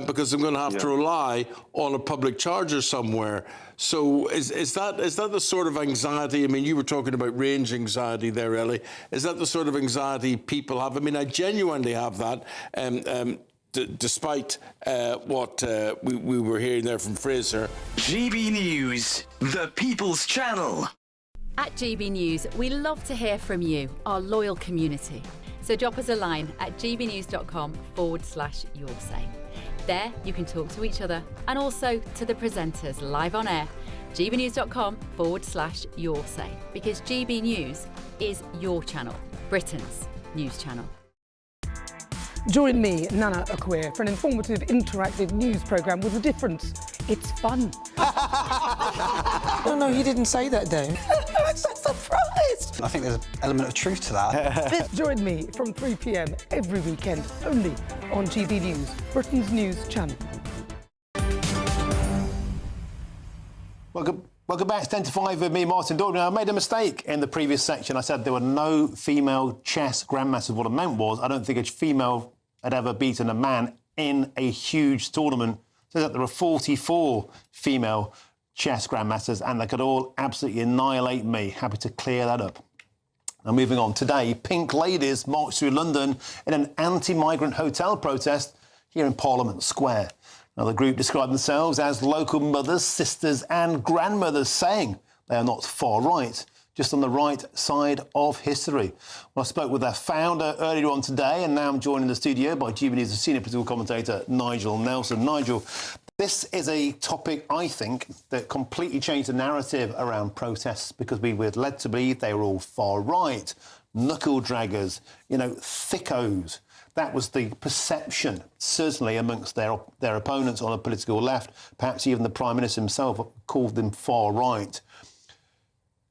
because I'm going to have to rely on a public charger somewhere. So is that the sort of anxiety? I mean, you were talking about range anxiety there, Ellie. Is that the sort of anxiety people have? I mean, I genuinely have that. Despite what we were hearing there from Fraser. GB News, the People's Channel. At GB News, we love to hear from you, our loyal community. So drop us a line at gbnews.com/yoursay. There you can talk to each other and also to the presenters live on air. gbnews.com/yoursay, because GB News is your channel, Britain's news channel. Join me, Nana Akwe, for an informative, interactive news programme with a difference. It's fun. No, he didn't say that, though. I'm so surprised. I think there's an element of truth to that. Join me from 3 p.m. every weekend, only on GB News, Britain's news channel. Welcome back. It's 10 to 5 with me, Martin Daubney. I made a mistake in the previous section. I said there were no female chess grandmasters. What I meant was I don't think a female had ever beaten a man in a huge tournament. It says that there are 44 female chess grandmasters, and they could all absolutely annihilate me. Happy to clear that up. Now, moving on. Today, pink ladies marched through London in an anti-migrant hotel protest here in Parliament Square. Now, the group described themselves as local mothers, sisters and grandmothers, saying they are not far right, just on the right side of history. Well, I spoke with their founder earlier on today, and now I'm joined in the studio by GBNews' senior political commentator, Nigel Nelson. Nigel, this is a topic, I think, that completely changed the narrative around protests, because we were led to believe they were all far right, knuckle draggers, you know, thickos. That was the perception, certainly amongst their opponents on the political left. Perhaps even the Prime Minister himself called them far right.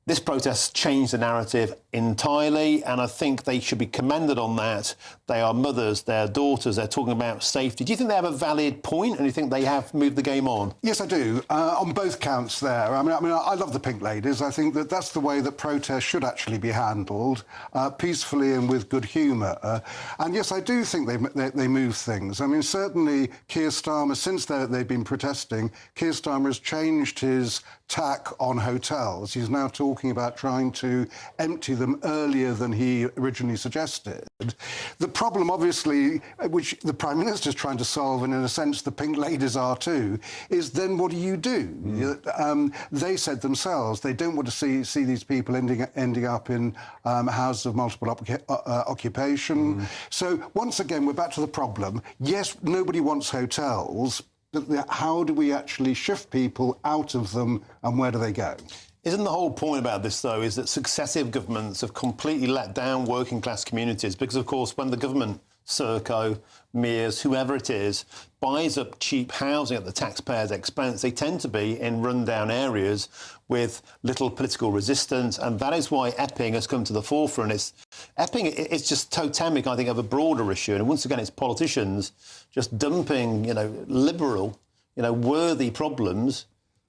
This protest changed the narrative entirely, and I think they should be commended on that. They are mothers, they're daughters, they're talking about safety. Do you think they have a valid point, and do you think they have moved the game on? Yes, I do, on both counts there. I mean, I love the pink ladies. I think that that's the way that protests should actually be handled, peacefully and with good humour. And yes, I do think they move things. I mean, certainly Keir Starmer, since they've been protesting, Keir Starmer has changed his tack on hotels. He's now talking about trying to empty them earlier than he originally suggested. The problem, obviously, which the Prime Minister is trying to solve, and in a sense the pink ladies are too, is then what do you do? They said themselves they don't want to see these people ending up in houses of multiple occupation. So once again, we're back to the problem. Yes, nobody wants hotels, but how do we actually shift people out of them, and where do they go? Isn't the whole point about this, though, is that successive governments have completely let down working-class communities? Because, of course, when the government, Serco, Mears, whoever it is, buys up cheap housing at the taxpayer's expense, they tend to be in run-down areas with little political resistance, and that is why Epping has come to the forefront. Epping is just totemic, I think, of a broader issue, and once again, it's politicians just dumping, liberal, worthy problems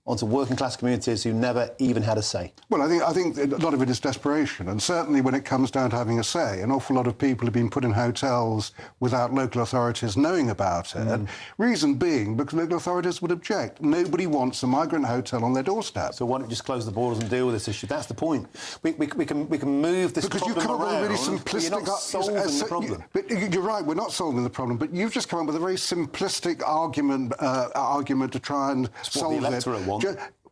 onto working class communities who never even had a say? Well, I think a lot of it is desperation, and certainly when it comes down to having a say, an awful lot of people have been put in hotels without local authorities knowing about it. Reason being, because local authorities would object. Nobody wants a migrant hotel on their doorstep. So why don't you just close the borders and deal with this issue? That's the point. We can move this because problem you come up with a really around, but you're not solving the problem. But you're right, we're not solving the problem, but you've just come up with a very simplistic argument to try and solve it. The Electoral want.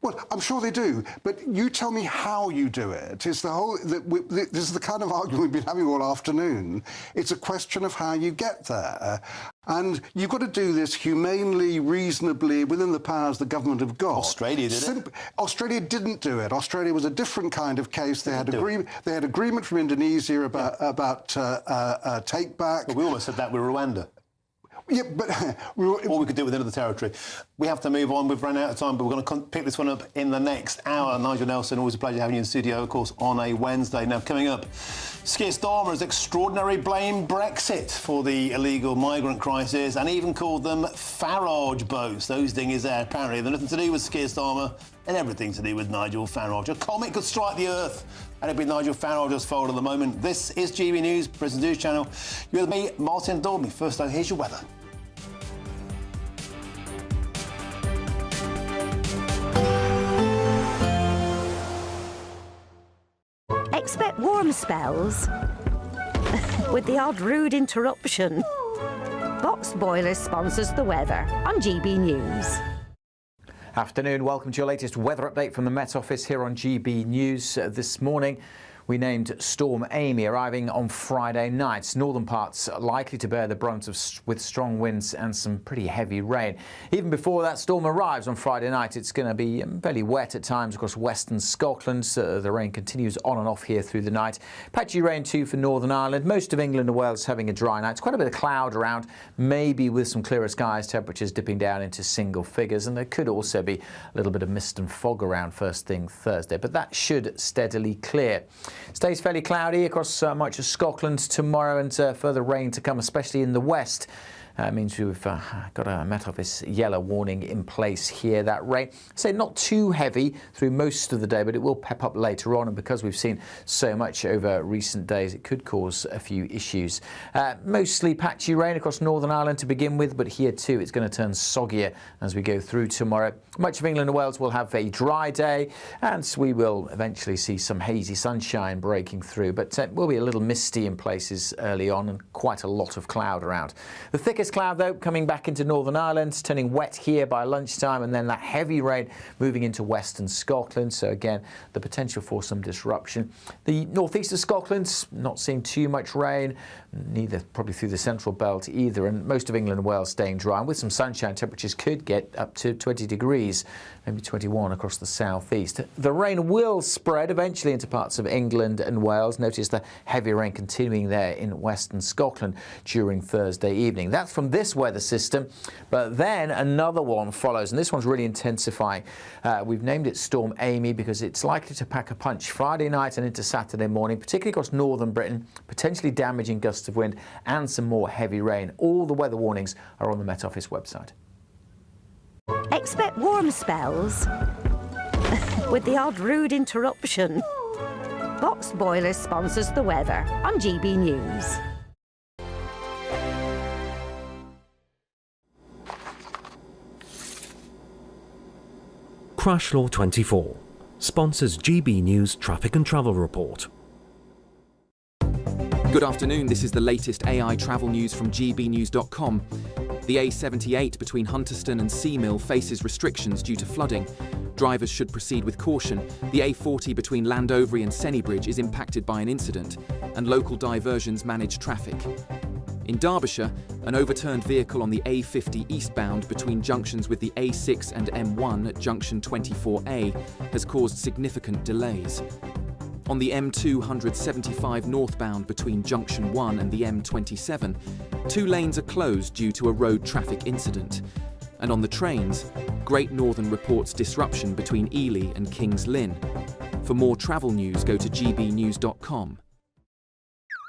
Well, I'm sure they do, but you tell me how you do it. This is the kind of argument we've been having all afternoon. It's a question of how you get there. And you've got to do this humanely, reasonably, within the powers the government have got. Australia did it. Australia didn't do it. Australia was a different kind of case. They had agreement from Indonesia about take back. But we almost said that with Rwanda. Yeah, but or we could do it with another territory. We have to move on. We've run out of time, but we're going to pick this one up in the next hour. Nigel Nelson, always a pleasure having you in the studio, of course, on a Wednesday. Now, coming up, Keir Starmer's extraordinary blame Brexit for the illegal migrant crisis and even called them Farage boats. Those dinghies there, apparently, they're nothing to do with Keir Starmer and everything to do with Nigel Farage. A comet could strike the earth, and it'd be Nigel Farage's fault at the moment. This is GB News, Prison News Channel. You're with me, Martin Daubney. First, though, here's your weather. Expect warm spells with the odd rude interruption. Box Boilers sponsors the weather on GB News. Afternoon, welcome to your latest weather update from the Met Office here on GB News. This morning we named Storm Amy arriving on Friday night. Northern parts likely to bear the brunt with strong winds and some pretty heavy rain. Even before that storm arrives on Friday night, it's going to be fairly wet at times across western Scotland. The rain continues on and off here through the night. Patchy rain too for Northern Ireland. Most of England and Wales having a dry night. It's quite a bit of cloud around, maybe with some clearer skies, temperatures dipping down into single figures, and there could also be a little bit of mist and fog around first thing Thursday, but that should steadily clear. Stays fairly cloudy across much of Scotland tomorrow, and further rain to come, especially in the west. Means we've got a Met Office yellow warning in place here. That rain, say not too heavy through most of the day, but it will pep up later on. And because we've seen so much over recent days, it could cause a few issues. Mostly patchy rain across Northern Ireland to begin with, but here too it's going to turn soggier as we go through tomorrow. Much of England and Wales will have a dry day, and we will eventually see some hazy sunshine breaking through, but it will be a little misty in places early on and quite a lot of cloud around. The thickest cloud, though, coming back into Northern Ireland, turning wet here by lunchtime, and then that heavy rain moving into western Scotland. So again, the potential for some disruption. The northeast of Scotland's not seeing too much rain, neither probably through the central belt either, and most of England and Wales staying dry. And with some sunshine, temperatures could get up to 20 degrees, maybe 21 across the southeast. The rain will spread eventually into parts of England and Wales. Notice the heavy rain continuing there in western Scotland during Thursday evening. That's from this weather system, but then another one follows, and this one's really intensifying. We've named it Storm Amy because it's likely to pack a punch Friday night and into Saturday morning, particularly across northern Britain, potentially damaging gusts of wind and some more heavy rain. All the weather warnings are on the Met Office website. Expect warm spells with the odd rude interruption. Box Boilers sponsors the weather on GB News. Crash Law 24 sponsors GB News Traffic and Travel Report. Good afternoon, this is the latest AI travel news from GBNews.com. The A78 between Hunterston and Seamill faces restrictions due to flooding. Drivers should proceed with caution. The A40 between Landovery and Sennybridge is impacted by an incident, and local diversions manage traffic. In Derbyshire, an overturned vehicle on the A50 eastbound between junctions with the A6 and M1 at junction 24A has caused significant delays. On the M275 northbound between junction 1 and the M27, 2 lanes are closed due to a road traffic incident. And on the trains, Great Northern reports disruption between Ely and Kings Lynn. For more travel news, go to gbnews.com.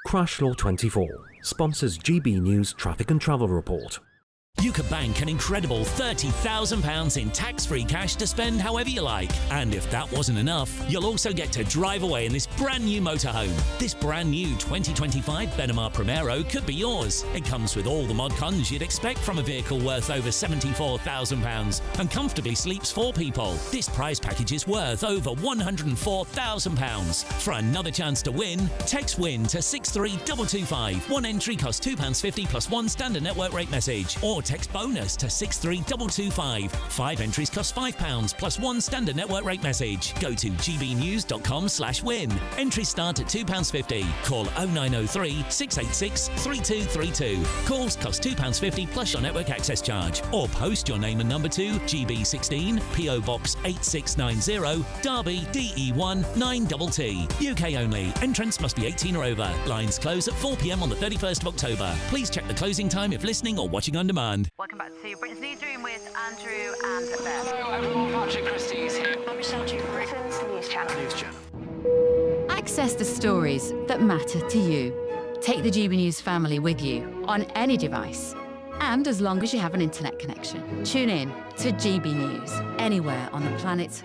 Crash Law 24 sponsors GB News Traffic and Travel Report. You could bank an incredible £30,000 in tax-free cash to spend however you like. And if that wasn't enough, you'll also get to drive away in this brand new motorhome. This brand new 2025 Benamar Primero could be yours. It comes with all the mod cons you'd expect from a vehicle worth over £74,000 and comfortably sleeps 4 people. This prize package is worth over £104,000. For another chance to win, text WIN to 63225. One entry costs £2.50 plus one standard network rate message. Or text bonus to 63225. 5 entries cost £5 plus one standard network rate message. Go to gbnews.com/win. Entries start at £2.50. Call 0903 686 3232. Calls cost £2.50 plus your network access charge. Or post your name and number to GB16 PO Box 8690 Derby DE1 9TT. UK only. Entrance must be 18 or over. Lines close at 4 p.m. on the 31st of October. Please check the closing time if listening or watching on demand. Welcome back to Britain's Newsroom with Andrew and Beth. Hello everyone, Patrick Christie's here. I'm Michelle Duke, Britain's News Channel. Access the stories that matter to you. Take the GB News family with you on any device. And as long as you have an internet connection, tune in to GB News anywhere on the planet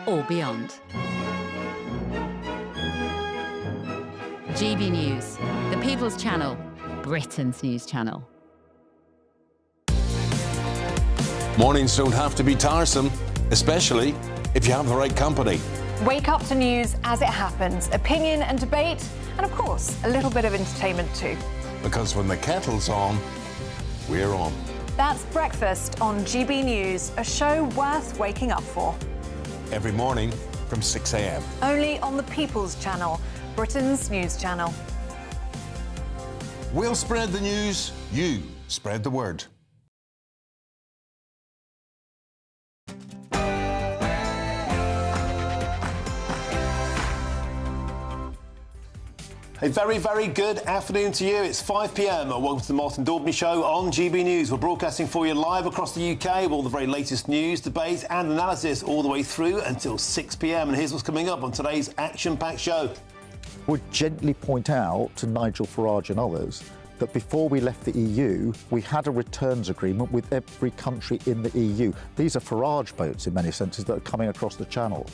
or beyond. GB News, the People's Channel, Britain's News Channel. Mornings don't have to be tiresome, especially if you have the right company. Wake up to news as it happens, opinion and debate, and of course, a little bit of entertainment too. Because when the kettle's on, we're on. That's Breakfast on GB News, a show worth waking up for. Every morning from 6 a.m. Only on the People's Channel, Britain's News Channel. We'll spread the news, you spread the word. A very, very good afternoon to you. It's 5 p.m. Welcome to the Martin Daubney Show on GB News. We're broadcasting for you live across the UK with all the very latest news, debate and analysis all the way through until 6 p.m. And here's what's coming up on today's action-packed show. Would gently point out to Nigel Farage and others that before we left the EU, we had a returns agreement with every country in the EU. These are Farage boats, in many senses, that are coming across the channel.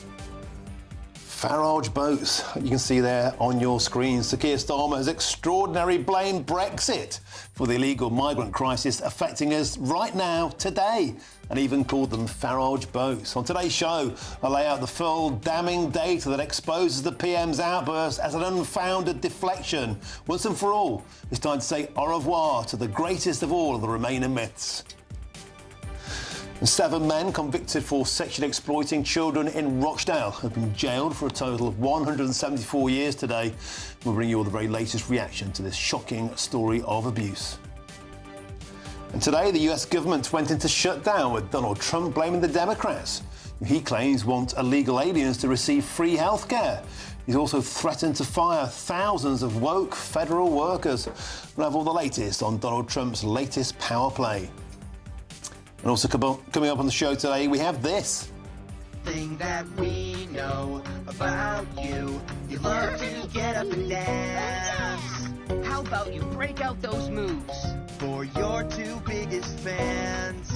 Farage boats, you can see there on your screen. Sir Keir Starmer has extraordinarily blamed Brexit for the illegal migrant crisis affecting us right now, today, and even called them Farage boats. On today's show, I lay out the full damning data that exposes the PM's outburst as an unfounded deflection. Once and for all, it's time to say au revoir to the greatest of all of the remaining myths. 7 men convicted for sexually exploiting children in Rochdale have been jailed for a total of 174 years today. We'll bring you all the very latest reaction to this shocking story of abuse. And today, the US government went into shutdown with Donald Trump blaming the Democrats, who he claims want illegal aliens to receive free health care. He's also threatened to fire thousands of woke federal workers. We'll have all the latest on Donald Trump's latest power play. And also coming up on the show today, we have this. Thing that we know about you, you love to get up and dance. How about you break out those moves for your 2 biggest fans?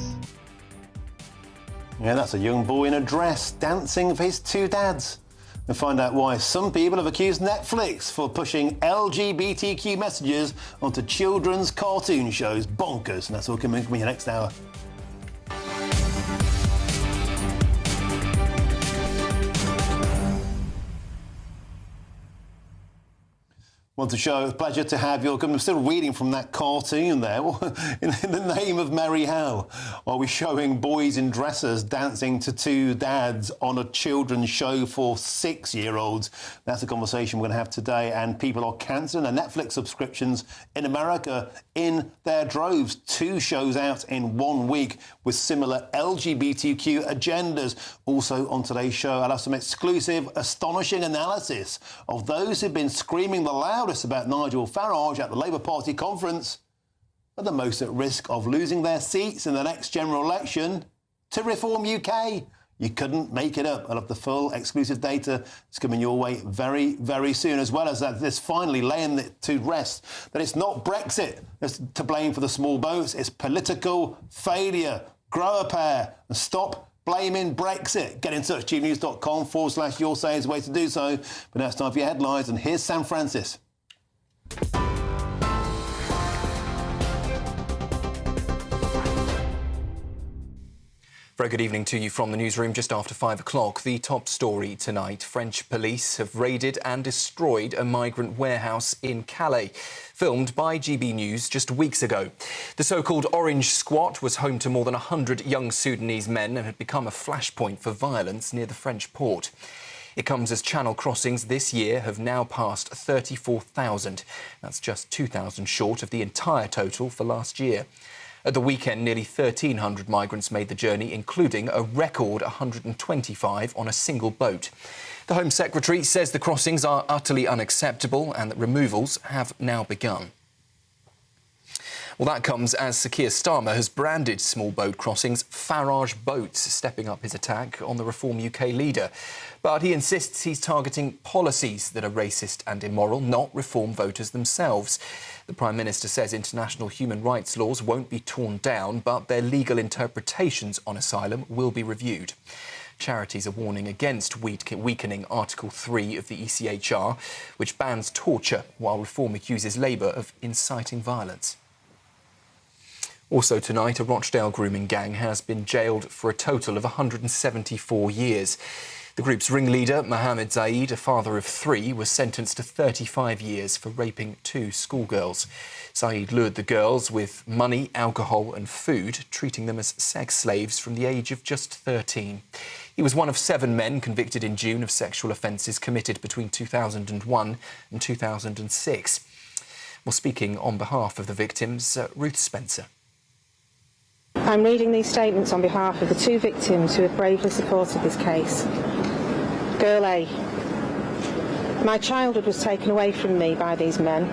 Yeah, that's a young boy in a dress dancing for his 2 dads. And find out why some people have accused Netflix for pushing LGBTQ messages onto children's cartoon shows. Bonkers. And that's all coming from your next hour. Want to show, pleasure to have you. I'm still reading from that cartoon there. In the name of merry hell, are we showing boys in dresses dancing to 2 dads on a children's show for 6-year-olds? That's a conversation we're going to have today. And people are cancelling their Netflix subscriptions in America in their droves. 2 shows out in 1 week with similar LGBTQ agendas. Also on today's show, I'll have some exclusive, astonishing analysis of those who've been screaming the loudest about Nigel Farage at the Labour Party conference are the most at risk of losing their seats in the next general election to Reform UK. You couldn't make it up. I'll have the full exclusive data. It's coming your way very, very soon, as well as that this finally laying it to rest that it's not Brexit that's to blame for the small boats, it's political failure. Grow a pair and stop blaming Brexit. Get in touch, gbnews.com/your say is the way to do so. But now it's time for your headlines, and here's Sam Francis. Very good evening to you from the newsroom just after 5 o'clock. The top story tonight. French police have raided and destroyed a migrant warehouse in Calais, filmed by GB News just weeks ago. The so-called Orange Squat was home to more than 100 young Sudanese men and had become a flashpoint for violence near the French port. It comes as channel crossings this year have now passed 34,000. That's just 2,000 short of the entire total for last year. At the weekend, nearly 1,300 migrants made the journey, including a record 125 on a single boat. The Home Secretary says the crossings are utterly unacceptable and that removals have now begun. Well, that comes as Sir Keir Starmer has branded small boat crossings Farage boats, stepping up his attack on the Reform UK leader. But he insists he's targeting policies that are racist and immoral, not Reform voters themselves. The Prime Minister says international human rights laws won't be torn down, but their legal interpretations on asylum will be reviewed. Charities are warning against weakening Article 3 of the ECHR, which bans torture, while Reform accuses Labour of inciting violence. Also tonight, a Rochdale grooming gang has been jailed for a total of 174 years. The group's ringleader, Mohammed Zaid, a father of 3, was sentenced to 35 years for raping 2 schoolgirls. Zaid lured the girls with money, alcohol and food, treating them as sex slaves from the age of just 13. He was one of 7 men convicted in June of sexual offences committed between 2001 and 2006. Well, speaking on behalf of the victims, Ruth Spencer. I'm reading these statements on behalf of the 2 victims who have bravely supported this case. Girl A. My childhood was taken away from me by these men.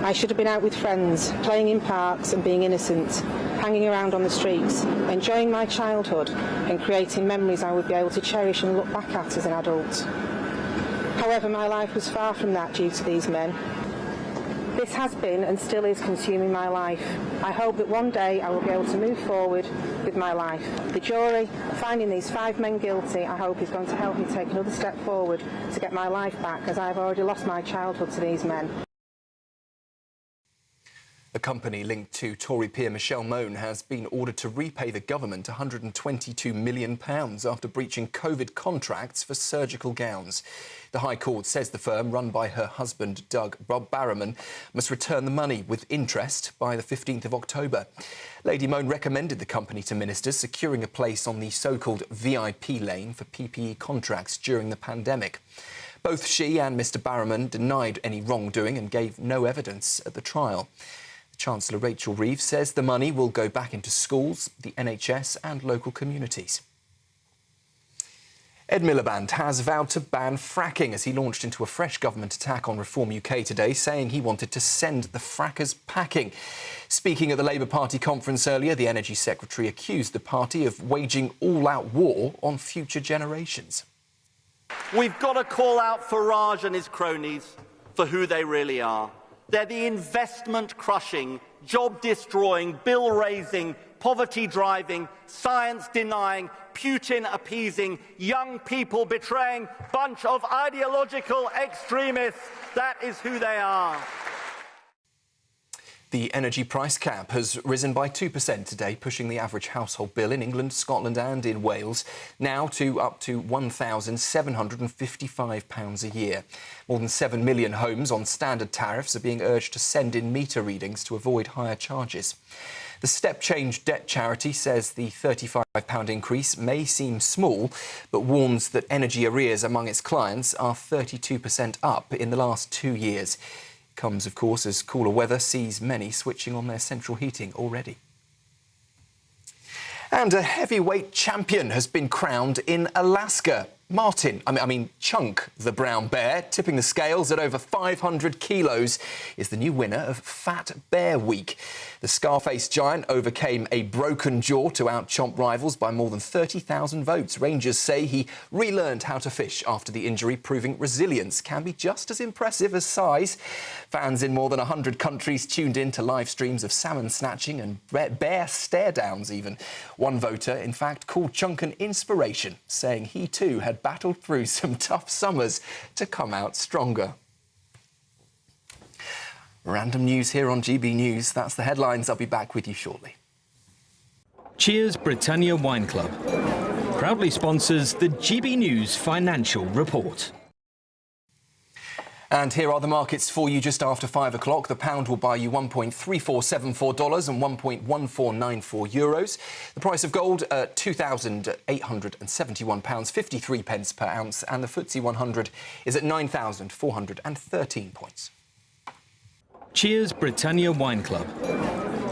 I should have been out with friends, playing in parks and being innocent, hanging around on the streets, enjoying my childhood and creating memories I would be able to cherish and look back at as an adult. However, my life was far from that due to these men. This has been and still is consuming my life. I hope that one day I will be able to move forward with my life. The jury, finding these 5 men guilty, I hope is going to help me take another step forward to get my life back, as I have already lost my childhood to these men. A company linked to Tory peer Michelle Mone has been ordered to repay the government £122 million after breaching COVID contracts for surgical gowns. The High Court says the firm, run by her husband Doug Barrowman, must return the money with interest by the 15th of October. Lady Mone recommended the company to ministers, securing a place on the so-called VIP lane for PPE contracts during the pandemic. Both she and Mr Barrowman denied any wrongdoing and gave no evidence at the trial. Chancellor Rachel Reeves says the money will go back into schools, the NHS and local communities. Ed Miliband has vowed to ban fracking as he launched into a fresh government attack on Reform UK today, saying he wanted to send the frackers packing. Speaking at the Labour Party conference earlier, the Energy Secretary accused the party of waging all-out war on future generations. We've got to call out Farage and his cronies for who they really are. They're the investment-crushing, job-destroying, bill-raising, poverty-driving, science-denying, Putin-appeasing, young people betraying bunch of ideological extremists. That is who they are. The energy price cap has risen by 2% today, pushing the average household bill in England, Scotland and in Wales now to up to £1,755 a year. More than 7 million homes on standard tariffs are being urged to send in meter readings to avoid higher charges. The Step Change Debt Charity says the £35 increase may seem small, but warns that energy arrears among its clients are 32% up in the last 2 years. Comes, of course, as cooler weather sees many switching on their central heating already. And a heavyweight champion has been crowned in Alaska. Martin, I mean Chunk, the brown bear, tipping the scales at over 500 kilos, is the new winner of Fat Bear Week. The scar-faced giant overcame a broken jaw to out-chomp rivals by more than 30,000 votes. Rangers say he relearned how to fish after the injury, proving resilience can be just as impressive as size. Fans in more than 100 countries tuned in to live streams of salmon snatching and bear stare-downs even. One voter, in fact, called Chunk an inspiration, saying he too had battled through some tough summers to come out stronger. Random news here on GB News. That's the headlines. I'll be back with you shortly. Cheers Britannia Wine Club proudly sponsors the GB News Financial Report. And here are the markets for you just after 5 o'clock. The pound will buy you $1.3474 and €1.1494. The price of gold at £2,871.53 per ounce, and the FTSE 100 is at 9,413 points. Cheers Britannia Wine Club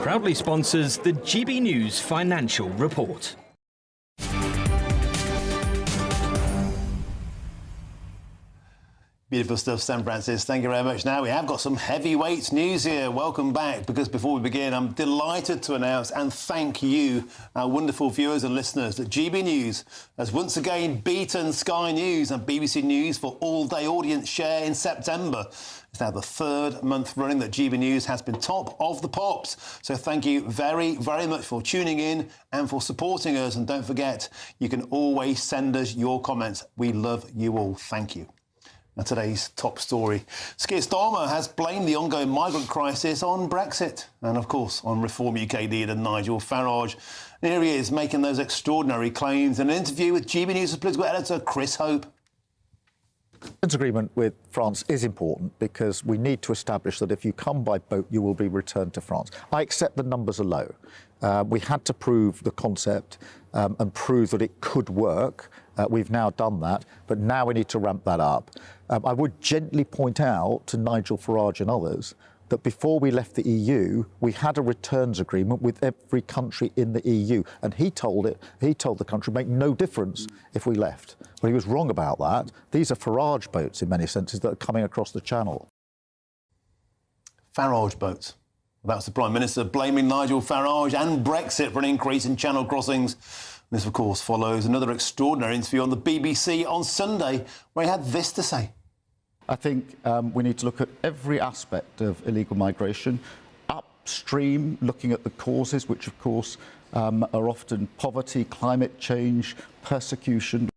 proudly sponsors the GB News Financial Report. Beautiful stuff, Sam Francis. Thank you very much. Now we have got some heavyweight news here. Welcome back, because before we begin, I'm delighted to announce and thank you, our wonderful viewers and listeners, that GB News has once again beaten Sky News and BBC News for all-day audience share in September. It's now the third month running that GB News has been top of the pops. So thank you very, very much for tuning in and for supporting us. And don't forget, you can always send us your comments. We love you all. Thank you. Now, today's top story. Keir Starmer has blamed the ongoing migrant crisis on Brexit and, of course, on Reform UK leader Nigel Farage. And here he is making those extraordinary claims in an interview with GB News' political editor Chris Hope. This agreement with France is important because we need to establish that if you come by boat, you will be returned to France. I accept the numbers are low. We had to prove the concept and prove that it could work. We've now done that, but now we need to ramp that up. I would gently point out to Nigel Farage and others that before we left the EU, we had a returns agreement with every country in the EU, and he told the country make no difference if we left. Well, he was wrong about that. These are Farage boats in many senses that are coming across the channel. Farage boats. That's the Prime Minister blaming Nigel Farage and Brexit for an increase in channel crossings. This, of course, follows another extraordinary interview on the BBC on Sunday, where he had this to say. I think we need to look at every aspect of illegal migration, upstream, looking at the causes, which, of course, are often poverty, climate change, persecution.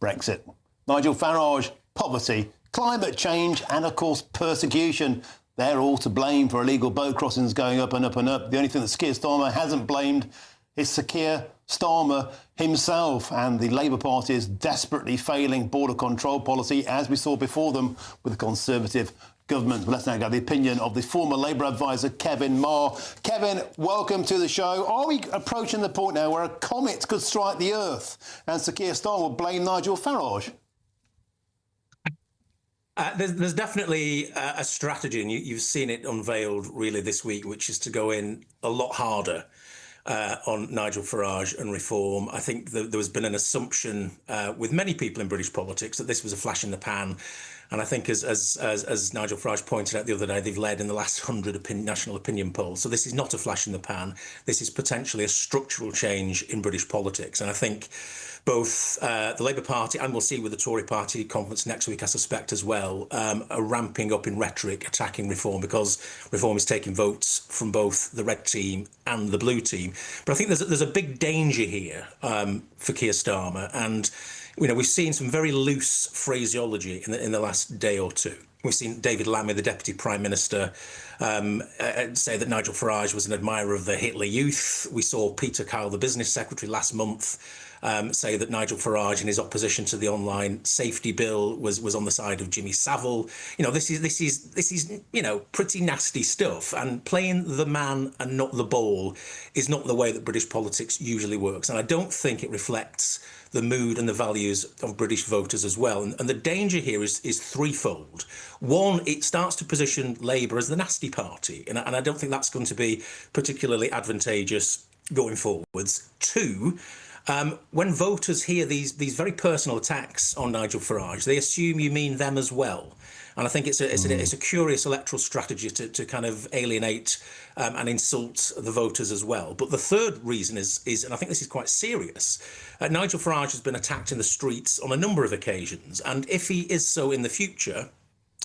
Brexit. Nigel Farage, poverty, climate change and, of course, persecution. They're all to blame for illegal boat crossings going up and up and up. The only thing that Keir Starmer hasn't blamed is Sir Keir Starmer himself and the Labour Party's desperately failing border control policy, as we saw before them with the Conservative government. But let's now get the opinion of the former Labour advisor, Kevin Marr. Kevin, welcome to the show. Are we approaching the point now where a comet could strike the Earth and Sir Keir Starmer will blame Nigel Farage? There's definitely a strategy, and you've seen it unveiled really this week, which is to go in a lot harder on Nigel Farage and reform. I think there has been an assumption with many people in British politics that this was a flash in the pan. And I think, as Nigel Farage pointed out the other day, they've led in the last 100 national opinion polls. So this is not a flash in the pan. This is potentially a structural change in British politics. And I think both the Labour Party, and we'll see with the Tory Party conference next week, I suspect as well, are ramping up in rhetoric, attacking reform, because reform is taking votes from both the red team and the blue team. But I think there's a big danger here for Keir Starmer, and we've seen some very loose phraseology in the last day or two. We've seen David Lammy, the Deputy Prime Minister, say that Nigel Farage was an admirer of the Hitler Youth. We saw Peter Kyle, the Business Secretary, last month say that Nigel Farage, in his opposition to the online safety bill, was on the side of Jimmy Savile. This is pretty nasty stuff. And playing the man and not the ball is not the way that British politics usually works. And I don't think it reflects the mood and the values of British voters as well. And the danger here is threefold. One, it starts to position Labour as the nasty party. And I don't think that's going to be particularly advantageous going forwards. Two, When voters hear these very personal attacks on Nigel Farage, they assume you mean them as well. And I think it's a curious electoral strategy to kind of alienate and insult the voters as well. But the third reason is, and I think this is quite serious, Nigel Farage has been attacked in the streets on a number of occasions. And if he is so in the future,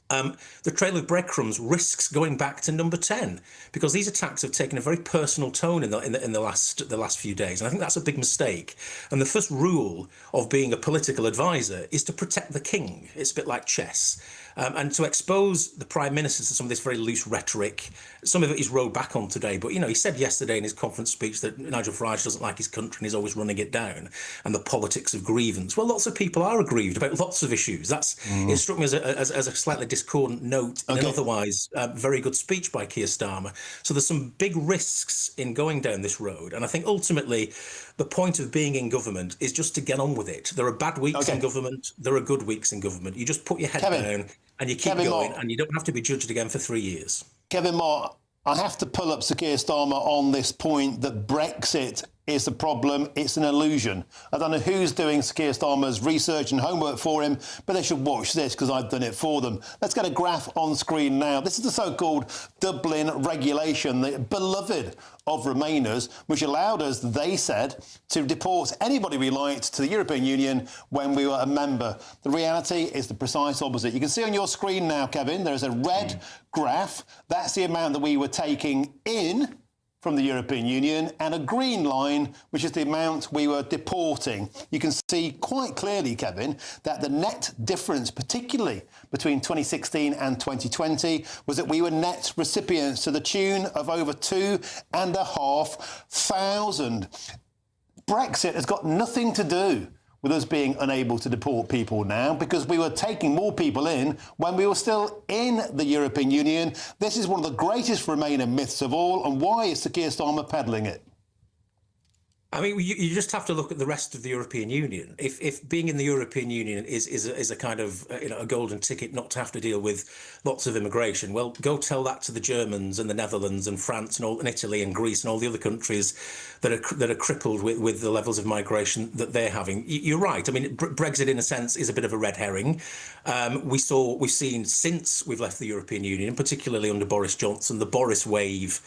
the trail of breadcrumbs risks going back to number 10, because these attacks have taken a very personal tone in the last few days, and I think that's a big mistake. And the first rule of being a political advisor is to protect the king. It's a bit like chess. And to expose the Prime Minister to some of this very loose rhetoric, some of it he's rode back on today. But, you know, he said yesterday in his conference speech that Nigel Farage doesn't like his country and he's always running it down, and the politics of grievance. Well, lots of people are aggrieved about lots of issues. It struck me as a slightly discordant note in an otherwise very good speech by Keir Starmer. So there's some big risks in going down this road. And I think ultimately the point of being in government is just to get on with it. There are bad weeks in government. There are good weeks in government. You just put your head down and you keep going, and you don't have to be judged again for 3 years. Kevin Moore, I have to pull up Sir Keir Starmer on this point that Brexit is the problem. It's an illusion. I don't know who's doing Sir Keir Starmer's research and homework for him, but they should watch this because I've done it for them. Let's get a graph on screen now. This is the so-called Dublin regulation, the beloved of Remainers, which allowed us, they said, to deport anybody we liked to the European Union when we were a member. The reality is the precise opposite. You can see on your screen now, Kevin, there is a red graph. That's the amount that we were taking in from the European Union, and a green line, which is the amount we were deporting. You can see quite clearly, Kevin, that the net difference, particularly between 2016 and 2020, was that we were net recipients to the tune of over 2,500. Brexit has got nothing to do with us being unable to deport people now, because we were taking more people in when we were still in the European Union. This is one of the greatest Remainer myths of all, and why is Sir Keir Starmer peddling it? I mean, you just have to look at the rest of the European Union. If being in the European Union is a kind of a golden ticket not to have to deal with lots of immigration, well, go tell that to the Germans and the Netherlands and France and Italy and Greece and all the other countries that are crippled with the levels of migration that they're having. You're right. I mean, Brexit, in a sense, is a bit of a red herring. We've seen since we've left the European Union, particularly under Boris Johnson, the Boris wave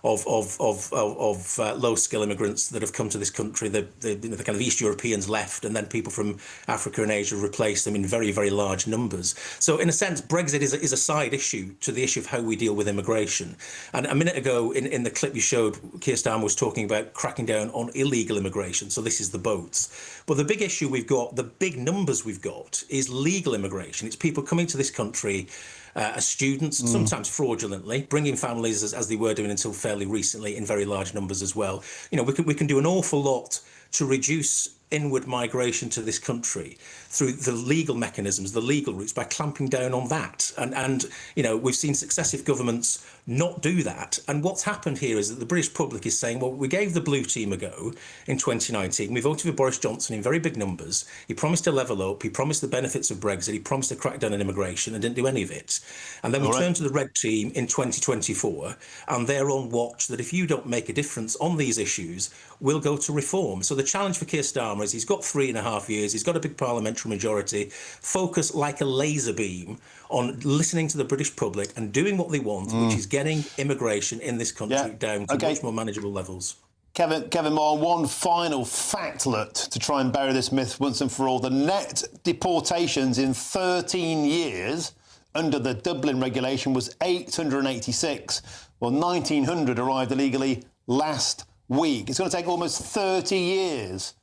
of low-skill immigrants that have come to this country. The kind of East Europeans left, and then people from Africa and Asia replaced them in very, very large numbers. So, in a sense, Brexit is a side issue to the issue of how we deal with immigration. And a minute ago, in the clip you showed, Keir Starmer was talking about cracking down on illegal immigration. So this is the boats. But the big issue we've got, the big numbers we've got, is legal immigration. It's people coming to this country as students, sometimes fraudulently, bringing families as they were doing until fairly recently in very large numbers as well. You know, we can do an awful lot to reduce inward migration to this country through the legal mechanisms, the legal routes, by clamping down on that. And you know, we've seen successive governments not do that. And what's happened here is that the British public is saying, well, we gave the Blue Team a go in 2019. We voted for Boris Johnson in very big numbers. He promised to level up. He promised the benefits of Brexit. He promised to crack down on immigration and didn't do any of it. And then we turned to the Red Team in 2024, and they're on watch that if you don't make a difference on these issues, we'll go to reform. So the challenge for Keir Starmer is he's got 3.5 years. He's got a big parliamentary majority. Focus like a laser beam on listening to the British public and doing what they want, which is getting immigration in this country down to much more manageable levels. Kevin Moore, one final factlet to try and bury this myth once and for all. The net deportations in 13 years under the Dublin regulation was 886. Well, 1,900 arrived illegally last week. It's going to take almost 30 years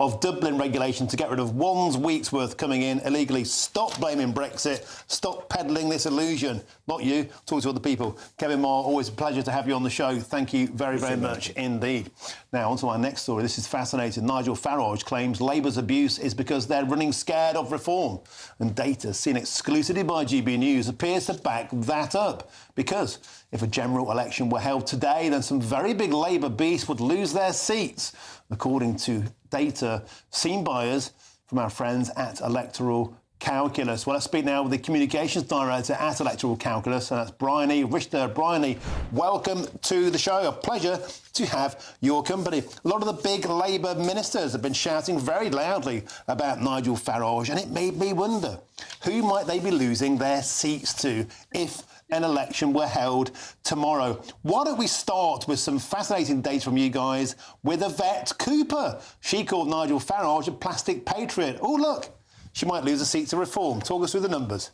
of Dublin regulation to get rid of 1 week's worth coming in illegally. Stop blaming Brexit. Stop peddling this illusion. Not you. Talk to other people. Kevin Moore, always a pleasure to have you on the show. Thank you very, very much indeed. Now, on to our next story. This is fascinating. Nigel Farage claims Labour's abuse is because they're running scared of reform. And data seen exclusively by GBNews appears to back that up. Because if a general election were held today, then some very big Labour beasts would lose their seats, according to data seen by us from our friends at Electoral calculus. Well, let's speak now with the Communications Director at Electoral Calculus, and that's Bryony Richter. Bryony, welcome to the show. A pleasure to have your company. A lot of the big Labour ministers have been shouting very loudly about Nigel Farage, and it made me wonder, who might they be losing their seats to if an election were held tomorrow? Why don't we start with some fascinating data from you guys with Yvette Cooper. She called Nigel Farage a plastic patriot. Oh, look, she might lose a seat to Reform. Talk us through the numbers.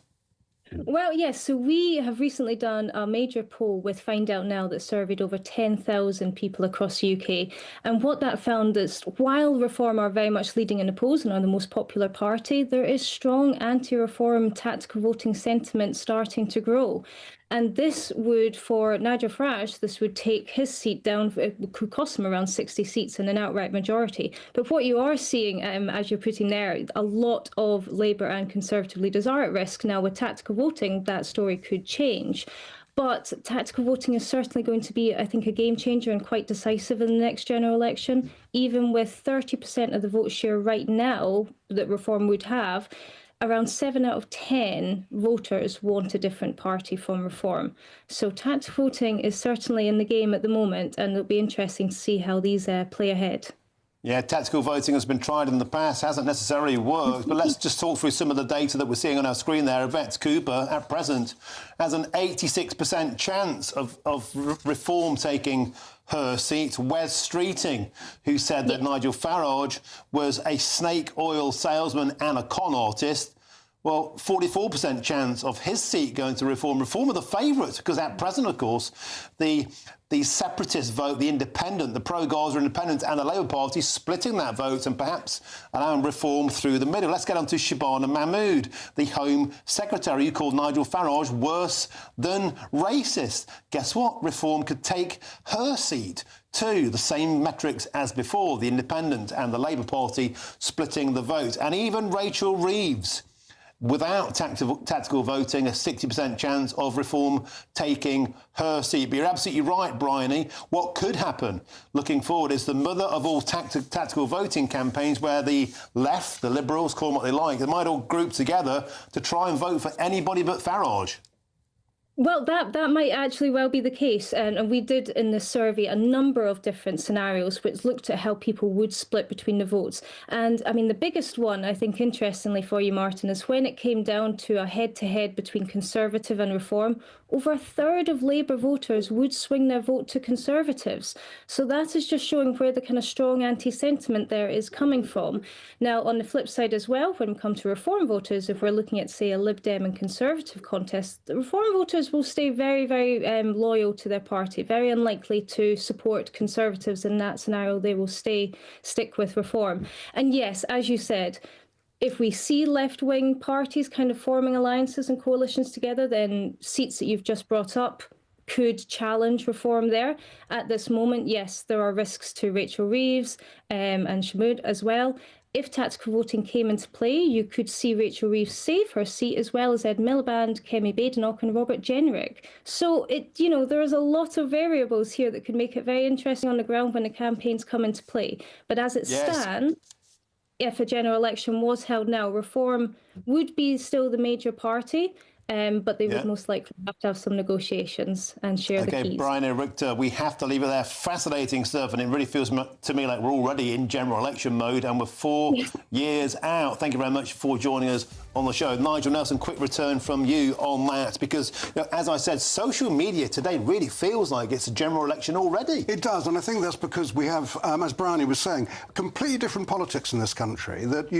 Well, yes, so we have recently done a major poll with Find Out Now that surveyed over 10,000 people across the UK. And what that found is, while Reform are very much leading in the polls and are the most popular party, there is strong anti-Reform tactical voting sentiment starting to grow. And this would, for Nigel Farage, this would take his seat down. It could cost him around 60 seats in an outright majority. But what you are seeing, as you're putting there, a lot of Labour and Conservative leaders are at risk. Now, with tactical voting, that story could change. But tactical voting is certainly going to be, I think, a game changer and quite decisive in the next general election. Even with 30% of the vote share right now that Reform would have, around 7 out of 10 voters want a different party from Reform. So tactical voting is certainly in the game at the moment, and it'll be interesting to see how these play ahead. Yeah, tactical voting has been tried in the past, hasn't necessarily worked, but let's just talk through some of the data that we're seeing on our screen there. Yvette Cooper, at present, has an 86% chance of Reform taking her seat. Wes Streeting, who said that Nigel Farage was a snake oil salesman and a con artist, well, 44% chance of his seat going to Reform. Reform are the favourites, because at present, of course, the separatist vote, the independent, the pro-Gaza independent and the Labour Party splitting that vote and perhaps allowing Reform through the middle. Let's get on to Shabana Mahmood, the Home Secretary, who called Nigel Farage worse than racist. Guess what? Reform could take her seat too. The same metrics as before, the independent and the Labour Party splitting the vote. And even Rachel Reeves, without tactical voting, a 60% chance of Reform taking her seat. But you're absolutely right, Bryony. What could happen looking forward is the mother of all tactical voting campaigns, where the left, the Liberals, call them what they like, they might all group together to try and vote for anybody but Farage. Well, that might actually well be the case. And we did in this survey a number of different scenarios which looked at how people would split between the votes. And I mean, the biggest one, I think, interestingly for you, Martin, is when it came down to a head-to-head between Conservative and Reform, over a third of Labour voters would swing their vote to Conservatives. So that is just showing where the kind of strong anti-sentiment there is coming from. Now, on the flip side as well, when we come to Reform voters, if we're looking at, say, a Lib Dem and Conservative contest, the Reform voters will stay very, very loyal to their party, very unlikely to support Conservatives in that scenario. They will stick with Reform. And yes, as you said, if we see left-wing parties kind of forming alliances and coalitions together, then seats that you've just brought up could challenge Reform there. At this moment, yes, there are risks to Rachel Reeves and Shamood as well. If tactical voting came into play, you could see Rachel Reeves save her seat, as well as Ed Miliband, Kemi Badenoch and Robert Jenrick. So, there is a lot of variables here that could make it very interesting on the ground when the campaigns come into play. But as it stands, if a general election was held now, Reform would be still the major party, but they would most likely have to have some negotiations and share the keys. OK, Bryony Richter, we have to leave it there. Fascinating stuff, and it really feels to me like we're already in general election mode, and we're 4 years out. Thank you very much for joining us on the show. Nigel Nelson, quick return from you on that, because, as I said, social media today really feels like it's a general election already. It does, and I think that's because we have, as Bryony was saying, completely different politics in this country. That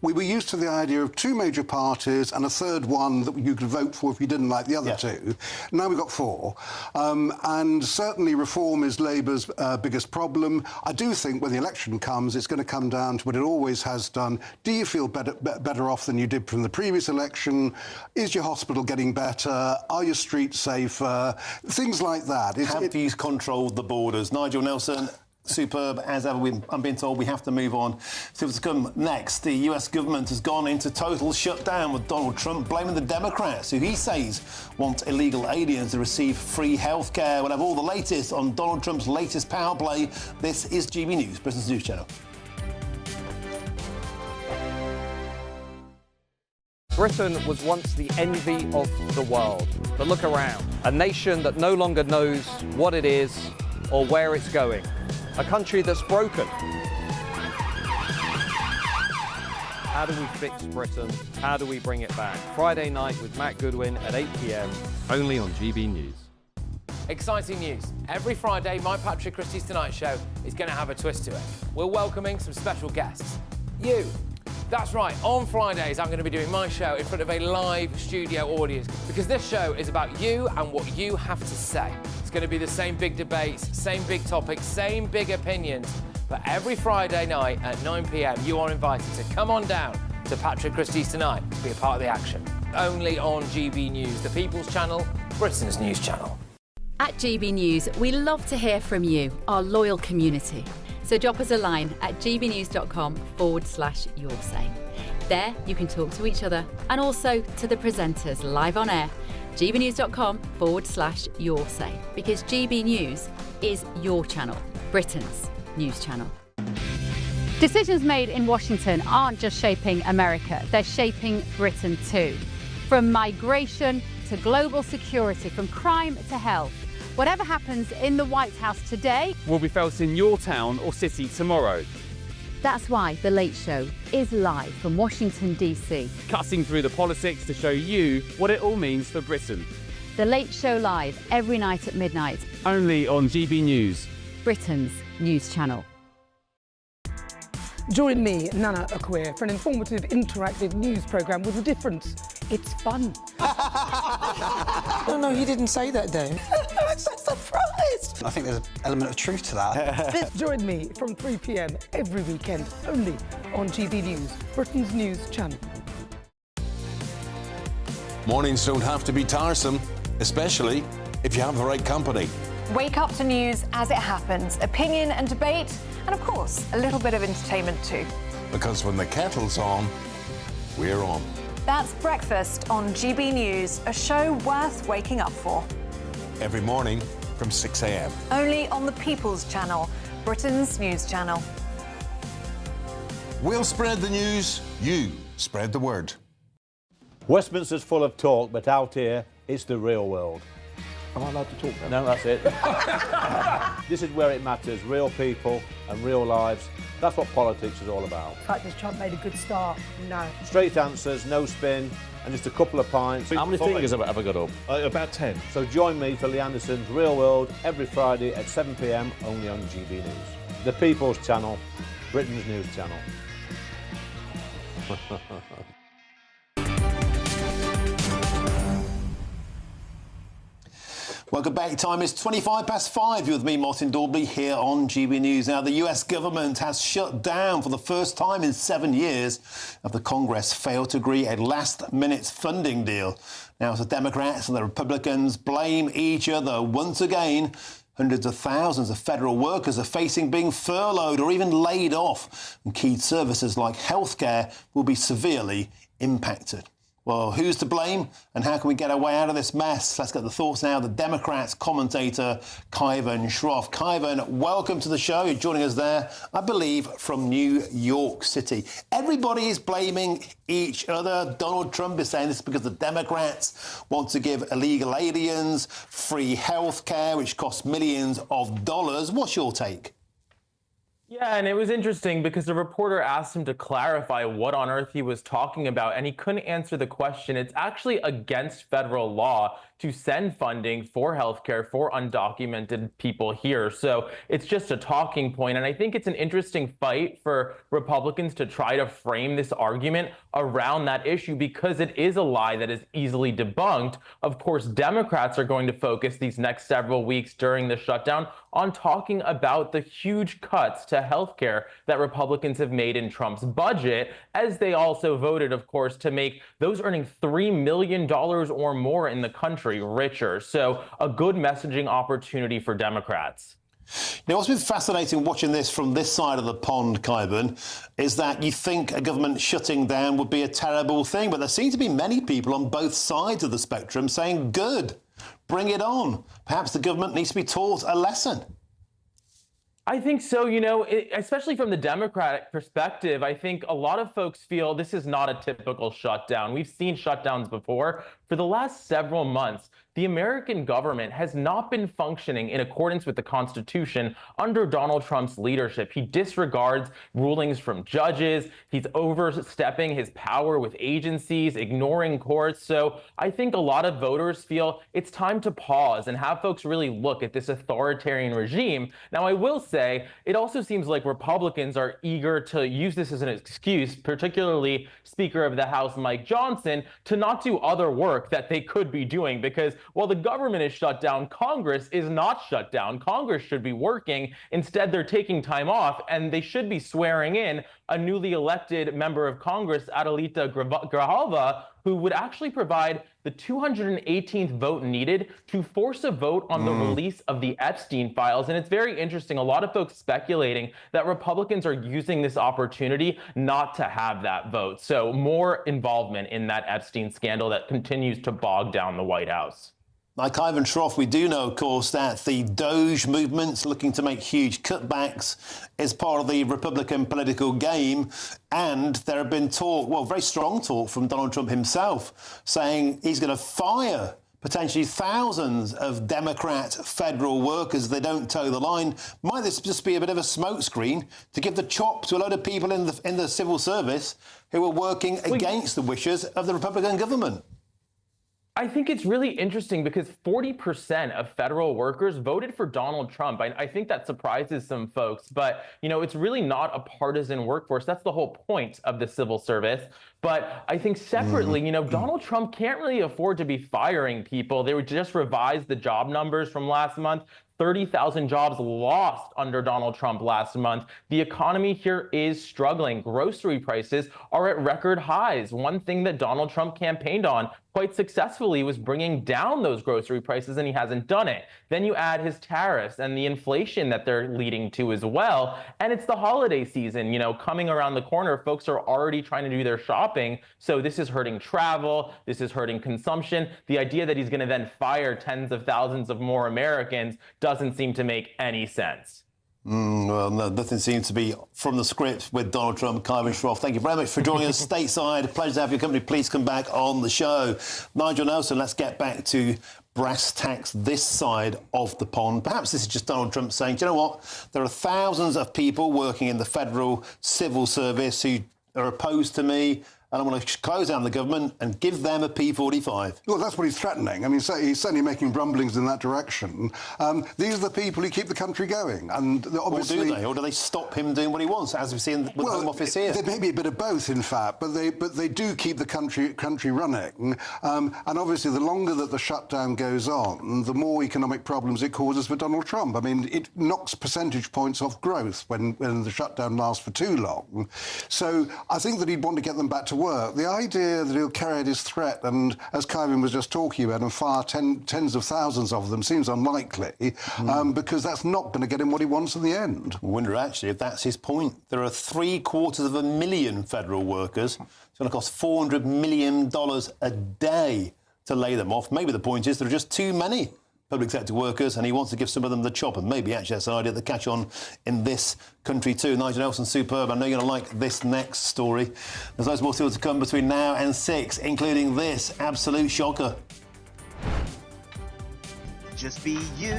we were used to the idea of 2 major parties and a third one that you could vote for if you didn't like the other 2. Now we've got 4. And certainly Reform is Labour's biggest problem. I do think when the election comes, it's going to come down to what it always has done. Do you feel better off than you did from the previous election? Is your hospital getting better? Are your streets safer? Things like that. Have these controlled the borders? Nigel Nelson, superb as ever. I'm being told we have to move on. So to come next, the US government has gone into total shutdown, with Donald Trump blaming the Democrats, who he says want illegal aliens to receive free health care. We'll have all the latest on Donald Trump's latest power play. This is GB News, Britain's news channel. Britain was once the envy of the world. But look around. A nation that no longer knows what it is or where it's going. A country that's broken. How do we fix Britain? How do we bring it back? Friday night with Matt Goodwin at 8 p.m. only on GB News. Exciting news. Every Friday, my Patrick Christie's Tonight Show is going to have a twist to it. We're welcoming some special guests. You. That's right, on Fridays I'm going to be doing my show in front of a live studio audience because this show is about you and what you have to say. It's going to be the same big debates, same big topics, same big opinions, but every Friday night at 9 p.m. you are invited to come on down to Patrick Christie's Tonight to be a part of the action. Only on GB News, the People's Channel, Britain's news channel. At GB News, we love to hear from you, our loyal community. So drop us a line at gbnews.com/yoursay. There you can talk to each other and also to the presenters live on air. gbnews.com/yoursay, because GB News is your channel, Britain's news channel. Decisions made in Washington aren't just shaping America, they're shaping Britain too. From migration to global security, from crime to health. Whatever happens in the White House today will be felt in your town or city tomorrow. That's why The Late Show is live from Washington, D.C. Cutting through the politics to show you what it all means for Britain. The Late Show live every night at midnight. Only on GB News, Britain's news channel. Join me, Nana Akwe, for an informative, interactive news programme with a difference. It's fun. No, he didn't say that, Dave. I'm so surprised. I think there's an element of truth to that. Join me from 3 p.m. every weekend, only on GB News, Britain's news channel. Mornings don't have to be tiresome, especially if you have the right company. Wake up to news as it happens, opinion and debate, and of course, a little bit of entertainment too. Because when the kettle's on, we're on. That's Breakfast on GB News, a show worth waking up for. Every morning from 6 a.m. Only on the People's Channel, Britain's news channel. We'll spread the news, you spread the word. Westminster's full of talk, but out here, it's the real world. Am I allowed to talk now? No, that's it. This is where it matters, real people and real lives. That's what politics is all about. In fact, has Trump made a good start? No. Straight answers, no spin, and just a couple of pints. How many fingers have I got up? About 10. So join me for Lee Anderson's Real World every Friday at 7 p.m. only on GB News. The People's Channel, Britain's news channel. Welcome back. Time is 5:25. You're with me, Martin Daubney, here on GB News. Now, the US government has shut down for the first time in 7 years after Congress failed to agree a last-minute funding deal. Now, as the Democrats and the Republicans blame each other once again, hundreds of thousands of federal workers are facing being furloughed or even laid off, and key services like healthcare will be severely impacted. Well, who's to blame and how can we get our way out of this mess? Let's get the thoughts now of the Democrats commentator, Kaivan Shroff. Kaivan, welcome to the show. You're joining us there, I believe, from New York City. Everybody is blaming each other. Donald Trump is saying this is because the Democrats want to give illegal aliens free health care, which costs millions of dollars. What's your take? Yeah, and it was interesting because the reporter asked him to clarify what on earth he was talking about, and he couldn't answer the question. It's actually against federal law to send funding for healthcare for undocumented people here. So it's just a talking point. And I think it's an interesting fight for Republicans to try to frame this argument around that issue because it is a lie that is easily debunked. Of course, Democrats are going to focus these next several weeks during the shutdown on talking about the huge cuts to healthcare that Republicans have made in Trump's budget, as they also voted, of course, to make those earning $3 million or more in the country richer. So a good messaging opportunity for Democrats. Now, what's been fascinating watching this from this side of the pond, Kaivan, is that you think a government shutting down would be a terrible thing, but there seem to be many people on both sides of the spectrum saying, good, bring it on. Perhaps the government needs to be taught a lesson. I think so. You know, especially from the Democratic perspective, I think a lot of folks feel this is not a typical shutdown. We've seen shutdowns before. For the last several months, the American government has not been functioning in accordance with the Constitution under Donald Trump's leadership. He disregards rulings from judges. He's overstepping his power with agencies, ignoring courts. So I think a lot of voters feel it's time to pause and have folks really look at this authoritarian regime. Now, I will say it also seems like Republicans are eager to use this as an excuse, particularly Speaker of the House Mike Johnson, to not do other work that they could be doing, because while the government is shut down, Congress is not shut down. Congress should be working. Instead, they're taking time off, and they should be swearing in a newly elected member of Congress, Adelita Grijalva, who would actually provide the 218th vote needed to force a vote on the release of the Epstein files. And it's very interesting. A lot of folks speculating that Republicans are using this opportunity not to have that vote. So more involvement in that Epstein scandal that continues to bog down the White House. Like Ivan Shroff, we do know, of course, that the Doge movement's looking to make huge cutbacks as part of the Republican political game. And there have been talk, well, very strong talk from Donald Trump himself, saying he's going to fire potentially thousands of Democrat federal workers if they don't toe the line. Might this just be a bit of a smokescreen to give the chop to a load of people in the civil service who are working against the wishes of the Republican government? I think it's really interesting because 40% of federal workers voted for Donald Trump. I think that surprises some folks, but you know, it's really not a partisan workforce. That's the whole point of the civil service. But I think separately, you know, Donald Trump can't really afford to be firing people. They would just revise the job numbers from last month. 30,000 jobs lost under Donald Trump last month. The economy here is struggling. Grocery prices are at record highs. One thing that Donald Trump campaigned on quite successfully was bringing down those grocery prices, and he hasn't done it. Then you add his tariffs and the inflation that they're leading to as well. And it's the holiday season, you know, coming around the corner. Folks are already trying to do their shopping. So this is hurting travel. This is hurting consumption. The idea that he's going to then fire tens of thousands of more Americans doesn't seem to make any sense. Well, no, nothing seems to be from the script with Donald Trump. Ivan Shroff, thank you very much for joining us stateside. Pleasure to have your company. Please come back on the show. Nigel Nelson, let's get back to brass tacks this side of the pond. Perhaps this is just Donald Trump saying, do you know what? There are thousands of people working in the federal civil service who are opposed to me, and I'm going to close down the government and give them a P45. Well, that's what he's threatening. I mean, he's certainly making rumblings in that direction. These are the people who keep the country going. And obviously, or do they? Or do they stop him doing what he wants, as we've seen with the Home Office here? There may be a bit of both, in fact, but they do keep the country running. And obviously, the longer that the shutdown goes on, the more economic problems it causes for Donald Trump. I mean, it knocks percentage points off growth when the shutdown lasts for too long. So I think that he'd want to get them back to work. The idea that he'll carry out his threat and, as Kevin was just talking about, and fire tens of thousands of them seems unlikely, because that's not going to get him what he wants in the end. I wonder, actually, if that's his point. There are 750,000 federal workers. It's going to cost $400 million a day to lay them off. Maybe the point is there are just too many public sector workers, and he wants to give some of them the chop. And maybe actually that's an idea to catch on in this country too. Nigel Nelson, superb. I know you're going to like this next story. There's loads more still to come between now and 6, including this absolute shocker. Just be you.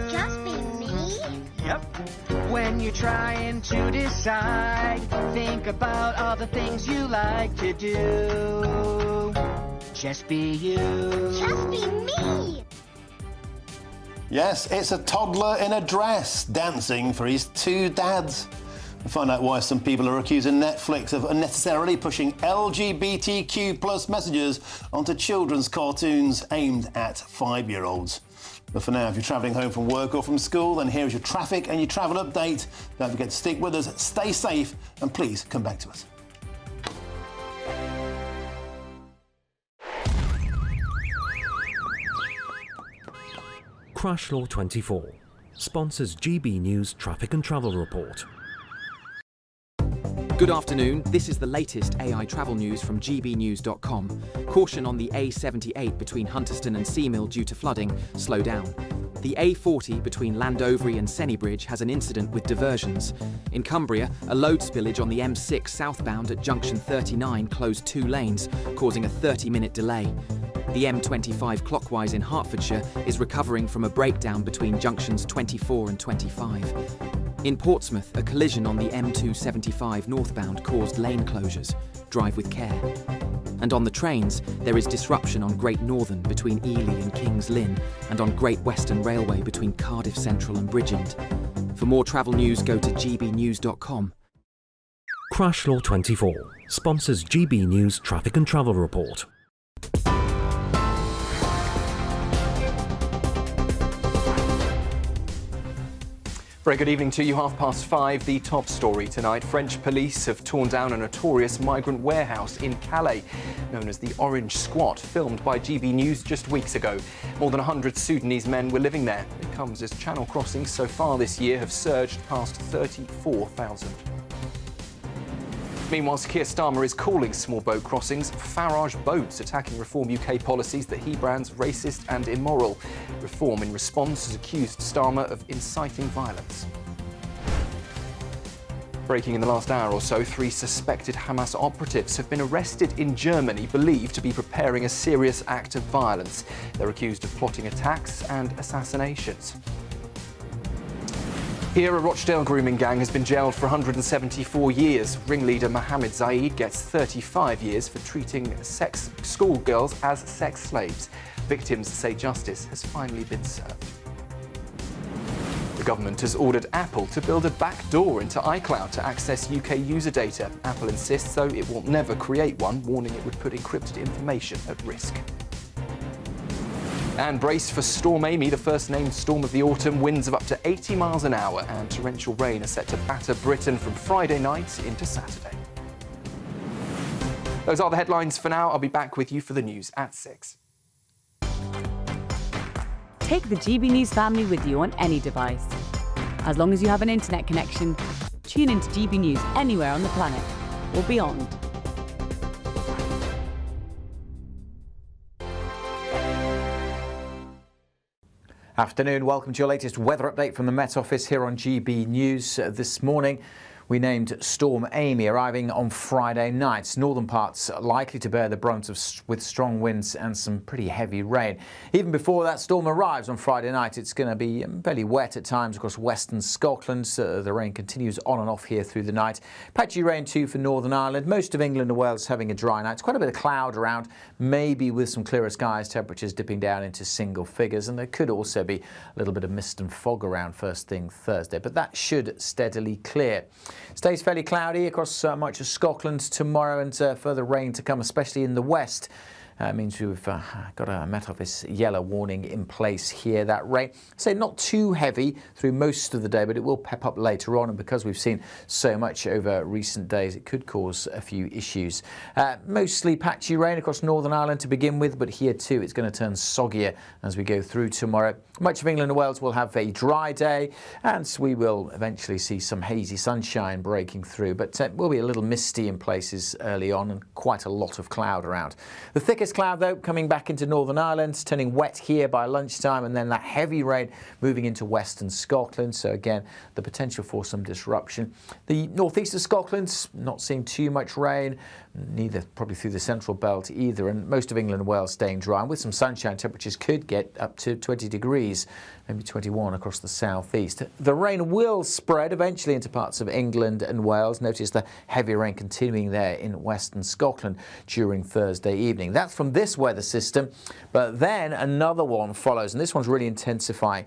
Just be me? Yep. When you're trying to decide, think about all the things you like to do. Just be you. Just be me. Yes, it's a toddler in a dress dancing for his 2 dads. We'll find out why some people are accusing Netflix of unnecessarily pushing LGBTQ plus messages onto children's cartoons aimed at 5-year-olds. But for now, if you're travelling home from work or from school, then here's your traffic and your travel update. Don't forget to stick with us, stay safe, and please come back to us. Crash Law 24 sponsors GB News Traffic and Travel Report. Good afternoon, this is the latest AI travel news from gbnews.com. Caution on the A78 between Hunterston and Seamill due to flooding, slow down. The A40 between Landovery and Sennybridge has an incident with diversions. In Cumbria, a load spillage on the M6 southbound at junction 39 closed 2 lanes, causing a 30-minute delay. The M25 clockwise in Hertfordshire is recovering from a breakdown between junctions 24 and 25. In Portsmouth, a collision on the M275 northbound caused lane closures. Drive with care. And on the trains, there is disruption on Great Northern between Ely and Kings Lynn, and on Great Western Railway between Cardiff Central and Bridgend. For more travel news, go to gbnews.com. Crash Law 24 sponsors GB News Traffic and Travel Report. Very good evening to you. 5:30, the top story tonight. French police have torn down a notorious migrant warehouse in Calais, known as the Orange Squat, filmed by GB News just weeks ago. More than 100 Sudanese men were living there. It comes as channel crossings so far this year have surged past 34,000. Meanwhile, Keir Starmer is calling small boat crossings Farage boats, attacking Reform UK policies that he brands racist and immoral. Reform, in response, has accused Starmer of inciting violence. Breaking in the last hour or so, 3 suspected Hamas operatives have been arrested in Germany, believed to be preparing a serious act of violence. They're accused of plotting attacks and assassinations. Here, a Rochdale grooming gang has been jailed for 174 years. Ringleader Mohammed Zaid gets 35 years for treating schoolgirls as sex slaves. Victims say justice has finally been served. The government has ordered Apple to build a backdoor into iCloud to access UK user data. Apple insists, though, it will never create one, warning it would put encrypted information at risk. And brace for Storm Amy, the first named storm of the autumn. Winds of up to 80 miles an hour and torrential rain are set to batter Britain from Friday night into Saturday. Those are the headlines for now. I'll be back with you for the news at 6. Take the GB News family with you on any device. As long as you have an internet connection, tune into GB News anywhere on the planet or beyond. Afternoon, welcome to your latest weather update from the Met Office here on GB News. This morning we named Storm Amy arriving on Friday night. Northern parts likely to bear the brunt with strong winds and some pretty heavy rain. Even before that storm arrives on Friday night, it's going to be fairly wet at times across western Scotland. The rain continues on and off here through the night. Patchy rain too for Northern Ireland. Most of England and Wales having a dry night. It's quite a bit of cloud around, maybe with some clearer skies, temperatures dipping down into single figures. And there could also be a little bit of mist and fog around first thing Thursday, but that should steadily clear. Stays fairly cloudy across much of Scotland tomorrow, and further rain to come, especially in the west. Means we've got a Met Office yellow warning in place here. That rain, say not too heavy through most of the day, but it will pep up later on. And because we've seen so much over recent days, it could cause a few issues. Mostly patchy rain across Northern Ireland to begin with, but here too it's going to turn soggier as we go through tomorrow. Much of England and Wales will have a dry day, and we will eventually see some hazy sunshine breaking through, but it will be a little misty in places early on and quite a lot of cloud around. The thickest cloud, though, coming back into Northern Ireland, turning wet here by lunchtime, and then that heavy rain moving into western Scotland. So again, the potential for some disruption. The northeast of Scotland, not seeing too much rain, neither probably through the central belt either, and most of England and Wales staying dry. And with some sunshine, temperatures could get up to 20 degrees, maybe 21 across the southeast. The rain will spread eventually into parts of England and Wales. Notice the heavy rain continuing there in western Scotland during Thursday evening. That's from this weather system, but then another one follows, and this one's really intensifying.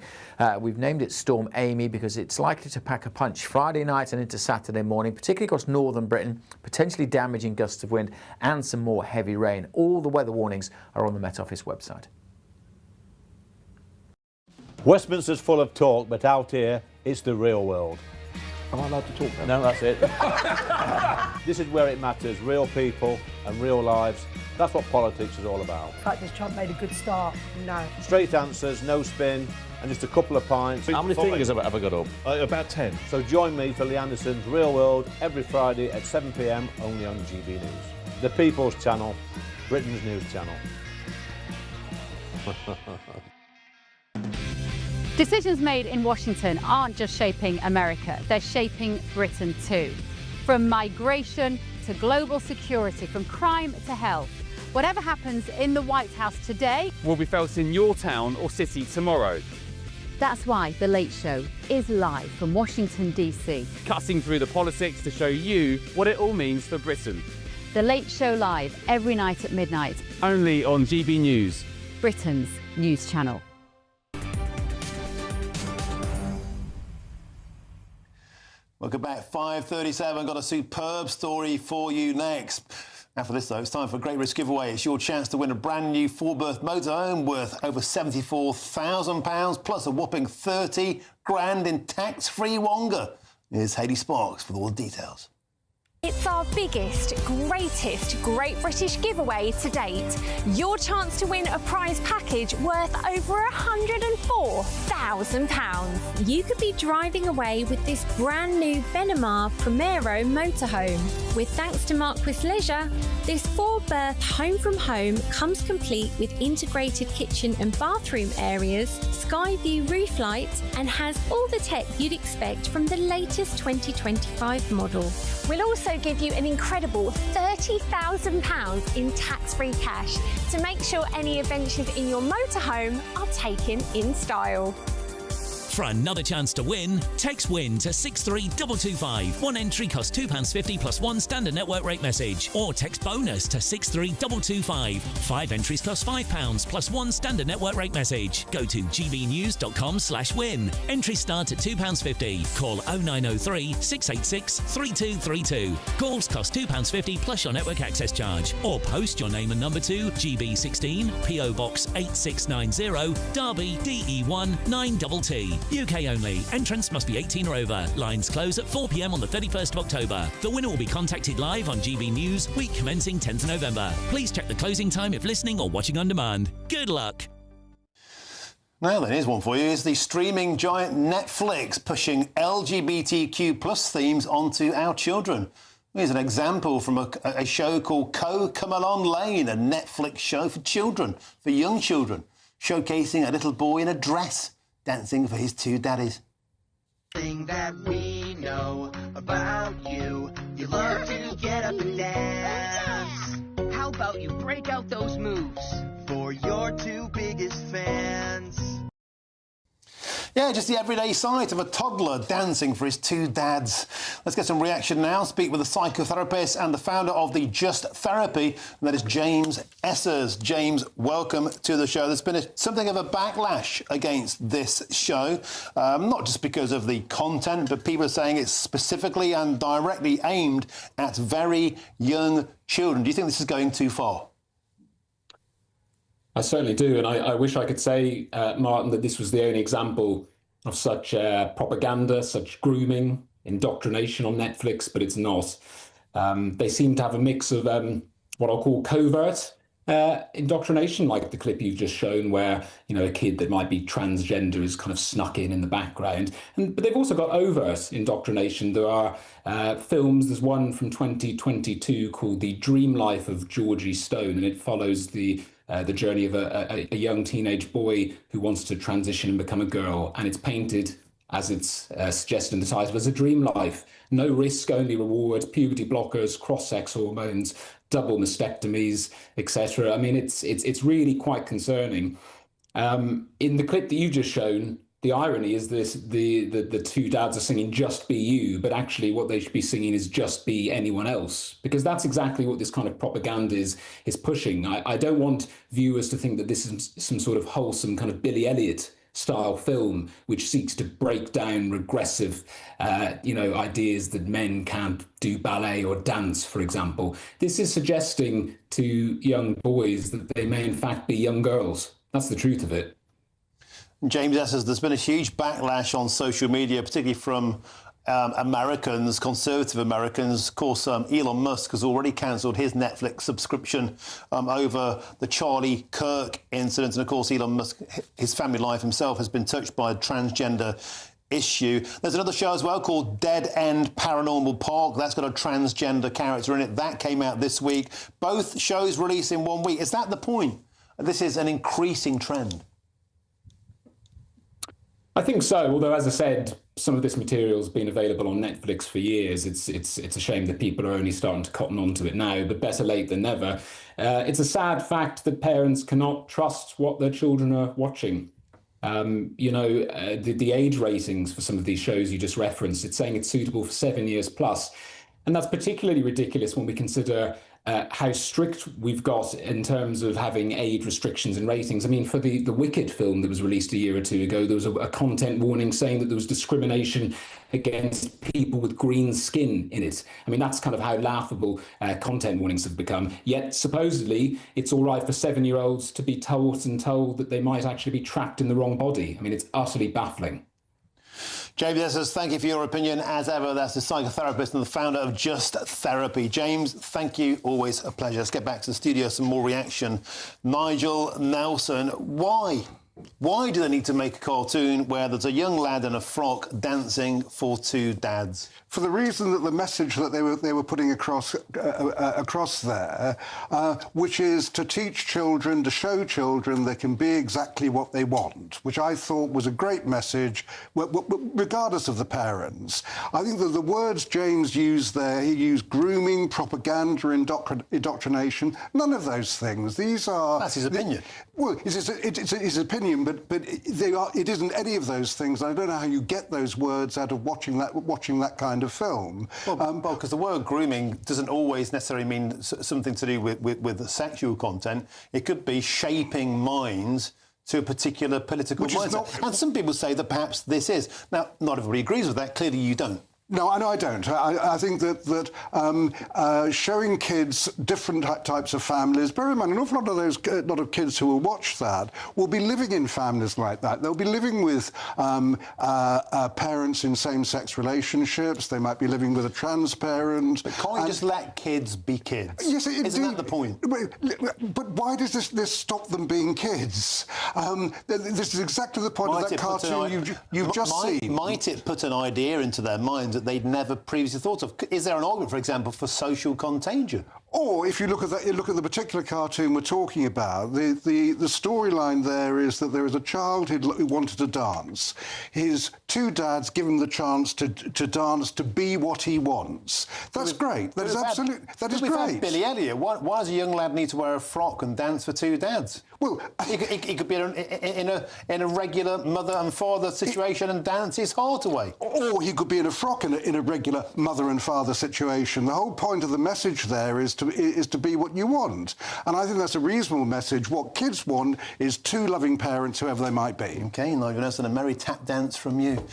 We've named it Storm Amy because it's likely to pack a punch Friday night and into Saturday morning, particularly across northern Britain, potentially damaging gusts of wind and some more heavy rain. All the weather warnings are on the Met Office website. Westminster's full of talk, but out here, it's the real world. Am I allowed to talk No, now? that's it. This is where it matters, real people and real lives. That's what politics is all about. In fact, has Trump made a good start? No. Straight answers, no spin, and just a couple of pints. How many fingers have I got up? About 10. So join me for Lee Anderson's Real World every Friday at 7 p.m. only on GB News. The People's Channel, Britain's news channel. Decisions made in Washington aren't just shaping America, they're shaping Britain too. From migration to global security, from crime to health. Whatever happens in the White House today will be felt in your town or city tomorrow. That's why The Late Show is live from Washington, D.C. Cutting through the politics to show you what it all means for Britain. The Late Show live every night at midnight. Only on GB News, Britain's news channel. Welcome back, 5:37. Got a superb story for you next. After this, though, it's time for a great risk giveaway. It's your chance to win a brand new four-berth motorhome worth over £74,000 plus a whopping 30 grand in tax-free Wonga. Here's Hayley Sparks with all the details. It's our biggest, greatest Great British giveaway to date. Your chance to win a prize package worth over £104,000. You could be driving away with this brand new Benamar Primero motorhome. With thanks to Marquis Leisure, this four-berth home from home comes complete with integrated kitchen and bathroom areas, sky view roof light, and has all the tech you'd expect from the latest 2025 model. We'll also give you an incredible £30,000 in tax-free cash to make sure any adventures in your motorhome are taken in style. For another chance to win, text WIN to 63225. One entry costs £2.50 plus one standard network rate message. Or text BONUS to 63225. 5 entries cost £5 plus one standard network rate message. Go to gbnews.com/win. Entries start at £2.50. Call 0903 686 3232. Calls cost £2.50 plus your network access charge. Or post your name and number to GB16 PO Box 8690 Derby DE1 9TT. UK only. Entrance must be 18 or over. Lines close at 4 p.m. on the 31st of October. The winner will be contacted live on GB News, week commencing 10th of November. Please check the closing time if listening or watching on demand. Good luck. Now then, here's one for you. Is the streaming giant Netflix pushing LGBTQ plus themes onto our children? Here's an example from a show called Come Along Lane, a Netflix show for children, for young children, showcasing a little boy in a dress dancing for his two daddies. Thing that we know about you, you learn to get up and dance. How about you break out those moves for your two biggest fans? Yeah, just the everyday sight of a toddler dancing for his two dads. Let's get some reaction now. Speak with a psychotherapist and the founder of the Just Therapy, and that is James Essers. James, welcome to the show. There's been something of a backlash against this show, not just because of the content, but people are saying it's specifically and directly aimed at very young children. Do you think this is going too far? I certainly do, and I wish I could say, Martin, that this was the only example of such propaganda, such grooming, indoctrination on Netflix, but it's not. They seem to have a mix of what I'll call covert indoctrination, like the clip you've just shown, where a kid that might be transgender is kind of snuck in the background. But they've also got overt indoctrination. There are films. There's one from 2022 called The Dream Life of Georgie Stone, and it follows the journey of a young teenage boy who wants to transition and become a girl. And it's painted, as it's suggested in the title, as a dream life. No risk, only reward, puberty blockers, cross-sex hormones, double mastectomies, etc. I mean, it's really quite concerning. In the clip that you've just shown, the irony is the two dads are singing Just Be You, but actually what they should be singing is Just Be Anyone Else, because that's exactly what this kind of propaganda is pushing. I don't want viewers to think that this is some sort of wholesome kind of Billy Elliot style film which seeks to break down regressive ideas that men can't do ballet or dance, for example. This is suggesting to young boys that they may in fact be young girls. That's the truth of it. James Essers, there's been a huge backlash on social media, particularly from Americans, conservative Americans. Of course, Elon Musk has already cancelled his Netflix subscription over the Charlie Kirk incident. And of course, Elon Musk, his family life himself, has been touched by a transgender issue. There's another show as well called Dead End Paranormal Park. That's got a transgender character in it. That came out this week. Both shows released in 1 week. Is that the point? This is an increasing trend. I think so, although, as I said, some of this material's been available on Netflix for years. It's a shame that people are only starting to cotton onto it now, but better late than never. It's a sad fact that parents cannot trust what their children are watching. The age ratings for some of these shows you just referenced, it's saying it's suitable for 7 years plus. And that's particularly ridiculous when we consider how strict we've got in terms of having age restrictions and ratings. I mean, for the Wicked film that was released a year or two ago, there was a content warning saying that there was discrimination against people with green skin in it. I mean, that's kind of how laughable content warnings have become. Yet, supposedly, it's all right for 7-year-olds to be told that they might actually be trapped in the wrong body. I mean, it's utterly baffling. James says, thank you for your opinion. As ever, that's the psychotherapist and the founder of Just Therapy. James, thank you. Always a pleasure. Let's get back to the studio, some more reaction. Nigel Nelson, why? Why do they need to make a cartoon where there's a young lad in a frock dancing for two dads? For the reason that the message that they were putting across there, which is to teach children, to show children they can be exactly what they want, which I thought was a great message, regardless of the parents. I think that the words James used there, he used grooming, propaganda, indoctrination, none of those things. These are... That's his opinion. Well, it's his opinion, but it isn't any of those things. I don't know how you get those words out of watching that kind of film. Well, because the word grooming doesn't always necessarily mean something to do with the sexual content. It could be shaping minds to a particular political mindset. And some people say that perhaps this is. Now, not everybody agrees with that. Clearly, you don't. No, I don't. I think that showing kids different types of families, bear in mind, an awful lot of kids who will watch that will be living in families like that. They'll be living with parents in same-sex relationships. They might be living with a trans parent. But can't you just let kids be kids? Yes, indeed. Isn't that the point? But why does this stop them being kids? This is exactly the point of that cartoon you've just seen. Might it put an idea into their minds that they'd never previously thought of? Is there an argument, for example, for social contagion? Or if you look at the particular cartoon we're talking about, the storyline there is that there is a child who wanted to dance. His two dads give him the chance to dance, to be what he wants. That's great. That is great. We've had Billy Elliot. Why does a young lad need to wear a frock and dance for two dads? Well, he could be in a regular mother and father situation and dance his heart away. Or he could be in a frock in a regular mother and father situation. The whole point of the message there is to be what you want. And I think that's a reasonable message. What kids want is two loving parents, whoever they might be. OK, Nigel Nelson, a merry tap dance from you.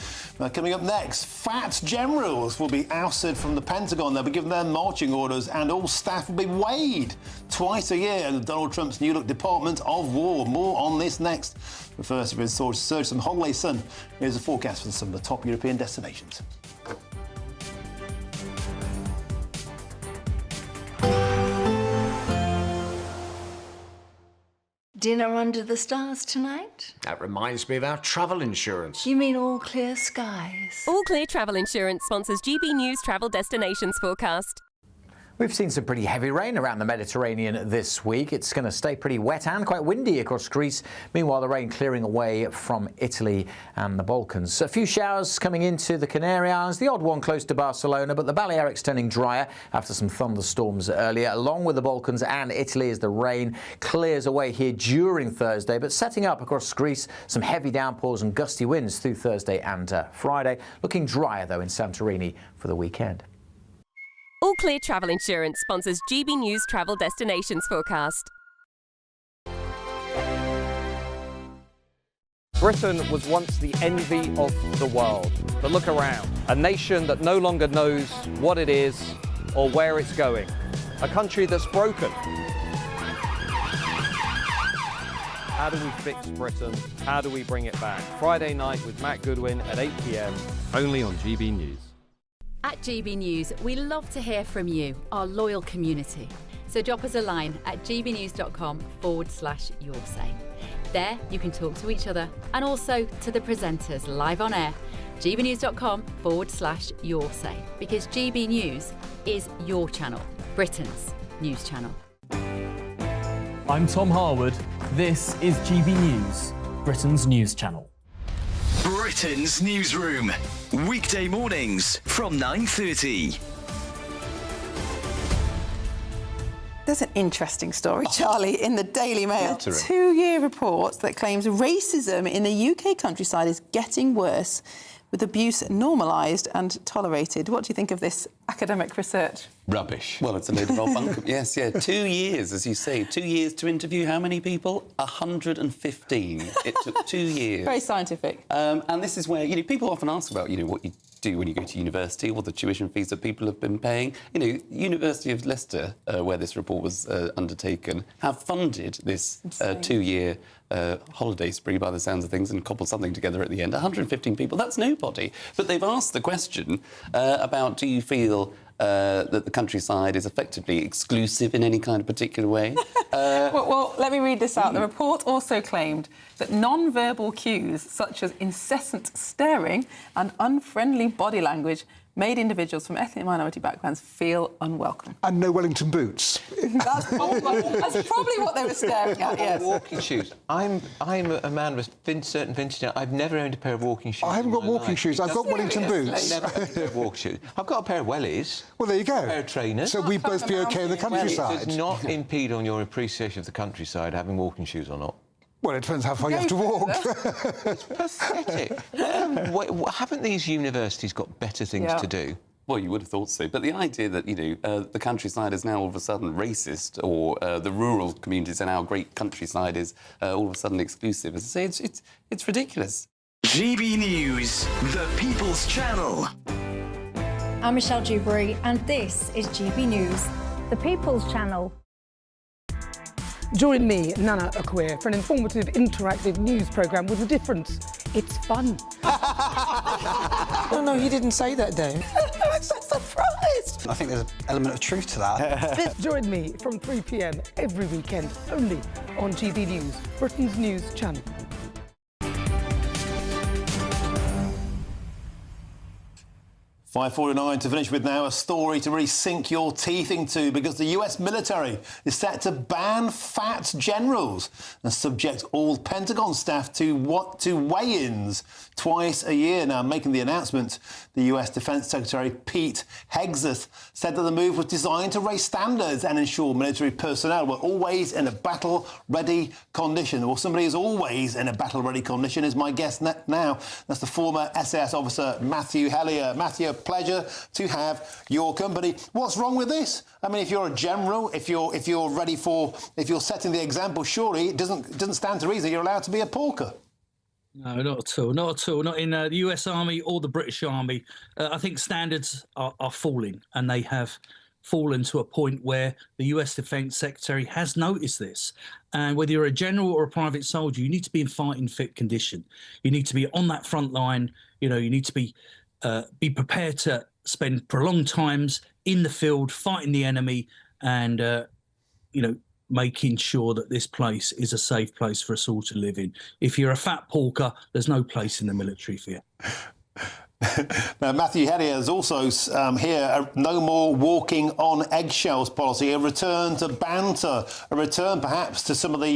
Coming up next, fat generals will be ousted from the Pentagon. They'll be given their marching orders and all staff will be weighed twice a year in Donald Trump's new look Department of War. More on this next. But first, if it's surge some holiday sun, here's a forecast for some of the top European destinations. Dinner under the stars tonight? That reminds me of our travel insurance. You mean All Clear Skies? All Clear Travel Insurance sponsors GB News travel destinations forecast. We've seen some pretty heavy rain around the Mediterranean this week. It's going to stay pretty wet and quite windy across Greece. Meanwhile, the rain clearing away from Italy and the Balkans. A few showers coming into the Canary Islands, the odd one close to Barcelona, but the Balearics turning drier after some thunderstorms earlier, along with the Balkans and Italy as the rain clears away here during Thursday, but setting up across Greece some heavy downpours and gusty winds through Thursday and Friday. Looking drier, though, in Santorini for the weekend. All Clear Travel Insurance sponsors GB News travel destinations forecast. Britain was once the envy of the world. But look around. A nation that no longer knows what it is or where it's going. A country that's broken. How do we fix Britain? How do we bring it back? Friday night with Matt Goodwin at 8 p.m. only on GB News. At GB News, we love to hear from you, our loyal community. So drop us a line at gbnews.com/yoursay. There you can talk to each other and also to the presenters live on air. gbnews.com/yoursay, because GB News is your channel, Britain's news channel. I'm Tom Harwood. This is GB News, Britain's news channel. Britain's newsroom. Weekday mornings from 9:30. There's an interesting story, Charlie, in the Daily Mail. A two-year report that claims racism in the UK countryside is getting worse, with abuse normalised and tolerated. What do you think of this academic research? Rubbish. Well, it's a load of old bunk. Yes, yeah. 2 years, as you say. 2 years to interview how many people? 115. It took 2 years. Very scientific. And this is where, people often ask about, what you do when you go to university, or the tuition fees that people have been paying. University of Leicester, where this report was undertaken, have funded this 2-year holiday spree, by the sounds of things, and cobbled something together at the end. 115 people, that's nobody. But they've asked the question about, do you feel that the countryside is effectively exclusive in any kind of particular way? Well, let me read this out. The report also claimed that non-verbal cues, such as incessant staring and unfriendly body language, made individuals from ethnic minority backgrounds feel unwelcome. And no Wellington boots. That's probably what they were staring at, yes. Walking shoes. I'm a man with certain vintage. I've never owned a pair of walking shoes. I haven't got walking shoes. I've got Wellington boots. I've never owned a pair of walking shoes. I've got a pair of wellies. Well, there you go. A pair of trainers. So we'd both be OK in the countryside. It does not impede on your appreciation of the countryside having walking shoes or not. Well, it depends how far you have to walk. It's pathetic. Haven't these universities got better things to do? Well, you would have thought so. But the idea that, the countryside is now all of a sudden racist, or the rural communities in our great countryside is all of a sudden exclusive, as I say, it's ridiculous. GB News, the People's Channel. I'm Michelle Dewberry, and this is GB News, the People's Channel. Join me, Nana Akweer, for an informative, interactive news programme with a difference. It's fun. No, he didn't say that, Dave. I'm so surprised. I think there's an element of truth to that. Join me from 3 p.m. every weekend, only on GB News, Britain's news channel. 5:49 to finish with now, a story to really sink your teeth into, because the US military is set to ban fat generals and subject all Pentagon staff to weigh-ins twice a year. Now, making the announcement, the US Defense Secretary Pete Hegseth said that the move was designed to raise standards and ensure military personnel were always in a battle-ready condition. Well, somebody is always in a battle-ready condition is my guest now. That's the former SAS officer Matthew Hellier. Matthew, pleasure to have your company. What's wrong with this? I mean, if you're a general, if you're setting the example, surely it doesn't stand to reason you're allowed to be a porker. No, not at all. Not at all. Not in the US Army or the British Army. I think standards are falling, and they have fallen to a point where the US Defence Secretary has noticed this. And whether you're a general or a private soldier, you need to be in fighting fit condition. You need to be on that front line. You need to be prepared to spend prolonged times in the field fighting the enemy, and making sure that this place is a safe place for us all to live in. If you're a fat porker, there's no place in the military for you. Now, Matthew Hellier is also here, a no more walking on eggshells policy, a return to banter, a return perhaps to some of the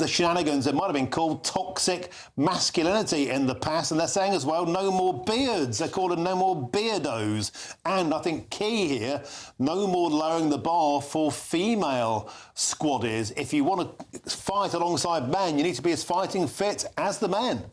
shenanigans that might have been called toxic masculinity in the past. And they're saying as well, no more beards. They're calling no more beardos. And I think key here, no more lowering the bar for female squaddies. If you want to fight alongside men, you need to be as fighting fit as the men.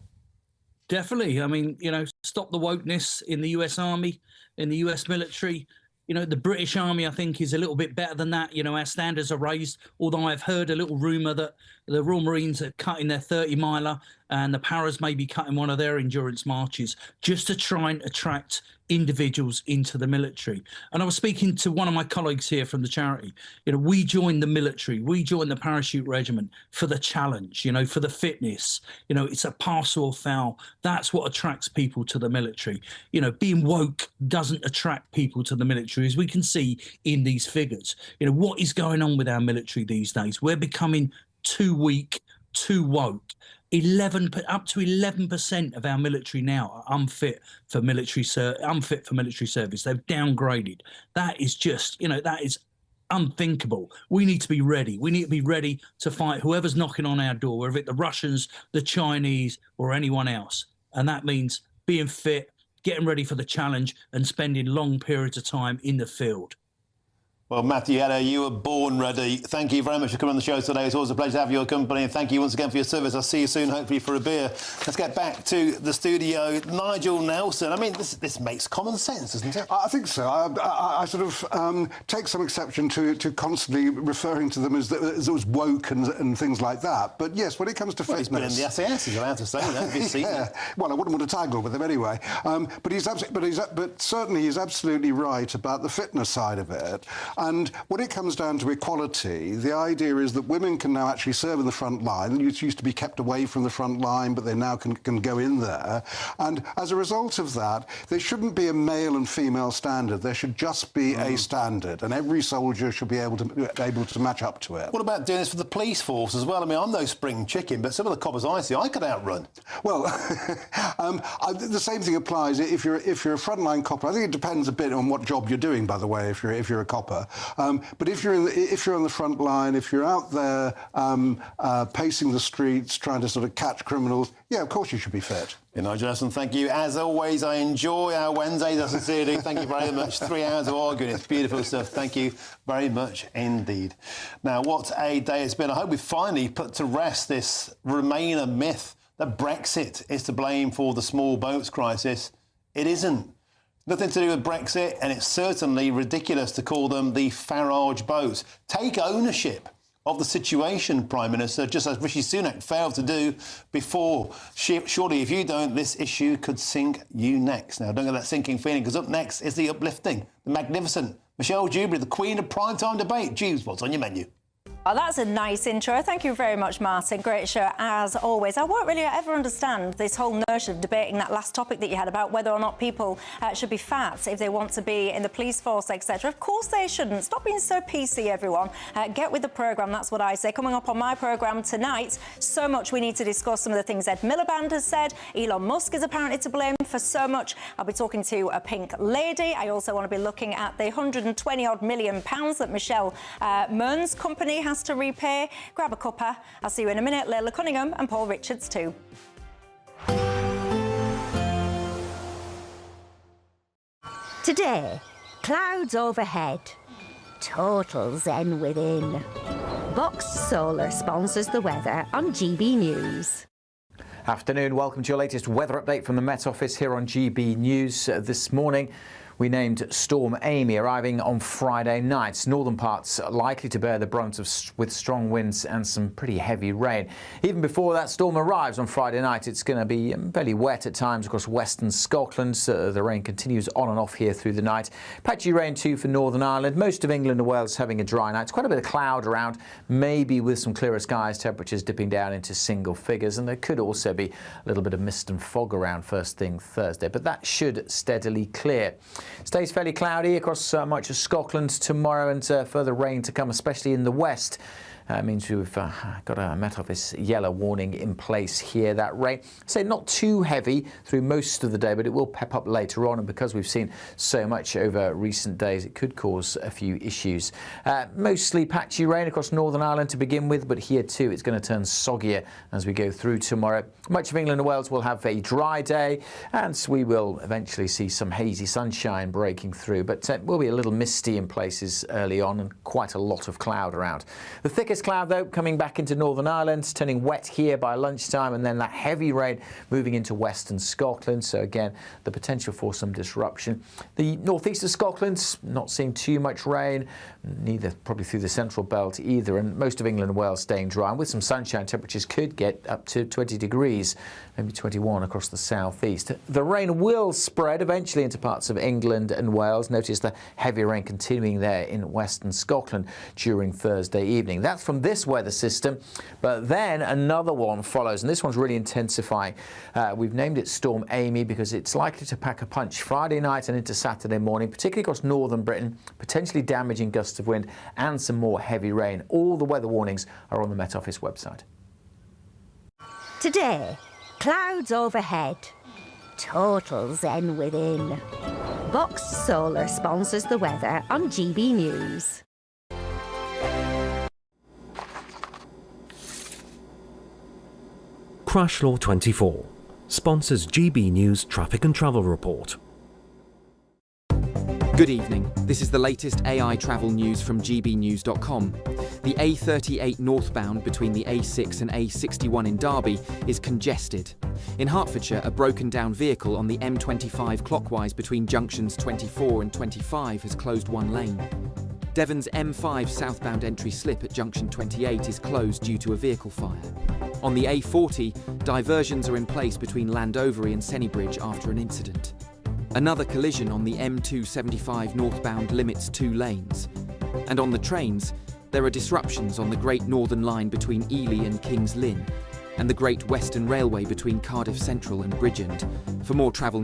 Definitely. I mean, stop the wokeness in the US Army, in the US military. The British Army, I think, is a little bit better than that. Our standards are raised, although I've heard a little rumour that the Royal Marines are cutting their 30-miler and the Paras may be cutting one of their endurance marches just to try and attract individuals into the military. And I was speaking to one of my colleagues here from the charity. We joined the military, we joined the parachute regiment for the challenge, for the fitness. It's a pass or foul. That's what attracts people to the military. Being woke doesn't attract people to the military, as we can see in these figures. What is going on with our military these days? We're becoming too weak, too woke. Up to 11% of our military now are unfit for military service. They've downgraded. That is just, that is unthinkable. We need to be ready. We need to be ready to fight whoever's knocking on our door, whether it's the Russians, the Chinese, or anyone else. And that means being fit, getting ready for the challenge, and spending long periods of time in the field. Well, Matthew Hedder, you were born ready. Thank you very much for coming on the show today. It's always a pleasure to have your company, and thank you once again for your service. I'll see you soon, hopefully, for a beer. Let's get back to the studio. Nigel Nelson, I mean, this makes common sense, doesn't it? I think so. I sort of take some exception to constantly referring to them as woke and things like that. But yes, when it comes to fitness... He's been in the SAS, he's allowed to say that. Yeah. Well, I wouldn't want to tangle with him anyway. But certainly he's absolutely right about the fitness side of it. And when it comes down to equality, the idea is that women can now actually serve in the front line. It used to be kept away from the front line, but they now can go in there. And as a result of that, there shouldn't be a male and female standard. There should just be a standard, and every soldier should be able to match up to it. What about doing this for the police force as well? I mean, I'm no spring chicken, but some of the coppers I see, I could outrun. Well, the same thing applies if you're a frontline copper. I think it depends a bit on what job you're doing, by the way, if you're a copper. But if you're on the front line, if you're out there pacing the streets, trying to sort of catch criminals, yeah, of course you should be fit. Nigel Nelson, thank you. As always, I enjoy our Wednesdays. I sincerely do. Thank you very much. 3 hours of arguing. It's beautiful stuff. Thank you very much indeed. Now, what a day it's been. I hope we finally put to rest this Remainer myth that Brexit is to blame for the small boats crisis. It isn't. Nothing to do with Brexit, and it's certainly ridiculous to call them the Farage boats. Take ownership of the situation, Prime Minister, just as Rishi Sunak failed to do before. Surely, if you don't, this issue could sink you next. Now, don't get that sinking feeling, because up next is the uplifting, the magnificent Michelle Dewberry, the queen of primetime debate. Jeeves, what's on your menu? Oh, that's a nice intro. Thank you very much, Martin. Great show, as always. I won't really ever understand this whole notion of debating that last topic that you had about whether or not people should be fat if they want to be in the police force, etc. Of course they shouldn't. Stop being so PC, everyone. Get with the programme, that's what I say. Coming up on my programme tonight, so much we need to discuss. Some of the things Ed Miliband has said. Elon Musk is apparently to blame for so much. I'll be talking to a pink lady. I also want to be looking at the £120-odd million that Michelle Mern's company has to repay. Grab a cuppa. I'll see you in a minute. Layla Cunningham and Paul Richards too. Today, clouds overhead. Total zen within. Boxed Solar sponsors the weather on GB News. Afternoon, welcome to your latest weather update from the Met Office here on GB News. This morning, we named Storm Amy arriving on Friday night. Northern parts likely to bear the brunt with strong winds and some pretty heavy rain. Even before that storm arrives on Friday night, it's going to be fairly wet at times across western Scotland. The rain continues on and off here through the night. Patchy rain too for Northern Ireland. Most of England and Wales having a dry night. Quite a bit of cloud around, maybe with some clearer skies, temperatures dipping down into single figures. And there could also be a little bit of mist and fog around first thing Thursday, but that should steadily clear. Stays fairly cloudy across much of Scotland tomorrow, and further rain to come, especially in the west. Means we've got a Met Office yellow warning in place here. That rain, say not too heavy through most of the day, but it will pep up later on. And because we've seen so much over recent days, it could cause a few issues. Mostly patchy rain across Northern Ireland to begin with, but here too it's going to turn soggier as we go through tomorrow. Much of England and Wales will have a dry day, and we will eventually see some hazy sunshine breaking through, but it will be a little misty in places early on and quite a lot of cloud around. The thickest cloud, though, coming back into Northern Ireland, turning wet here by lunchtime, and then that heavy rain moving into western Scotland. So again, the potential for some disruption. The northeast of Scotland's not seeing too much rain, neither probably through the central belt either, and most of England and Wales staying dry. And with some sunshine, temperatures could get up to 20 degrees, maybe 21 across the southeast. The rain will spread eventually into parts of England and Wales. Notice the heavy rain continuing there in western Scotland during Thursday evening. That's from this weather system, but then another one follows, and this one's really intensifying. We've named it Storm Amy because it's likely to pack a punch Friday night and into Saturday morning, particularly across northern Britain, potentially damaging gusts of wind and some more heavy rain. All the weather warnings are on the Met Office website. Today, clouds overhead. Total zen within. Boxed Solar sponsors the weather on GB News. Crash Law 24 sponsors GB News Traffic and Travel Report. Good evening. This is the latest AI travel news from gbnews.com. The A38 northbound between the A6 and A61 in Derby is congested. In Hertfordshire, a broken down vehicle on the M25 clockwise between junctions 24 and 25 has closed one lane. Devon's M5 southbound entry slip at junction 28 is closed due to a vehicle fire. On the A40, diversions are in place between Landovery and Sennybridge after an incident. Another collision on the M275 northbound limits 2 lanes. And on the trains, there are disruptions on the Great Northern Line between Ely and Kings Lynn, and the Great Western Railway between Cardiff Central and Bridgend. For more travel